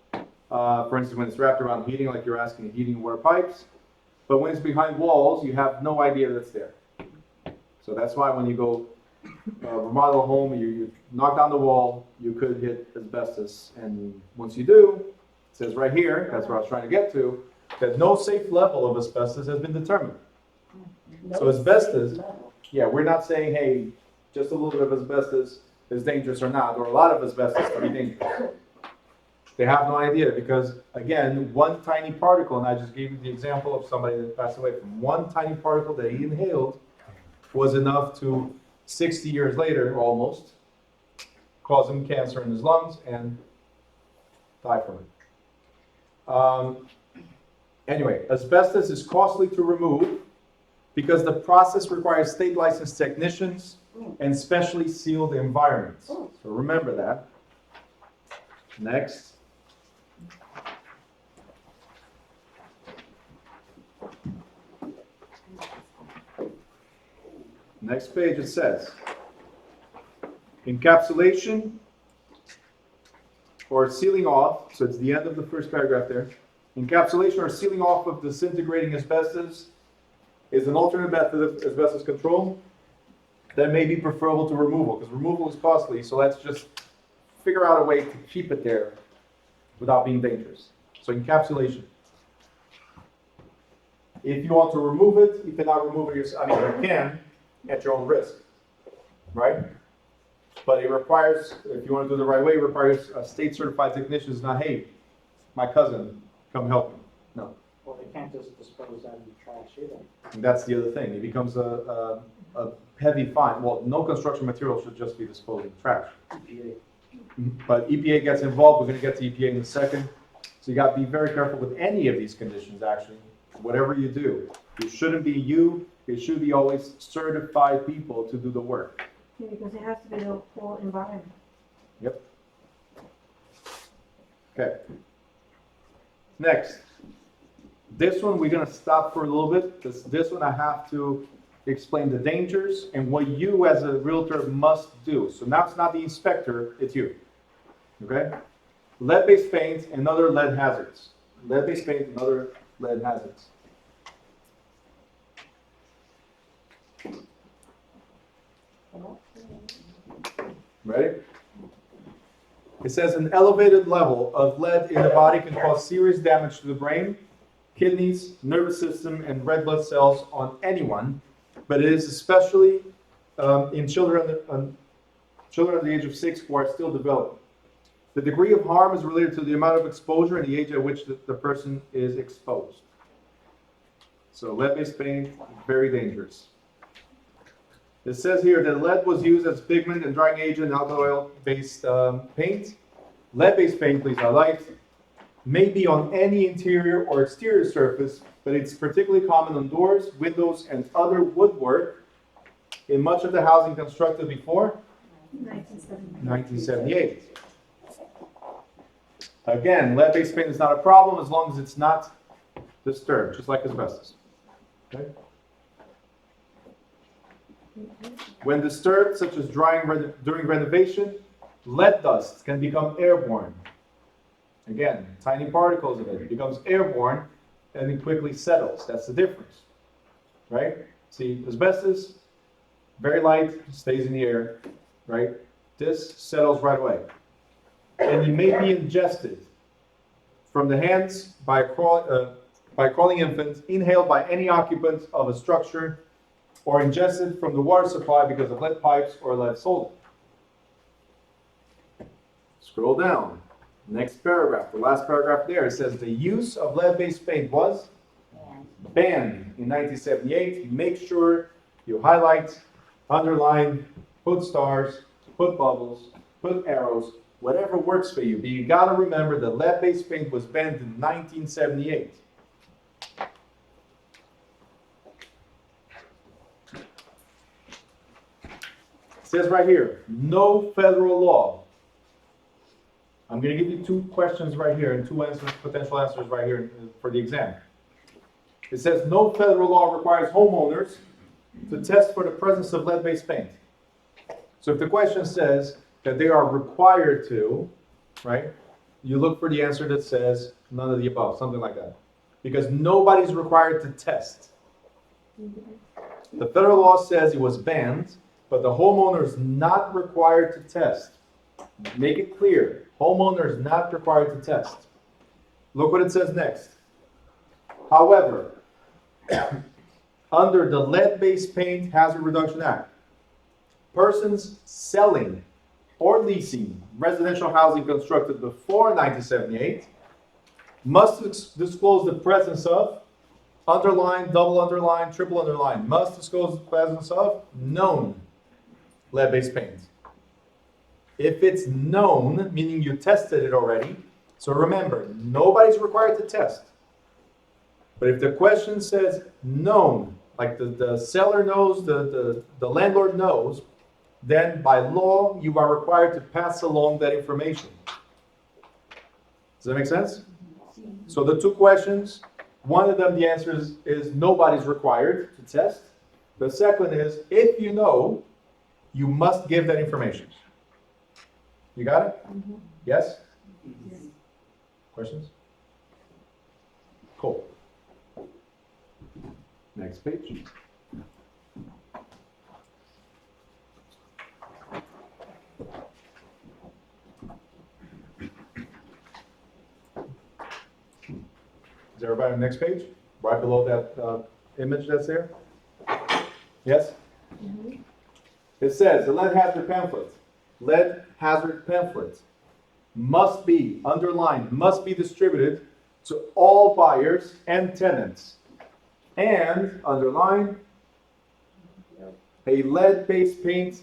For instance, when it's wrapped around heating, like you're asking, heating water pipes. But when it's behind walls, you have no idea that's there. So that's why when you go remodel a home, you knock down the wall, you could hit asbestos. And once you do, it says right here, that's what I was trying to get to, that no safe level of asbestos has been determined. So asbestos, yeah, we're not saying, hey, just a little bit of asbestos is dangerous or not, or a lot of asbestos to be dangerous. They have no idea because, again, one tiny particle, and I just gave you the example of somebody that passed away from one tiny particle that he inhaled was enough to, 60 years later, almost, cause him cancer in his lungs and die from it. Anyway, asbestos is costly to remove because the process requires state licensed technicians and specially sealed environments. So remember that. Next. Next page it says, encapsulation or sealing off, so it's the end of the first paragraph there. Encapsulation or sealing off of disintegrating asbestos is an alternate method of asbestos control that may be preferable to removal, because removal is costly, so let's just figure out a way to keep it there without being dangerous. So encapsulation. If you want to remove it, you cannot remove it yourself. I mean, you can at your own risk, right? But it requires, if you want to do it the right way, it requires a state certified technician. It's not, hey, my cousin, come help me. No. Well, they can't just dispose that in the trash either. And that's the other thing. It becomes a heavy fine. Well, no construction material should just be disposed in trash. EPA. But EPA gets involved. We're going to get to EPA in a second. So you got to be very careful with any of these conditions, actually. Whatever you do, it shouldn't be you. It should be always certified people to do the work. Yeah, because it has to be the whole environment. Yep. Okay. Next. This one we're going to stop for a little bit, because this one I have to explain the dangers and what you as a realtor must do. So now it's not the inspector, it's you. Okay? Lead-based paint and other lead hazards. Lead-based paint and other lead hazards. Ready? It says an elevated level of lead in the body can cause serious damage to the brain, kidneys, nervous system, and red blood cells on anyone, but it is especially in children under the age of 6 who are still developing. The degree of harm is related to the amount of exposure and the age at which the person is exposed. So lead-based paint, very dangerous. It says here that lead was used as pigment and drying agent in alcohol oil-based paint. Lead-based paint, please highlight, may be on any interior or exterior surface, but it's particularly common on doors, windows, and other woodwork in much of the housing constructed before 1978. Again, lead-based paint is not a problem as long as it's not disturbed, just like asbestos. Okay? When disturbed, such as during renovation, lead dust can become airborne. Again, tiny particles of it becomes airborne and it quickly settles. That's the difference, right? See, asbestos, very light, stays in the air, right? This settles right away. And it may be ingested from the hands by crawling infants, inhaled by any occupant of a structure, or ingested from the water supply because of lead pipes or lead solder. Scroll down. Next paragraph, the last paragraph there, it says the use of lead-based paint was banned in 1978. Make sure you highlight, underline, put stars, put bubbles, put arrows, whatever works for you. But you gotta remember that lead-based paint was banned in 1978. It says right here, no federal law. I'm going to give you 2 questions right here and 2 answers, potential answers right here for the exam. It says no federal law requires homeowners to test for the presence of lead-based paint. So if the question says that they are required to, right, you look for the answer that says none of the above, something like that. Because nobody's required to test. The federal law says it was banned, but the homeowner is not required to test. Make it clear. Homeowner is not required to test. Look what it says next. However, under the Lead-Based Paint Hazard Reduction Act, persons selling or leasing residential housing constructed before 1978 must disclose the presence of, underline, double underline, triple underline, must disclose the presence of known lead-based paint. If it's known, meaning you tested it already, so remember, nobody's required to test. But if the question says known, like the seller knows, the landlord knows, then by law, you are required to pass along that information. Does that make sense? So the 2 questions, one of them, the answer is nobody's required to test. The second is, if you know, you must give that information. You got it? Mm-hmm. Yes? Yes? Questions? Cool. Next page. Is everybody on the next page? Right below that image that's there? Yes? Mm-hmm. It says the lead hazard pamphlet must be, underlined, must be distributed to all buyers and tenants. And, underline, a lead-based paint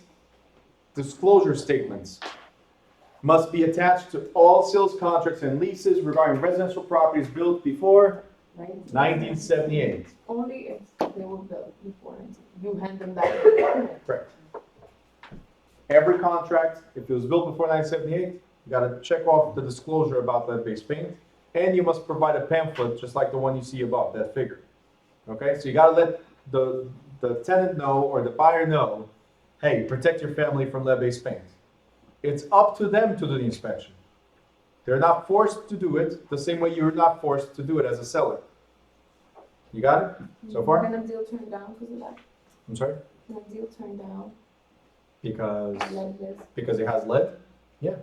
disclosure statements must be attached to all sales contracts and leases regarding residential properties built before 1978. Only if they were built before, you hand them that. Correct. Every contract, if it was built before 1978, you gotta check off the disclosure about lead-based paint, and you must provide a pamphlet, just like the one you see above, that figure. Okay, so you gotta let the tenant know, or the buyer know, hey, protect your family from lead-based paint. It's up to them to do the inspection. They're not forced to do it the same way you're not forced to do it as a seller. You got it so far? Can a deal turn down because of that? I'm sorry? Can a deal turn down? Because Because it has lead? Yeah,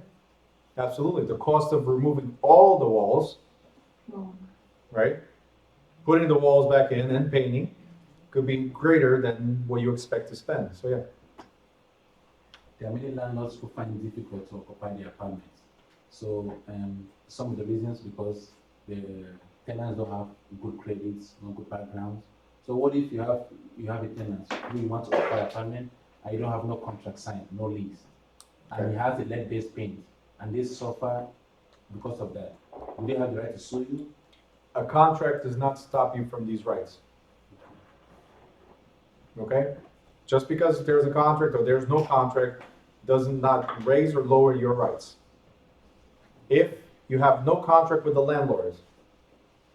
absolutely. The cost of removing all the walls, no. right? Putting the walls back in and painting could be greater than what you expect to spend. So yeah. There are many landlords who find it difficult to occupy their apartments. So some of the reasons because the tenants don't have good credits, no good backgrounds. So what if you have a tenant who you want to occupy an apartment and you don't have no contract signed, no lease, and he has a lead-based paint, and they suffer because of that? Do they have the right to sue you? A contract does not stop you from these rights. Okay? Just because there's a contract or there's no contract does not raise or lower your rights. If you have no contract with the landlord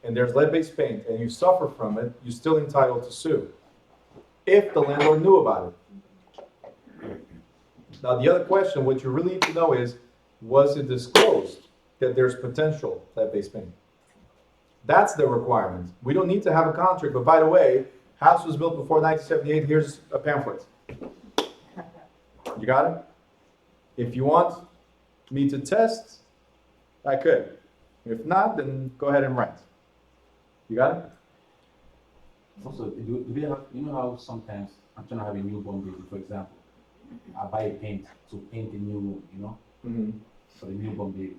and there's lead-based paint and you suffer from it, you're still entitled to sue. If the landlord knew about it. Now the other question, what you really need to know is, was it disclosed that there's potential lead-based paint? That's the requirement. We don't need to have a contract, but by the way, house was built before 1978, here's a pamphlet. You got it? If you want me to test, I could. If not, then go ahead and rent. You got it? Also, do they have, you know how sometimes I'm trying to have a newborn baby, for example, I buy a paint to paint a new, for the newborn baby.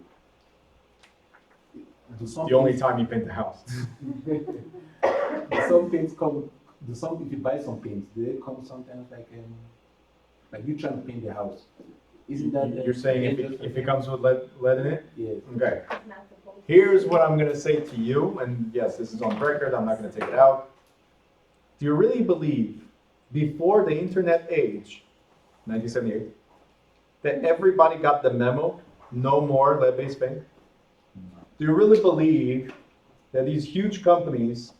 The only time you paint the house. Some paints come, if you buy some paints, they come sometimes like you trying to paint the house. Isn't that? You're saying if it comes with lead in it? Yes. Okay. Here's what I'm going to say to you, and yes, this is on record, I'm not going to take it out. Do you really believe, before the internet age, 1978, that everybody got the memo, no more lead-based paint? Do you really believe that these huge companies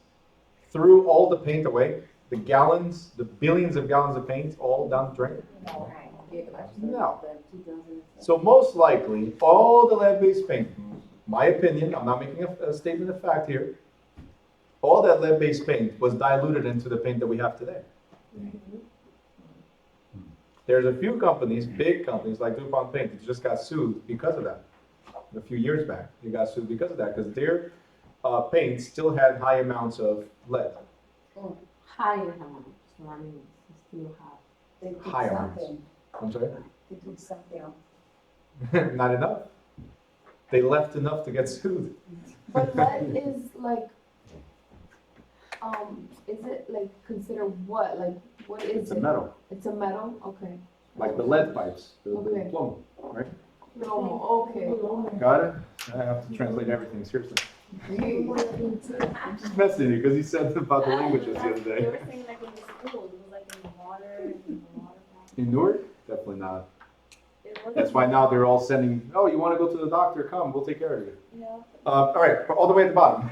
threw all the paint away? The gallons, the billions of gallons of paint, all down the drain? No. So most likely, all the lead-based paint, my opinion, I'm not making a statement of fact here, all that lead-based paint was diluted into the paint that we have today. There's a few companies, big companies like DuPont Paint, that just got sued because of that. A few years back, they got sued because of that, because their paint still had high amounts of lead. Higher amounts, so I mean, it's still high. They did High amounts. something. I'm sorry? They did something else. Not enough. They left enough to get sued. But lead is like, is it like considered what? Like, what is It's it? a metal, It's a metal? Okay. like the lead pipes, the Okay. plumb, right? No, okay. Got it? I have to translate everything, seriously. I'm just messing you, because he said about the languages the other They day. were saying like in the school, it was like in the water, In Newark? Definitely not. It wasn't- That's why now they're all sending, oh, you want to go to the doctor? Come, we'll take care of you. Yeah. All right, all the way at the bottom.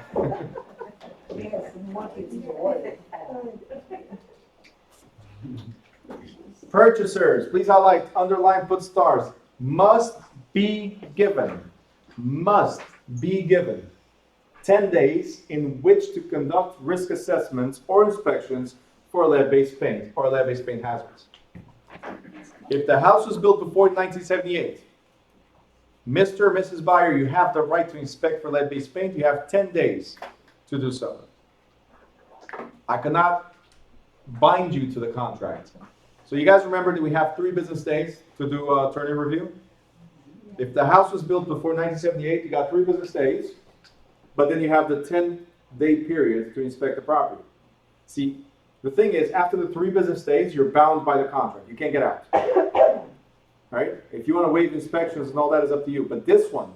Yes, more kids in the water. Purchasers, please highlight, underline, put stars. Must be given. Must be given 10 days in which to conduct risk assessments or inspections for lead-based paint or lead-based paint hazards. If the house was built before 1978, Mr. or Mrs. Buyer, you have the right to inspect for lead-based paint. You have 10 days to do so. I cannot bind you to the contract. So you guys remember that we have 3 business days to do a attorney review? If the house was built before 1978, you got 3 business days. but then you have the 10-day period to inspect the property. See, the thing is, after the 3 business days, you're bound by the contract. You can't get out. Right? If you want to waive inspections and all that is up to you. But this one,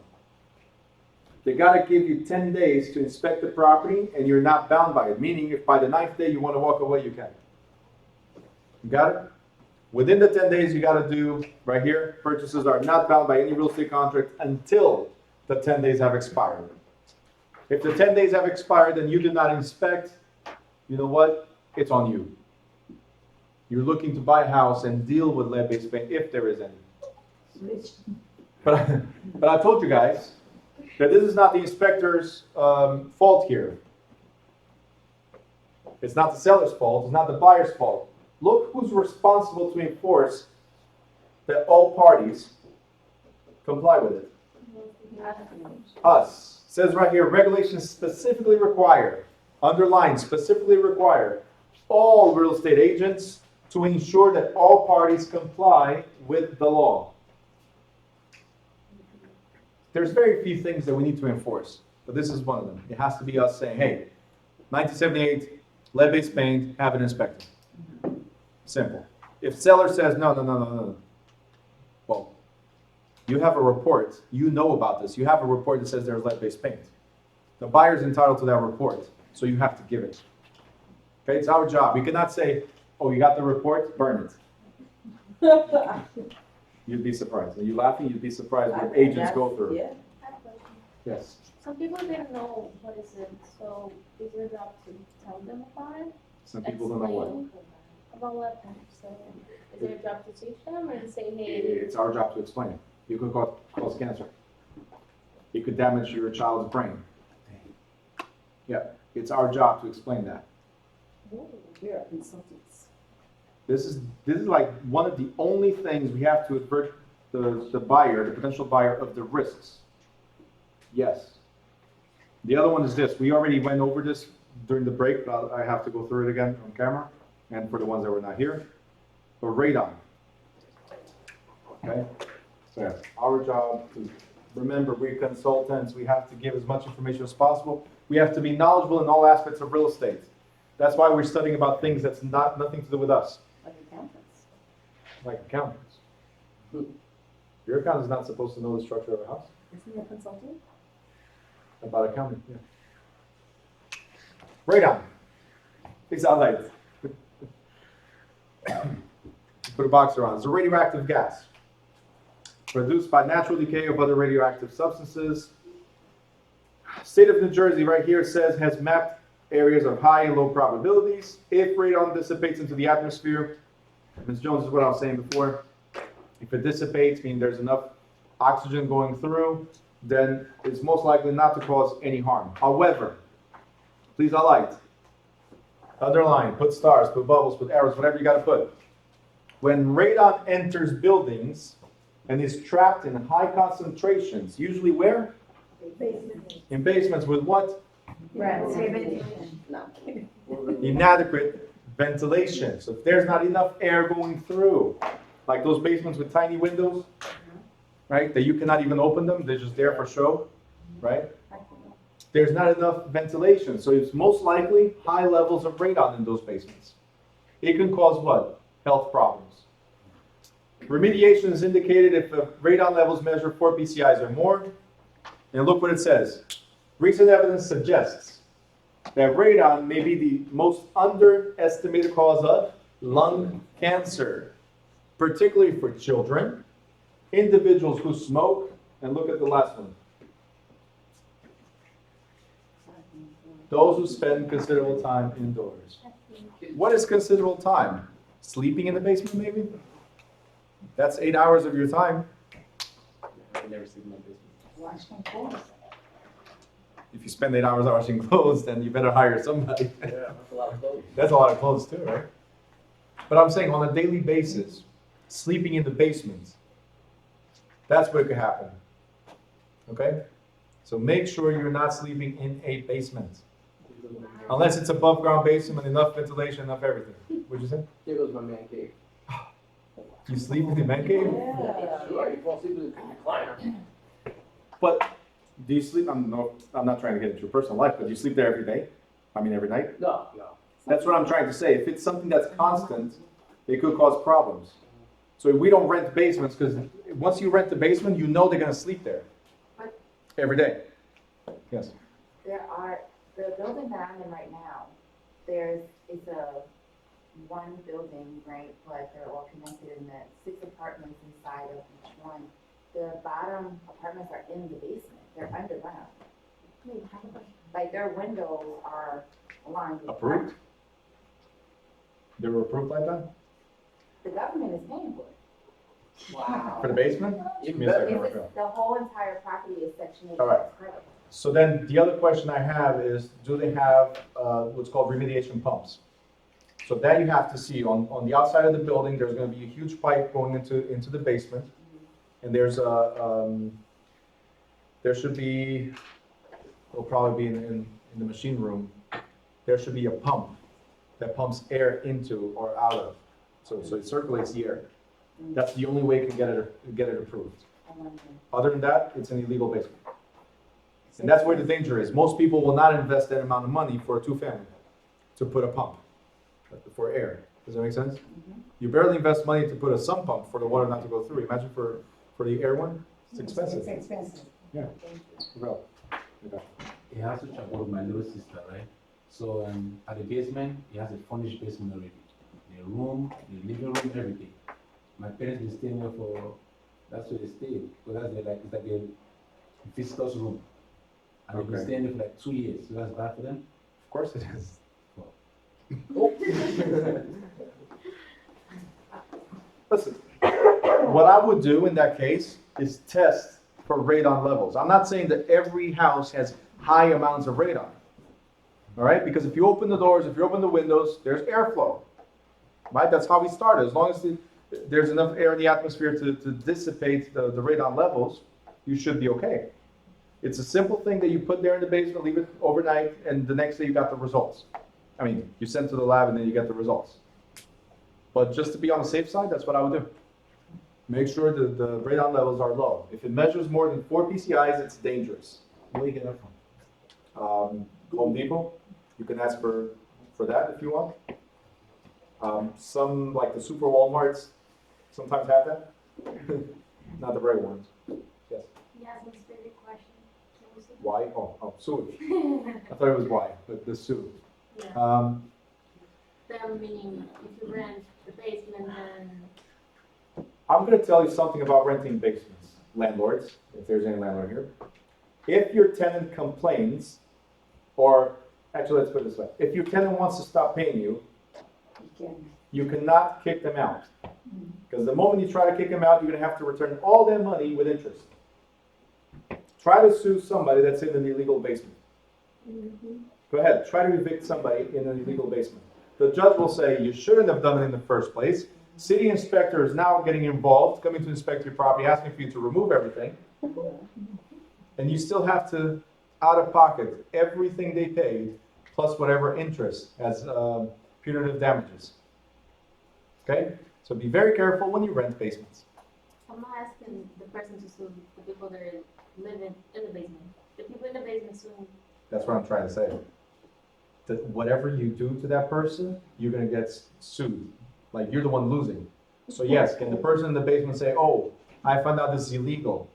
they got to give you 10 days to inspect the property, and you're not bound by it. Meaning, if by the 9th day you want to walk away, you can. You got it? Within the 10 days, you got to do, right here, purchasers are not bound by any real estate contract until the 10 days have expired. If the 10 days have expired and you did not inspect, you know what? It's on you. You're looking to buy a house and deal with lead-based paint if there is any. But I told you guys that this is not the inspector's fault here. It's not the seller's fault. It's not the buyer's fault. Look who's responsible to enforce that all parties comply with it. Us. It says right here, regulations specifically require, underline, specifically require all real estate agents to ensure that all parties comply with the law. There's very few things that we need to enforce, but this is one of them. It has to be us saying, hey, 1978, lead-based paint, have it inspected. Simple. If seller says, no. Well, you have a report. You know about this. You have a report that says there's lead-based paint. The buyer's entitled to that report, so you have to give it. Okay, it's our job. We cannot say, oh, you got the report? Burn it. You'd be surprised. Are you laughing? You'd be surprised what agents go through. Yeah. I have a question. Yes. Some people didn't know what is it, so is your job to tell them about it? Some people don't know what. Explain about what, so is it your job to teach them or to say, hey? It's our job to explain it. You could cause cancer. It could damage your child's brain. Yeah, it's our job to explain that. We are consultants. This is like one of the only things we have to avert the buyer, the potential buyer, of the risks. Yes. The other one is this. We already went over this during the break, but I have to go through it again on camera, and for the ones that were not here. But radon. Okay? So yes, our job to remember, we're consultants. We have to give as much information as possible. We have to be knowledgeable in all aspects of real estate. That's why we're studying about things that's nothing to do with us. Like accountants. Like accountants. Your accountant is not supposed to know the structure of a house. Isn't he a consultant? About accounting, yeah. Radon. It's outside. Put a box around. It's a radioactive gas produced by natural decay of other radioactive substances. State of New Jersey right here says has mapped areas of high and low probabilities. If radon dissipates into the atmosphere, Ms. Jones is what I was saying before. If it dissipates, meaning there's enough oxygen going through, then it's most likely not to cause any harm. However, please highlight, underline, put stars, put bubbles, put arrows, whatever you got to put. When radon enters buildings and is trapped in high concentrations, usually where? In basements with what? Inadequate ventilation. So if there's not enough air going through, like those basements with tiny windows, right, that you cannot even open them, they're just there for show, right? There's not enough ventilation, so it's most likely high levels of radon in those basements. It can cause what? Health problems. Remediation is indicated if the radon levels measure 4 PCIs or more. And look what it says. Recent evidence suggests that radon may be the most underestimated cause of lung cancer, particularly for children, individuals who smoke, and look at the last one. Those who spend considerable time indoors. What is considerable time? Sleeping in the basement, maybe? That's 8 hours of your time. I never sleep in my basement. Washing clothes. If you spend 8 hours washing clothes, then you better hire somebody. Yeah, that's a lot of clothes. That's a lot of clothes too, right? But I'm saying on a daily basis, sleeping in the basement, that's what could happen. Okay? So make sure you're not sleeping in a basement. Unless it's above ground basement, enough ventilation, enough everything. What'd you say? There goes my man cave. You sleep in the man cave? Sure, you fall asleep in the recliner. But Do you sleep, I'm not trying to get into your personal life, but do you sleep there every day? I mean, every night? No. That's what I'm trying to say. If it's something that's constant, it could cause problems. So we don't rent basements, because once you rent the basement, you know they're gonna sleep there every day. Yes. The building that I'm in right now, it's a one building, right, but they're all connected in the 6 apartments inside of each one. The bottom apartments are in the basement, they're underground. Like their windows are aligned with. Approved? They were approved like that? The government is paying for it. Wow. For the basement? Give me a second, Raquel. The whole entire property is Section 8 All right. tax credit. So then the other question I have is, do they have what's called remediation pumps? So that you have to see on the outside of the building, there's going to be a huge pipe going into the basement, and there should be, it'll probably be in the machine room, there should be a pump that pumps air into or out of, so it circulates the air. That's the only way you can get it approved. Other than that, it's an illegal basement. And that's where the danger is. Most people will not invest that amount of money for a 2-family to put a pump for air. Does that make sense? You barely invest money to put a sump pump for the water not to go through. Imagine for the air one, it's expensive. It's expensive. Yeah. Well, yeah. He has to check with my little sister, right? So at the basement, he has a furnished basement already. The room, the living room, everything. My parents been staying there that's where they stayed. Because it's like a visitor's room. And they've been Okay. staying there for like 2 years. So that's bad for them. Of course it is. Listen, what I would do in that case is test for radon levels. I'm not saying that every house has high amounts of radon. All right? Because if you open the doors, if you open the windows, there's airflow. Right? That's how we started. As long as there's enough air in the atmosphere to dissipate the radon levels, you should be okay. It's a simple thing that you put there in the basement, leave it overnight, and the next day you got the results. I mean, you send to the lab and then you get the results. But just to be on the safe side, that's what I would do. Make sure that the radon levels are low. If it measures more than 4 PCIs, it's dangerous. Where do you get that from? Home Depot, you can ask for that if you want. Some, like the super Walmarts, sometimes have that. Not the right ones. Yes. Yasmin's favorite question. Can we see? Why? Oh, sewage. I thought it was why, but the sewage. Yeah. Them meaning if you rent the basement, then I'm going to tell you something about renting basements, landlords, if there's any landlord here. If your tenant complains, or actually let's put it this way, if your tenant wants to stop paying you, you cannot kick them out. Because the moment you try to kick them out, you're going to have to return all their money with interest. Try to sue somebody that's in an illegal basement. Go ahead, try to evict somebody in an illegal basement. The judge will say, you shouldn't have done it in the first place. City inspector is now getting involved, coming to inspect your property, asking for you to remove everything. And you still have to, out of pocket, everything they paid, plus whatever interest as punitive damages. Okay? So be very careful when you rent basements. I'm not asking the person to sue the people that are living in the basement. The people in the basement suing. That's what I'm trying to say. That whatever you do to that person, you're going to get sued. Like, you're the one losing. So yes, can the person in the basement say, oh, I found out this is illegal.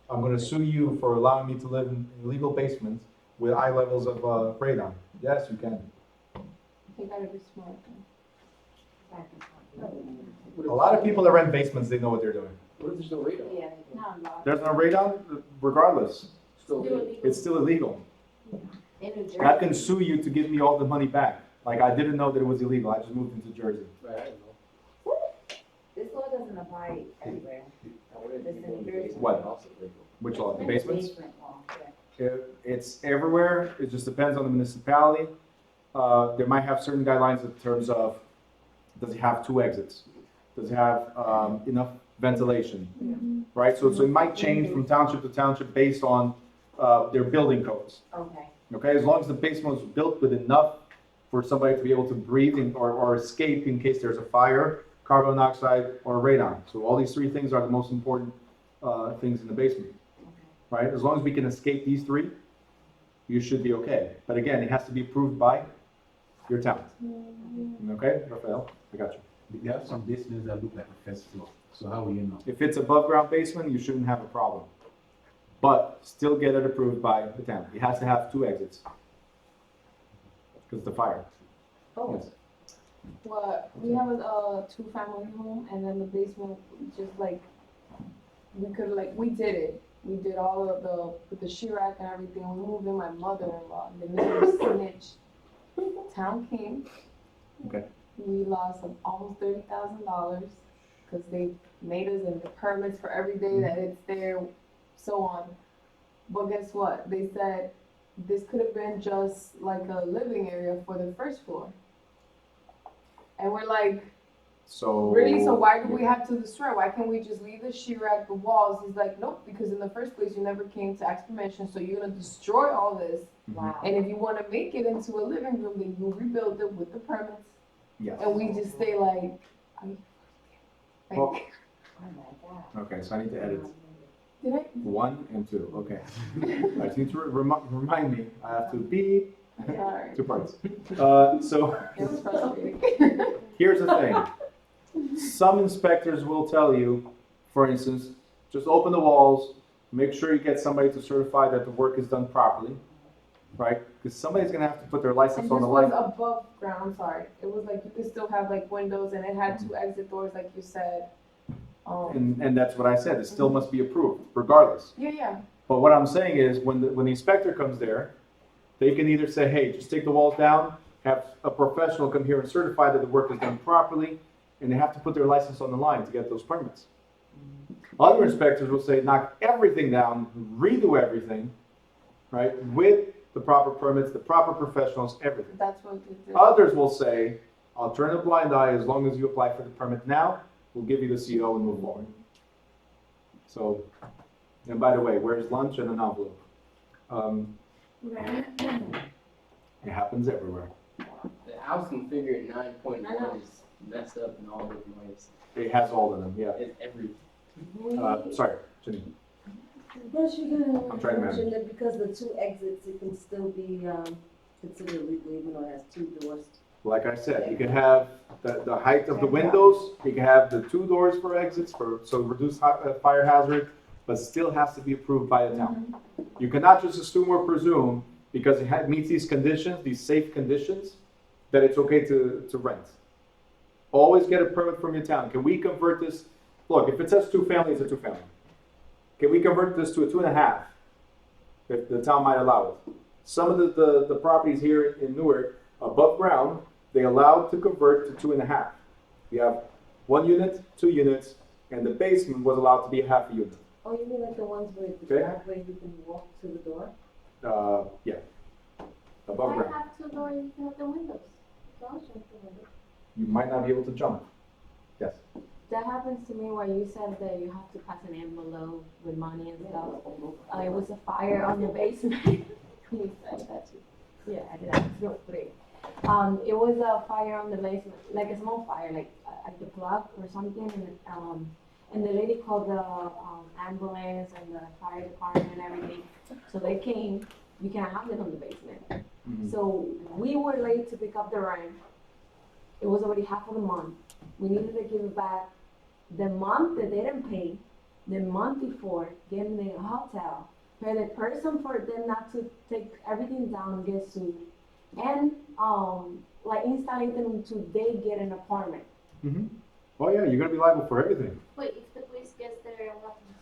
I'm going to sue you for allowing me to live in illegal basements with high levels of radon. Yes, you can. You gotta be smart. A lot of people that rent basements, they know what they're doing. What if there's no radar? Yeah. No, no. There's no radon, regardless. Still Do legal. it It's still illegal. In New Jersey. I can sue you to give me all the money back. Like, I didn't know that it was illegal. I just moved into Jersey. Right, I don't know. This law doesn't apply everywhere. This is New Jersey. What? Which law? The basements? Basement law, yeah. It's everywhere. It just depends on the municipality. They might have certain guidelines in terms of, does it have 2 exits? Does it have enough ventilation? Right? So it might change from township to township based on their building codes. Okay. Okay? As long as the basement was built with enough for somebody to be able to breathe or escape in case there's a fire, carbon monoxide, or radon. So all these 3 things are the most important things in the basement. right? As long as we can escape these three, you should be okay. But again, it has to be approved by your town. Okay, Rafael, I got you. There are some basements that look like a first floor, so how will you know? If it's above ground basement, you shouldn't have a problem. But still get it approved by the town. It has to have 2 exits. Because the fire. Oh. Yes. Well, we have a 2-family home, and then the basement, just like, we did it. We did all of with the sheet-rack and everything. We moved in my mother-in-law, the neighbors snitched. Town came. Okay. We lost almost $30,000 because they made us in the permits for every day that it's there, so on. But guess what? They said this could have been just like a living area for the first floor. And we're like, So. really? So why do we have to destroy? Why can't we just leave the sheetrock, the walls? He's like, nope, because in the first place you never came to ask permission, so you're gonna destroy all this. Wow. And if you wanna make it into a living room, then you rebuild it with the permits. Yes. And we just stay like, Well- like, Oh my God. Okay, so I need to edit did I? 1 and 2. Okay. I just need to remind me. I have to beep. Sorry. 2 parts. So It was frustrating. here's the thing. Some inspectors will tell you, for instance, just open the walls, make sure you get somebody to certify that the work is done properly, right? Because somebody's gonna have to put their And license this on the was light. above ground, I'm sorry. It was like, you could still have like windows and it had 2 exit doors, like you said. And that's what I said, it still must be approved, regardless. Yeah. But what I'm saying is, when the inspector comes there, they can either say, hey, just take the walls down, have a professional come here and certify that the work is done properly, and they have to put their license on the line to get those permits. Other inspectors will say, knock everything down, redo everything, right, with the proper permits, the proper professionals, everything. That's what we did. Others will say, I'll turn a blind eye as long as you apply for the permit now, we'll give you the CO and move forward. So, and by the way, where's lunch and an envelope? It happens everywhere. The house configured 9.1 is messed up in all different ways. It has all of them, yeah. In every. Sorry, Janine. But you're gonna I'm trying to mention that because the 2 exits, it can still be, considered legal even though it has 2 doors. Like I said, you can have the height of the windows, you can have the 2 doors for exits, so reduce fire hazard, but still has to be approved by the town. You cannot just assume or presume, because it meets these conditions, these safe conditions, that it's okay to rent. Always get a permit from your town. Can we convert this? Look, if it says 2-family, it's a 2-family. Can we convert this to a 2.5? If the town might allow it. Some of the properties here in Newark, above ground, they allowed to convert to 2.5. You have 1 unit, 2 units, and the basement was allowed to be half a unit. Oh, you mean like the ones with the Okay. driveway, you can walk to the door? Yeah. Above ground. have 2 doors, you can have the windows. You can also have the windows. You might not be able to jump. Yes. That happens to me where you said that you have to pass an envelope with money and stuff. It was a fire on the basement. You said that too. Yeah, I did. No, great. It was a fire on the basement, like a small fire, like at the plug or something, and the lady called the ambulance and the fire department and everything. So they came. You can't have it on the basement. Mm-hmm. So we were late to pick up the rent. It was already half of the month. We needed to give it back. The month that they didn't pay, the month before, getting the hotel, pay the person for them not to take everything down and get sued, and like installing them until they get an apartment. Mm-hmm. Oh yeah, you're gonna be liable for everything. Wait, if the police gets there, what happens?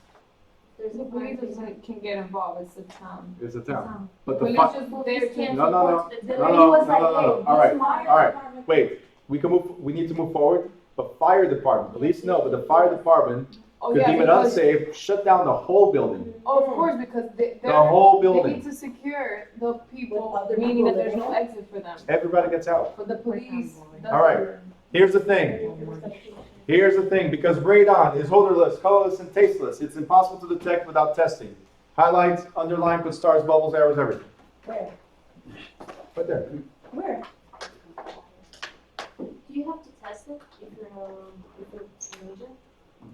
There's The a police fire. can get involved, it's the town. It's a town. The But the police fi- just there to. No, no, no. The No, lady no, was no, like, no, no, hey, all right, this fire all right. department- Wait, we need to move forward. But fire department, police no, but the fire department Oh, could yeah, deem it because- unsafe, shut down the whole building. Oh, of course, because The they're, whole they need building. to secure the people, With other meaning that people there's no living exit for them. Everybody gets out. But the police doesn't. All right. Here's the thing. Here's the thing, because radon is odorless, colorless, and tasteless. It's impossible to detect without testing. Highlights, underline, put stars, bubbles, arrows, everything. Where? Right there. Where? Do you have to test it if you're an agent?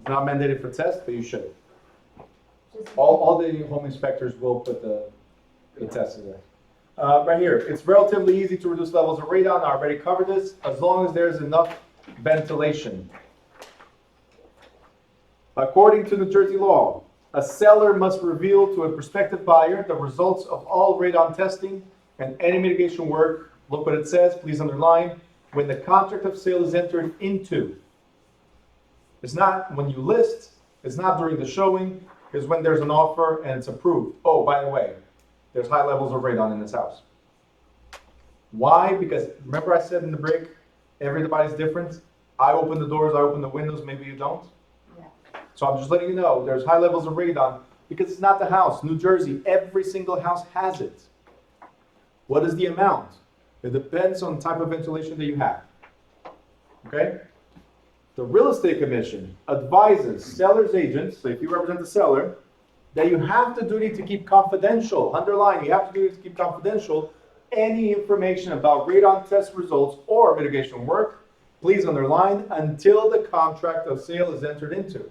It's not mandated for test, but you should. All the home inspectors will put the test in there. Right here, it's relatively easy to reduce levels of radon. I already covered this, as long as there's enough ventilation. According to New Jersey law, a seller must reveal to a prospective buyer the results of all radon testing and any mitigation work. Look what it says, please underline, when the contract of sale is entered into. It's not when you list, it's not during the showing, it's when there's an offer and it's approved. Oh, by the way, there's high levels of radon in this house. Why? Because remember I said in the break, everybody's different. I open the doors, I open the windows, maybe you don't. Yeah. So I'm just letting you know, there's high levels of radon because it's not the house. New Jersey, every single house has it. What is the amount? It depends on the type of ventilation that you have. Okay? The Real Estate Commission advises seller's agents, so if you represent the seller, that you have the duty to keep confidential, underline, you have the duty to keep confidential any information about radon test results or mitigation work, please underline, until the contract of sale is entered into.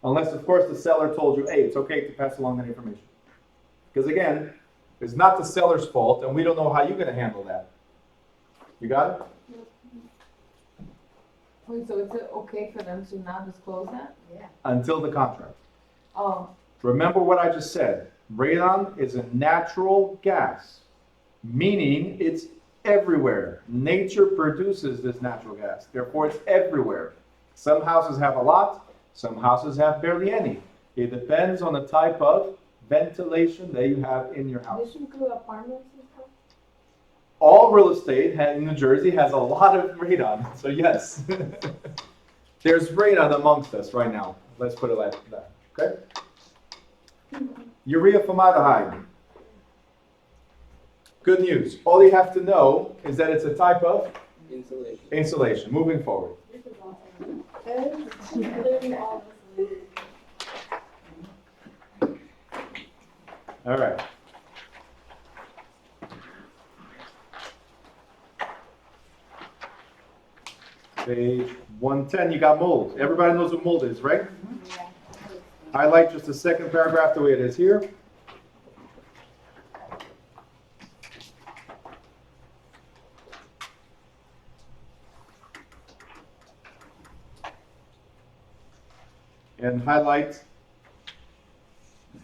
Unless, of course, the seller told you, hey, it's okay to pass along that information. Because again, it's not the seller's fault, and we don't know how you're going to handle that. You got it? Wait, so is it okay for them to not disclose that? Yeah. Until the contract. Oh, Remember what I just said. Radon is a natural gas, meaning it's everywhere. Nature produces this natural gas. Therefore, it's everywhere. Some houses have a lot, some houses have barely any. It depends on the type of ventilation that you have in your house. This include apartments and stuff? All real estate in New Jersey has a lot of radon, so yes. There's radon amongst us right now. Let's put it like that, okay? Urea formaldehyde. Good news. All you have to know is that it's a type of Insulation. insulation. Moving forward. This is awesome. It's literally all insulated. All right. Page 110, you got mold. Everybody knows what mold is, right? Yeah. Highlight just the second paragraph the way it is here. And highlight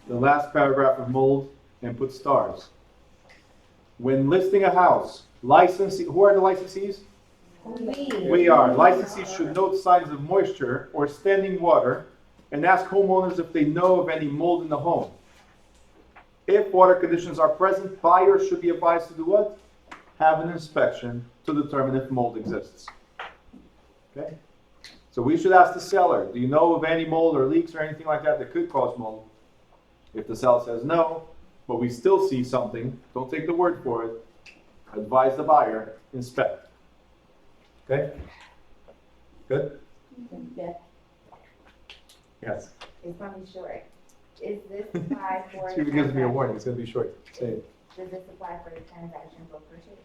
the last paragraph of mold and put stars. When listing a house, licensee, who are the licensees? We are. Licensees should note signs of moisture or standing water and ask homeowners if they know of any mold in the home. If water conditions are present, buyers should be advised to do what? Have an inspection to determine if mold exists. Okay? So we should ask the seller, do you know of any mold or leaks or anything like that that could cause mold? If the seller says no, but we still see something, don't take the word for it. Advise the buyer, inspect. Okay? Good? Yeah. Yes. It's probably short. Is this apply for? She gives me a warning, it's going to be short. Say it. Does this apply for the transaction brokership?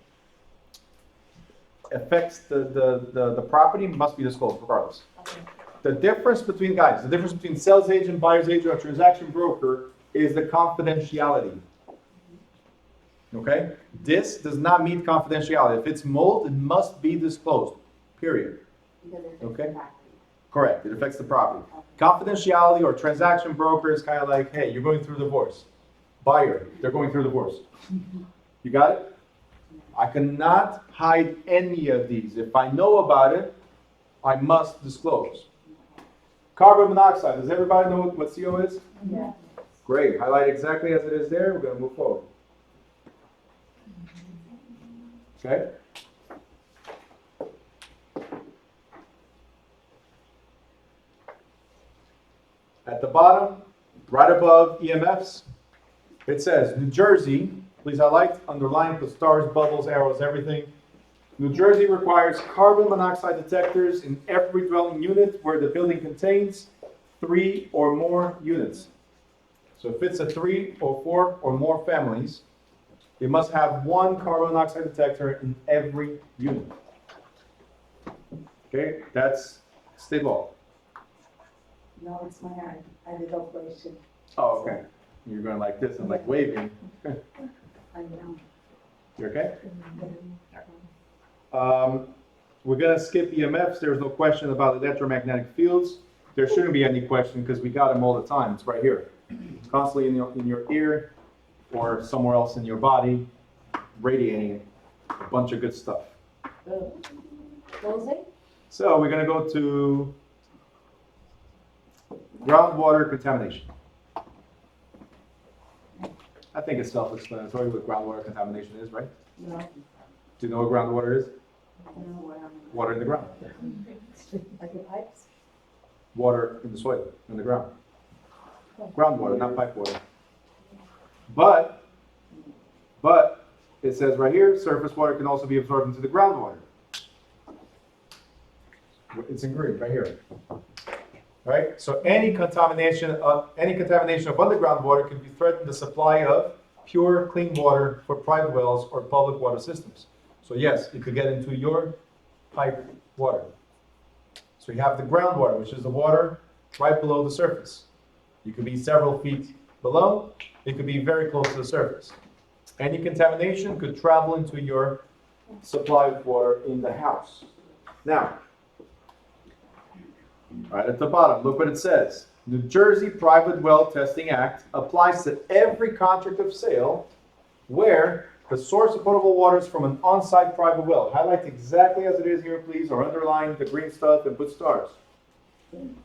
Affects the property must be disclosed regardless. Okay. The difference between, guys, the difference between sales agent, buyer's agent, or transaction broker is the confidentiality. Okay? This does not meet confidentiality. If it's mold, it must be disclosed. Period. Because it affects Okay. the property. Correct. It affects the property. Confidentiality or transaction broker is kind of like, hey, you're going through divorce. Buyer, they're going through divorce. You got it? I cannot hide any of these. If I know about it, I must disclose. Carbon monoxide. Does everybody know what CO is? Yeah. Great. Highlight exactly as it is there. We're going to move forward. Okay? At the bottom, right above EMFs, it says New Jersey, please highlight, underline, put stars, bubbles, arrows, everything. New Jersey requires carbon monoxide detectors in every dwelling unit where the building contains 3 or more units. So if it's a 3 or 4 or more families, it must have 1 carbon monoxide detector in every unit. Okay, that's state law. No, it's my eye. I did operation. Oh, okay. You're going like this and like waving. I know. You okay? We're gonna skip EMFs. There's no question about electromagnetic fields. There shouldn't be any question because we got them all the time. It's right here. It's constantly in your ear or somewhere else in your body, radiating a bunch of good stuff. Closing? So we're gonna go to groundwater contamination. I think it's self-explanatory what groundwater contamination is, right? No. Do you know what groundwater is? Water in the ground. Like the pipes? Water in the soil, in the ground. Groundwater, not pipe water. But it says right here, surface water can also be absorbed into the groundwater. It's in green right here. Right? So any contamination of underground water can be threatened the supply of pure, clean water for private wells or public water systems. So yes, it could get into your pipe water. So you have the groundwater, which is the water right below the surface. You could be several feet below. It could be very close to the surface. Any contamination could travel into your supply of water in the house. Now, right at the bottom, look what it says. New Jersey Private Well Testing Act applies to every contract of sale where the source of potable water is from an on-site private well. Highlight exactly as it is here, please, or underline the green stuff and put stars.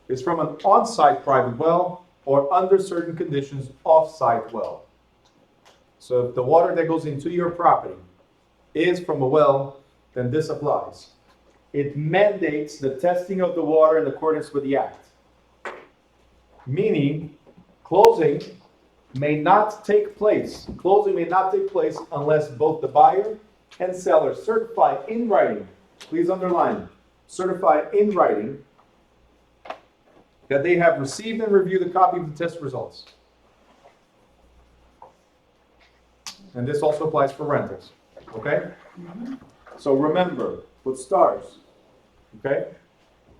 It's from an on-site private well or under certain conditions off-site well. So if the water that goes into your property is from a well, then this applies. It mandates the testing of the water in accordance with the act. Meaning, closing may not take place unless both the buyer and seller certify in writing, please underline, certify in writing that they have received and reviewed a copy of the test results. And this also applies for rentals, okay? So remember, put stars, okay?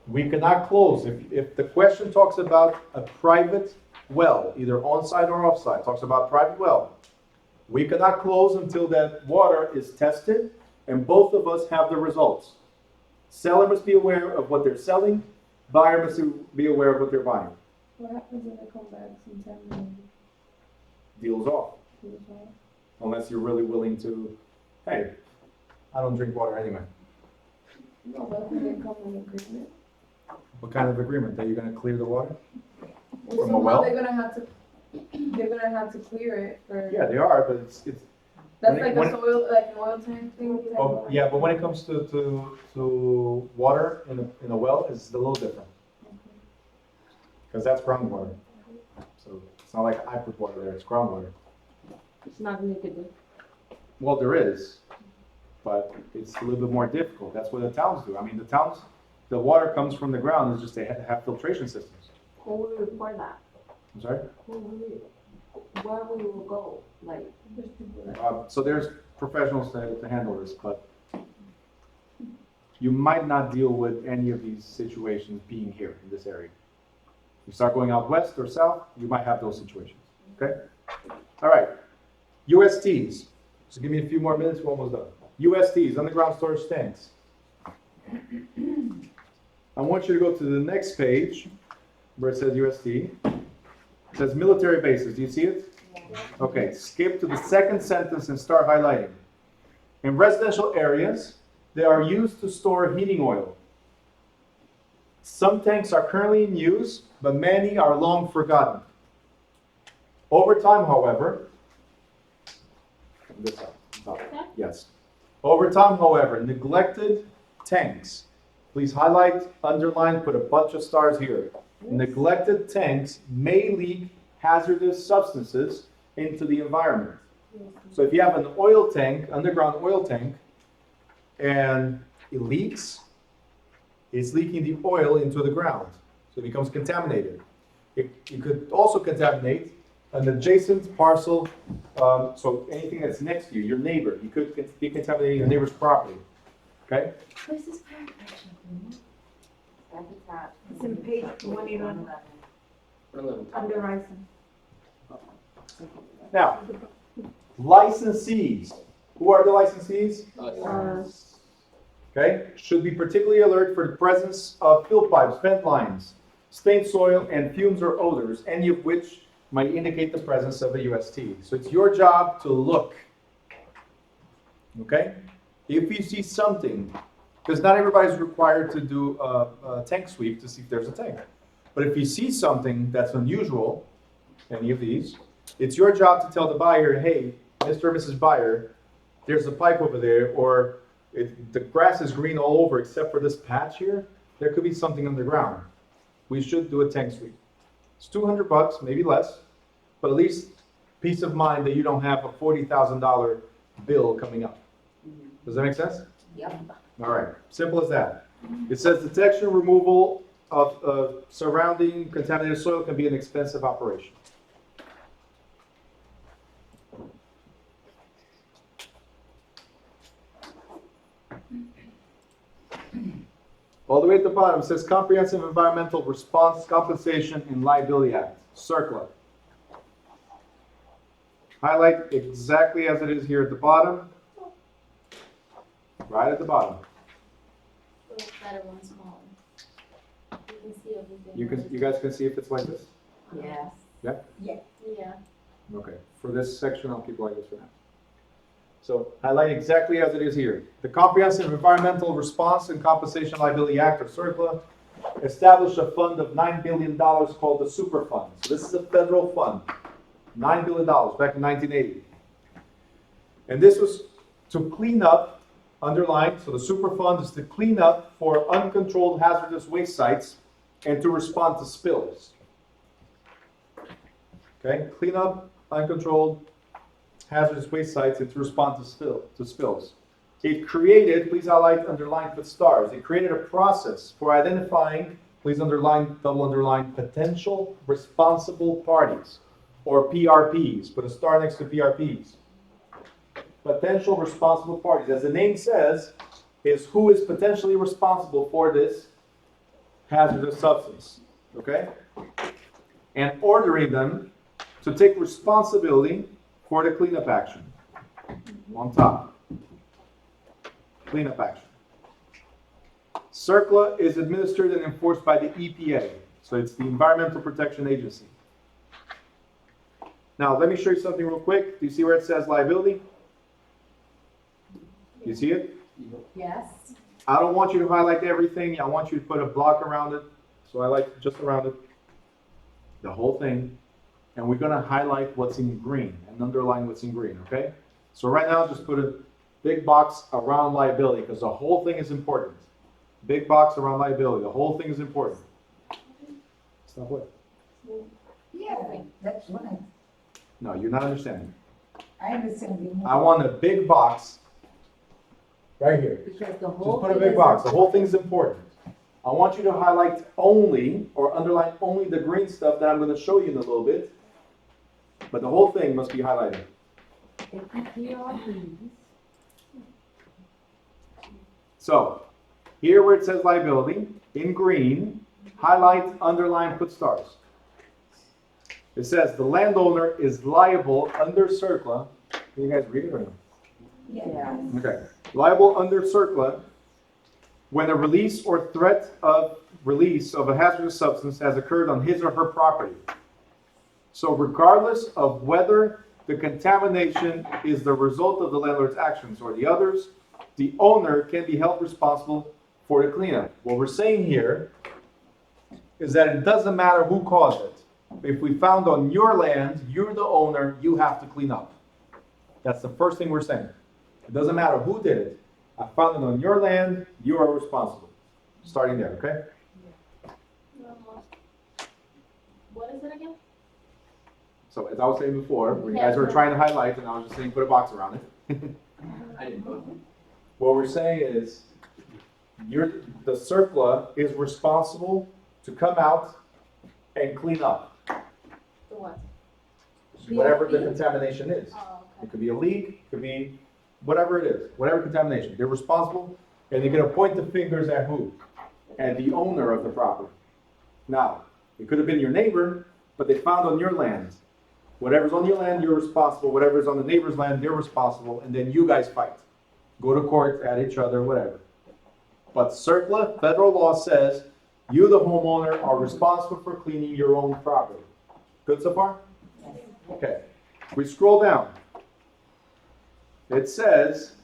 We cannot close. If the question talks about a private well, either on-site or off-site, talks about private well, we cannot close until that water is tested and both of us have the results. Seller must be aware of what they're selling, buyer must be aware of what they're buying. What happens when they come back contaminated? Deal's off. Unless you're really willing to, hey, I don't drink water anyway. No, but when they come in agreement. What kind of agreement? That you're gonna clear the water? Well, From a somehow well? they're gonna have to clear it for. Yeah, they are, but it's That's when like it- when an oil tank thing. oh, yeah, but when it comes to water in a well, it's a little different. Because that's groundwater. So it's not like I put water there, it's groundwater. It's not liquid. Well, there is, but it's a little bit more difficult. That's what the towns do. I mean, the water comes from the ground, it's just they have filtration systems. Who will report that? I'm sorry? Where we will go? Like, So there's professionals to handle this, but you might not deal with any of these situations being here in this area. You start going out west or south, you might have those situations, okay? All right, USTs. So give me a few more minutes, we're almost done. USTs, underground storage tanks. I want you to go to the next page where it says UST. It says military bases, do you see it? Okay, skip to the second sentence and start highlighting. In residential areas, they are used to store heating oil. Some tanks are currently in use, but many are long forgotten. Over time, however, yes. Over time, however, neglected tanks, please highlight, underline, put a bunch of stars here. Neglected tanks may leak hazardous substances into the environment. So if you have an oil tank, underground oil tank, and it leaks, it's leaking the oil into the ground. So it becomes contaminated. It could also contaminate an adjacent parcel, so anything that's next to you, your neighbor. You could be contaminating your neighbor's property, okay? Where's this paragraph? At the top. It's in page 111, 111. under Ryson. Now, licensees. Who are the licensees? Okay, should be particularly alert for the presence of fill pipes, vent lines, stained soil, and fumes or odors, any of which might indicate the presence of a UST. So it's your job to look. Okay? If you see something, because not everybody's required to do a tank sweep to see if there's a tank. But if you see something that's unusual, any of these, it's your job to tell the buyer, hey, Mr. or Mrs. Buyer, there's a pipe over there, or the grass is green all over except for this patch here. There could be something underground. We should do a tank sweep. It's $200, maybe less, but at least peace of mind that you don't have a $40,000 bill coming up. Does that make sense? Yep. All right, simple as that. It says detection, removal of surrounding contaminated soil can be an expensive operation. All the way at the bottom, it says Comprehensive Environmental Response, Compensation, and Liability Act, CERCLA. Highlight exactly as it is here at the bottom. Right at the bottom. So better one smaller. You can see everything. You guys can see if it's like this? Yes. Yeah? Yeah. Okay. For this section, I'll keep it like this for now. So highlight exactly as it is here. The Comprehensive Environmental Response and Compensation Liability Act, or CERCLA, established a fund of $9 billion called the Super Fund. So this is a federal fund. $9 billion back in 1980. And this was to clean up, underlined, so the Super Fund is to clean up for uncontrolled hazardous waste sites and to respond to spills. Okay, clean up uncontrolled hazardous waste sites and to respond to spills. It created, please highlight, underline, put stars. It created a process for identifying, please underline, double underline, potential responsible parties, or PRPs. Put a star next to PRPs. Potential responsible parties, as the name says, is who is potentially responsible for this hazardous substance. Okay? And ordering them to take responsibility for the cleanup action. On top. Cleanup action. CERCLA is administered and enforced by the EPA. So it's the Environmental Protection Agency. Now, let me show you something real quick. Do you see where it says liability? You see it? Yes. I don't want you to highlight everything. I want you to put a block around it. So I like just around it. The whole thing. And we're going to highlight what's in green and underline what's in green, okay? So right now, just put a big box around liability because the whole thing is important. Big box around liability. The whole thing is important. Stop what? Yeah, that's what No, you're not understanding. I understand you. I want a big box right here. Because the whole Just put a thing big is box. The whole thing is important. I want you to highlight only or underline only the green stuff that I'm going to show you in a little bit. But the whole thing must be highlighted. So, here where it says liability, in green, highlight, underline, put stars. It says the landowner is liable under CERCLA. Can you guys read it or no? Yeah. Okay. Liable under CERCLA when a release or threat of release of a hazardous substance has occurred on his or her property. So regardless of whether the contamination is the result of the landlord's actions or the others, the owner can be held responsible for the cleanup. What we're saying here is that it doesn't matter who caused it. If we found on your land, you're the owner, you have to clean up. That's the first thing we're saying. It doesn't matter who did it. I found it on your land, you are responsible. Starting there, okay? What is it again? So as I was saying before, where you guys were trying to highlight, and I was just saying put a box around it. I didn't vote. What we're saying is, the CERCLA is responsible to come out and clean up The what? whatever the contamination is. Oh, okay. It could be a leak, it could be whatever it is, whatever contamination. They're responsible, and they're going to point the fingers at who? At the owner of the property. Now, it could have been your neighbor, but they found on your land. Whatever's on your land, you're responsible. Whatever's on the neighbor's land, they're responsible. And then you guys fight. Go to court, at each other, whatever. But CERCLA, federal law says, you, the homeowner, are responsible for cleaning your own property. Good so far? Okay. We scroll down. It says,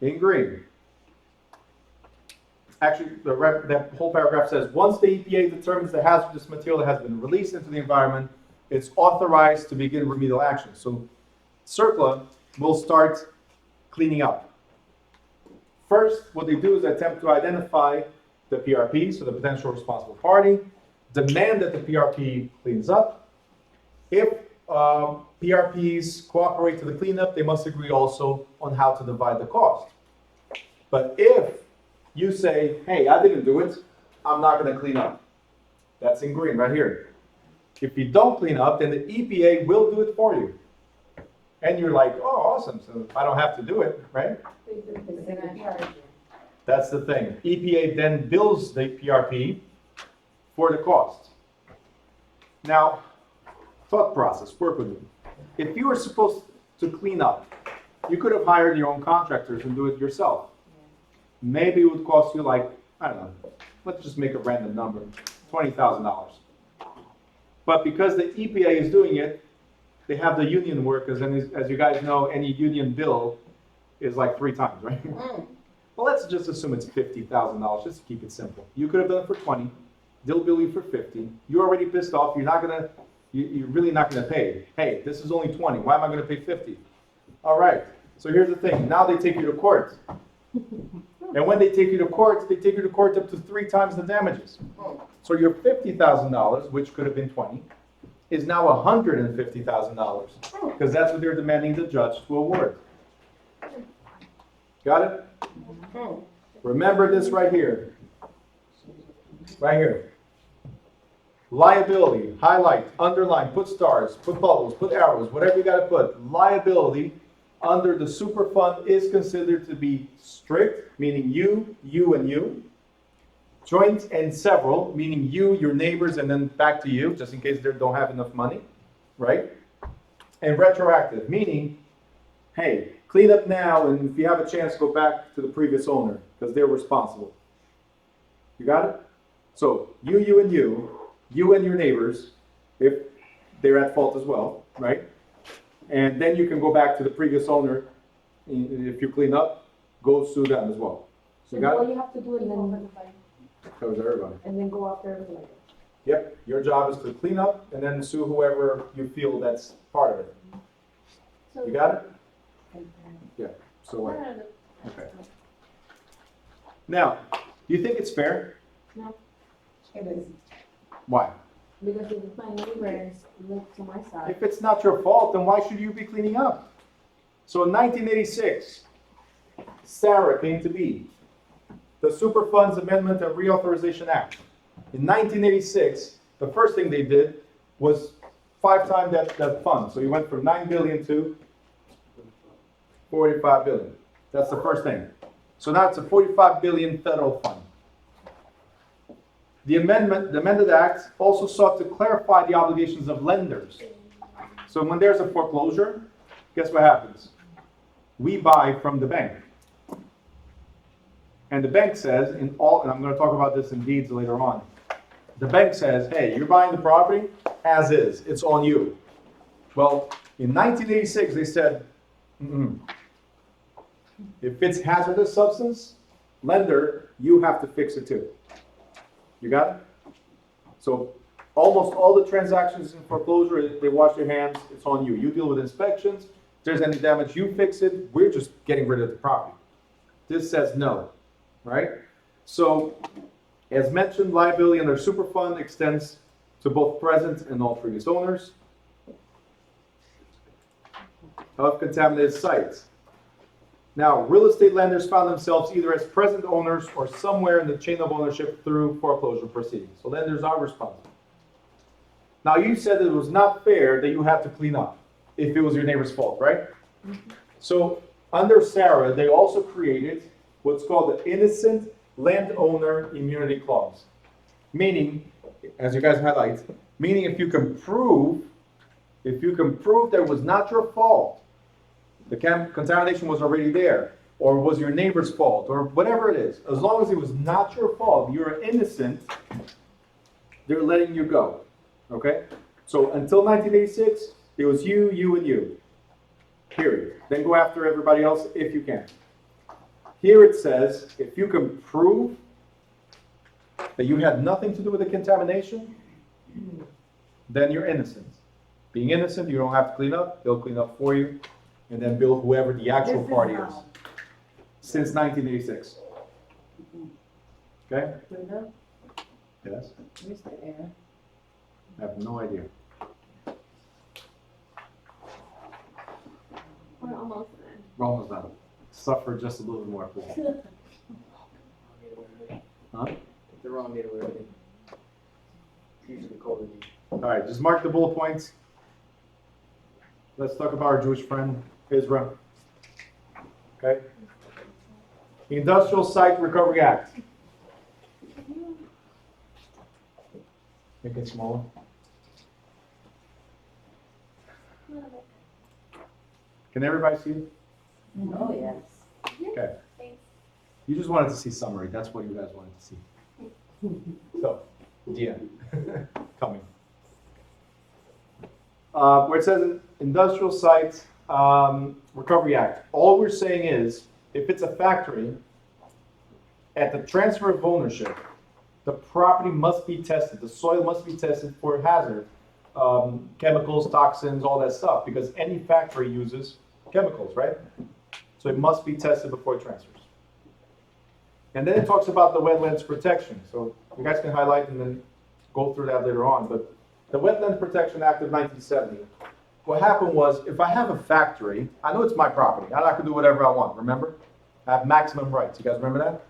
in green. Actually, that whole paragraph says, once the EPA determines the hazardous material has been released into the environment, it's authorized to begin remedial action. So CERCLA will start cleaning up. First, what they do is attempt to identify the PRP, so the potential responsible party, demand that the PRP cleans up. If PRPs cooperate to the cleanup, they must agree also on how to divide the cost. But if you say, hey, I didn't do it, I'm not going to clean up. That's in green right here. If you don't clean up, then the EPA will do it for you. And you're like, oh, awesome, so I don't have to do it, right? That's the thing. EPA then bills the PRP for the cost. Now, thought process, work with me. If you were supposed to clean up, you could have hired your own contractors and do it yourself. Maybe it would cost you like, I don't know, let's just make a random number, $20,000. But because the EPA is doing it, they have the union workers, and as you guys know, any union bill is like 3 times, right? Well, let's just assume it's $50,000, just to keep it simple. You could have done it for 20, they'll bill you for 50. You're already pissed off, you're really not gonna pay. Hey, this is only 20, why am I gonna pay 50? All right, so here's the thing, now they take you to court. And when they take you to court, they take you to court up to 3 times the damages. So your $50,000, which could have been 20, is now $150,000, because that's what they're demanding the judge to award. Got it? Remember this right here. Right here. Liability, highlight, underline, put stars, put bubbles, put arrows, whatever you got to put. Liability under the Superfund is considered to be strict, meaning you, and you. Joint and several, meaning you, your neighbors, and then back to you, just in case they don't have enough money, right? And retroactive, meaning, hey, clean up now, and if you have a chance, go back to the previous owner, because they're responsible. You got it? So, you, and you and your neighbors, if they're at fault as well, right? And then you can go back to the previous owner, if you clean up, go sue them as well. So you got it? You have to do it and then, Covers everybody. and then go after everybody. Yep, your job is to clean up and then sue whoever you feel that's part of it. So- You got it? Yeah, so what? Okay. Now, do you think it's fair? No, It is. Why? because if it's my neighbors live to my side. If it's not your fault, then why should you be cleaning up? So in 1986, SARA came to be, the Superfunds Amendment and Reauthorization Act. In 1986, the first thing they did was 5 times that fund. So you went from 9 billion to 45 billion. That's the first thing. So now it's a 45 billion federal fund. The amended act also sought to clarify the obligations of lenders. So when there's a foreclosure, guess what happens? We buy from the bank. And the bank says, and I'm going to talk about this in deeds later on. The bank says, hey, you're buying the property as is. It's on you. Well, in 1986, they said, if it's hazardous substance, lender, you have to fix it too. You got it? So almost all the transactions in foreclosure, they wash their hands, it's on you. You deal with inspections. If there's any damage, you fix it. We're just getting rid of the property. This says no, right? So as mentioned, liability under Superfund extends to both present and all previous owners of contaminated sites. Now, real estate lenders found themselves either as present owners or somewhere in the chain of ownership through foreclosure proceedings. So lenders are responsible. Now, you said it was not fair that you had to clean up if it was your neighbor's fault, right? So under SARA, they also created what's called the Innocent Landowner Immunity Clause. Meaning, as you guys highlight, Meaning if you can prove that it was not your fault, the contamination was already there, or was your neighbor's fault, or whatever it is, as long as it was not your fault, you're innocent, they're letting you go. Okay? So until 1986, it was you, and you. Period. Then go after everybody else if you can. Here it says, if you can prove that you had nothing to do with the contamination, then you're innocent. Being innocent, you don't have to clean up. They'll clean up for you, and then bill whoever the actual party is. Since 1986. Okay? Linda, Yes? where's the air? I have no idea. We're almost there. We're almost done. Suffer just a little bit more, please. Huh? The wrong data already. Usually colder than All right, just mark the bullet points. Let's talk about our Jewish friend, Israel. Okay? The Industrial Site Recovery Act. Make it smaller. Can everybody see it? Oh, yes. Okay. You just wanted to see summary. That's what you guys wanted to see. So, yeah, coming. Where it says Industrial Site Recovery Act, all we're saying is, if it's a factory, at the transfer of ownership, the property must be tested, the soil must be tested for hazard, chemicals, toxins, all that stuff, because any factory uses chemicals, right? So it must be tested before it transfers. And then it talks about the wetlands protection. So you guys can highlight and then go through that later on. But the Wetlands Protection Act of 1970, what happened was, if I have a factory, I know it's my property. I can do whatever I want, remember? I have maximum rights. You guys remember that?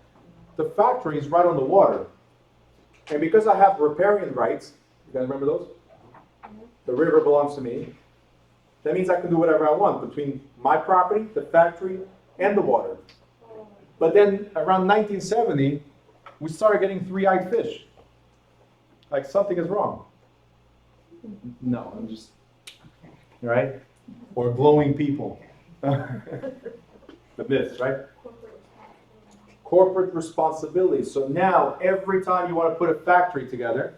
The factory is right on the water. And because I have riparian rights, you guys remember those? The river belongs to me. That means I can do whatever I want between my property, the factory, and the water. But then around 1970, we started getting three-eyed fish. Like something is wrong. No, I'm just, right? Or glowing people. The myths, right? Corporate responsibility. So now, every time you want to put a factory together,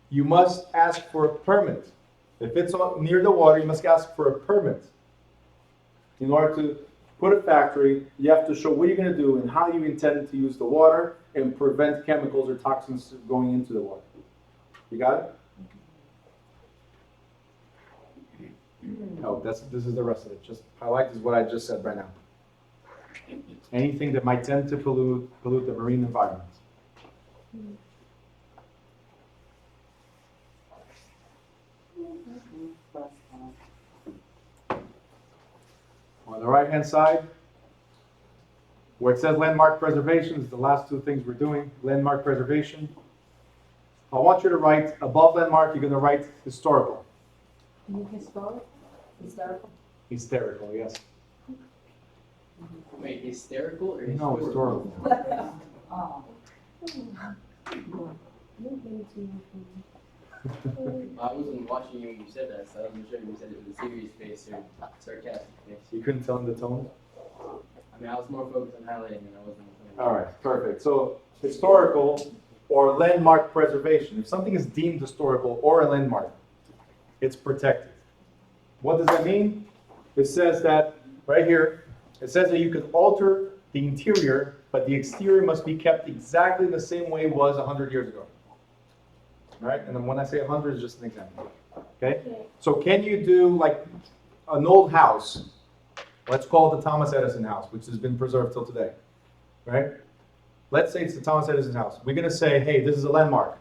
you must ask for a permit. If it's near the water, you must ask for a permit. In order to put a factory, you have to show what you're going to do and how you intend to use the water and prevent chemicals or toxins going into the water. You got it? Oh, this is the rest of it. Just highlight is what I just said right now. Anything that might tend to pollute the marine environment. On the right-hand side, where it says landmark preservation, is the last two things we're doing. Landmark preservation. I want you to write, above landmark, you're going to write historical. You can spell it? Hysterical? Hysterical, yes. Wait, hysterical or No, historical? historical. Oh. I wasn't watching you when you said that, so I wasn't sure if you said it with a serious face or sarcastic face. You couldn't tell in the tone? I mean, I was more focused on highlighting than I was on. All right, perfect. So historical or landmark preservation. If something is deemed historical or a landmark, it's protected. What does that mean? It says that, right here, it says that you can alter the interior, but the exterior must be kept exactly the same way it was 100 years ago. Right? And then when I say 100, it's just an example. Okay? So can you do like an old house? Let's call it the Thomas Edison house, which has been preserved till today. Right? Let's say it's the Thomas Edison house. We're going to say, hey, this is a landmark.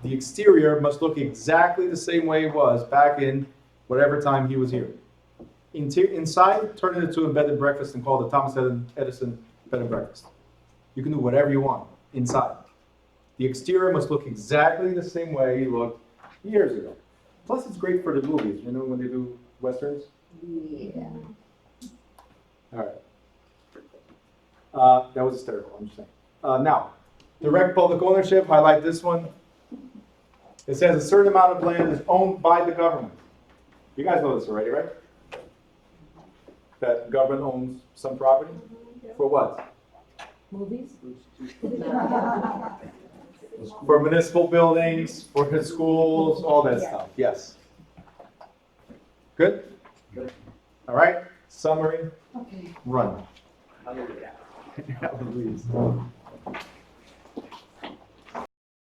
The exterior must look exactly the same way it was back in whatever time he was here. Inside, turn it into a bed and breakfast and call it the Thomas Edison bed and breakfast. You can do whatever you want inside. The exterior must look exactly the same way it looked years ago. Plus, it's great for the movies, you know, when they do westerns. Yeah. All right. That was hysterical, I'm just saying. Now, direct public ownership, highlight this one. It says a certain amount of land is owned by the government. You guys know this already, right? That government owns some property? For what? Movies? For municipal buildings, for schools, all that stuff, yes. Good? All right, summary, run. Hallelujah. Hallelujah.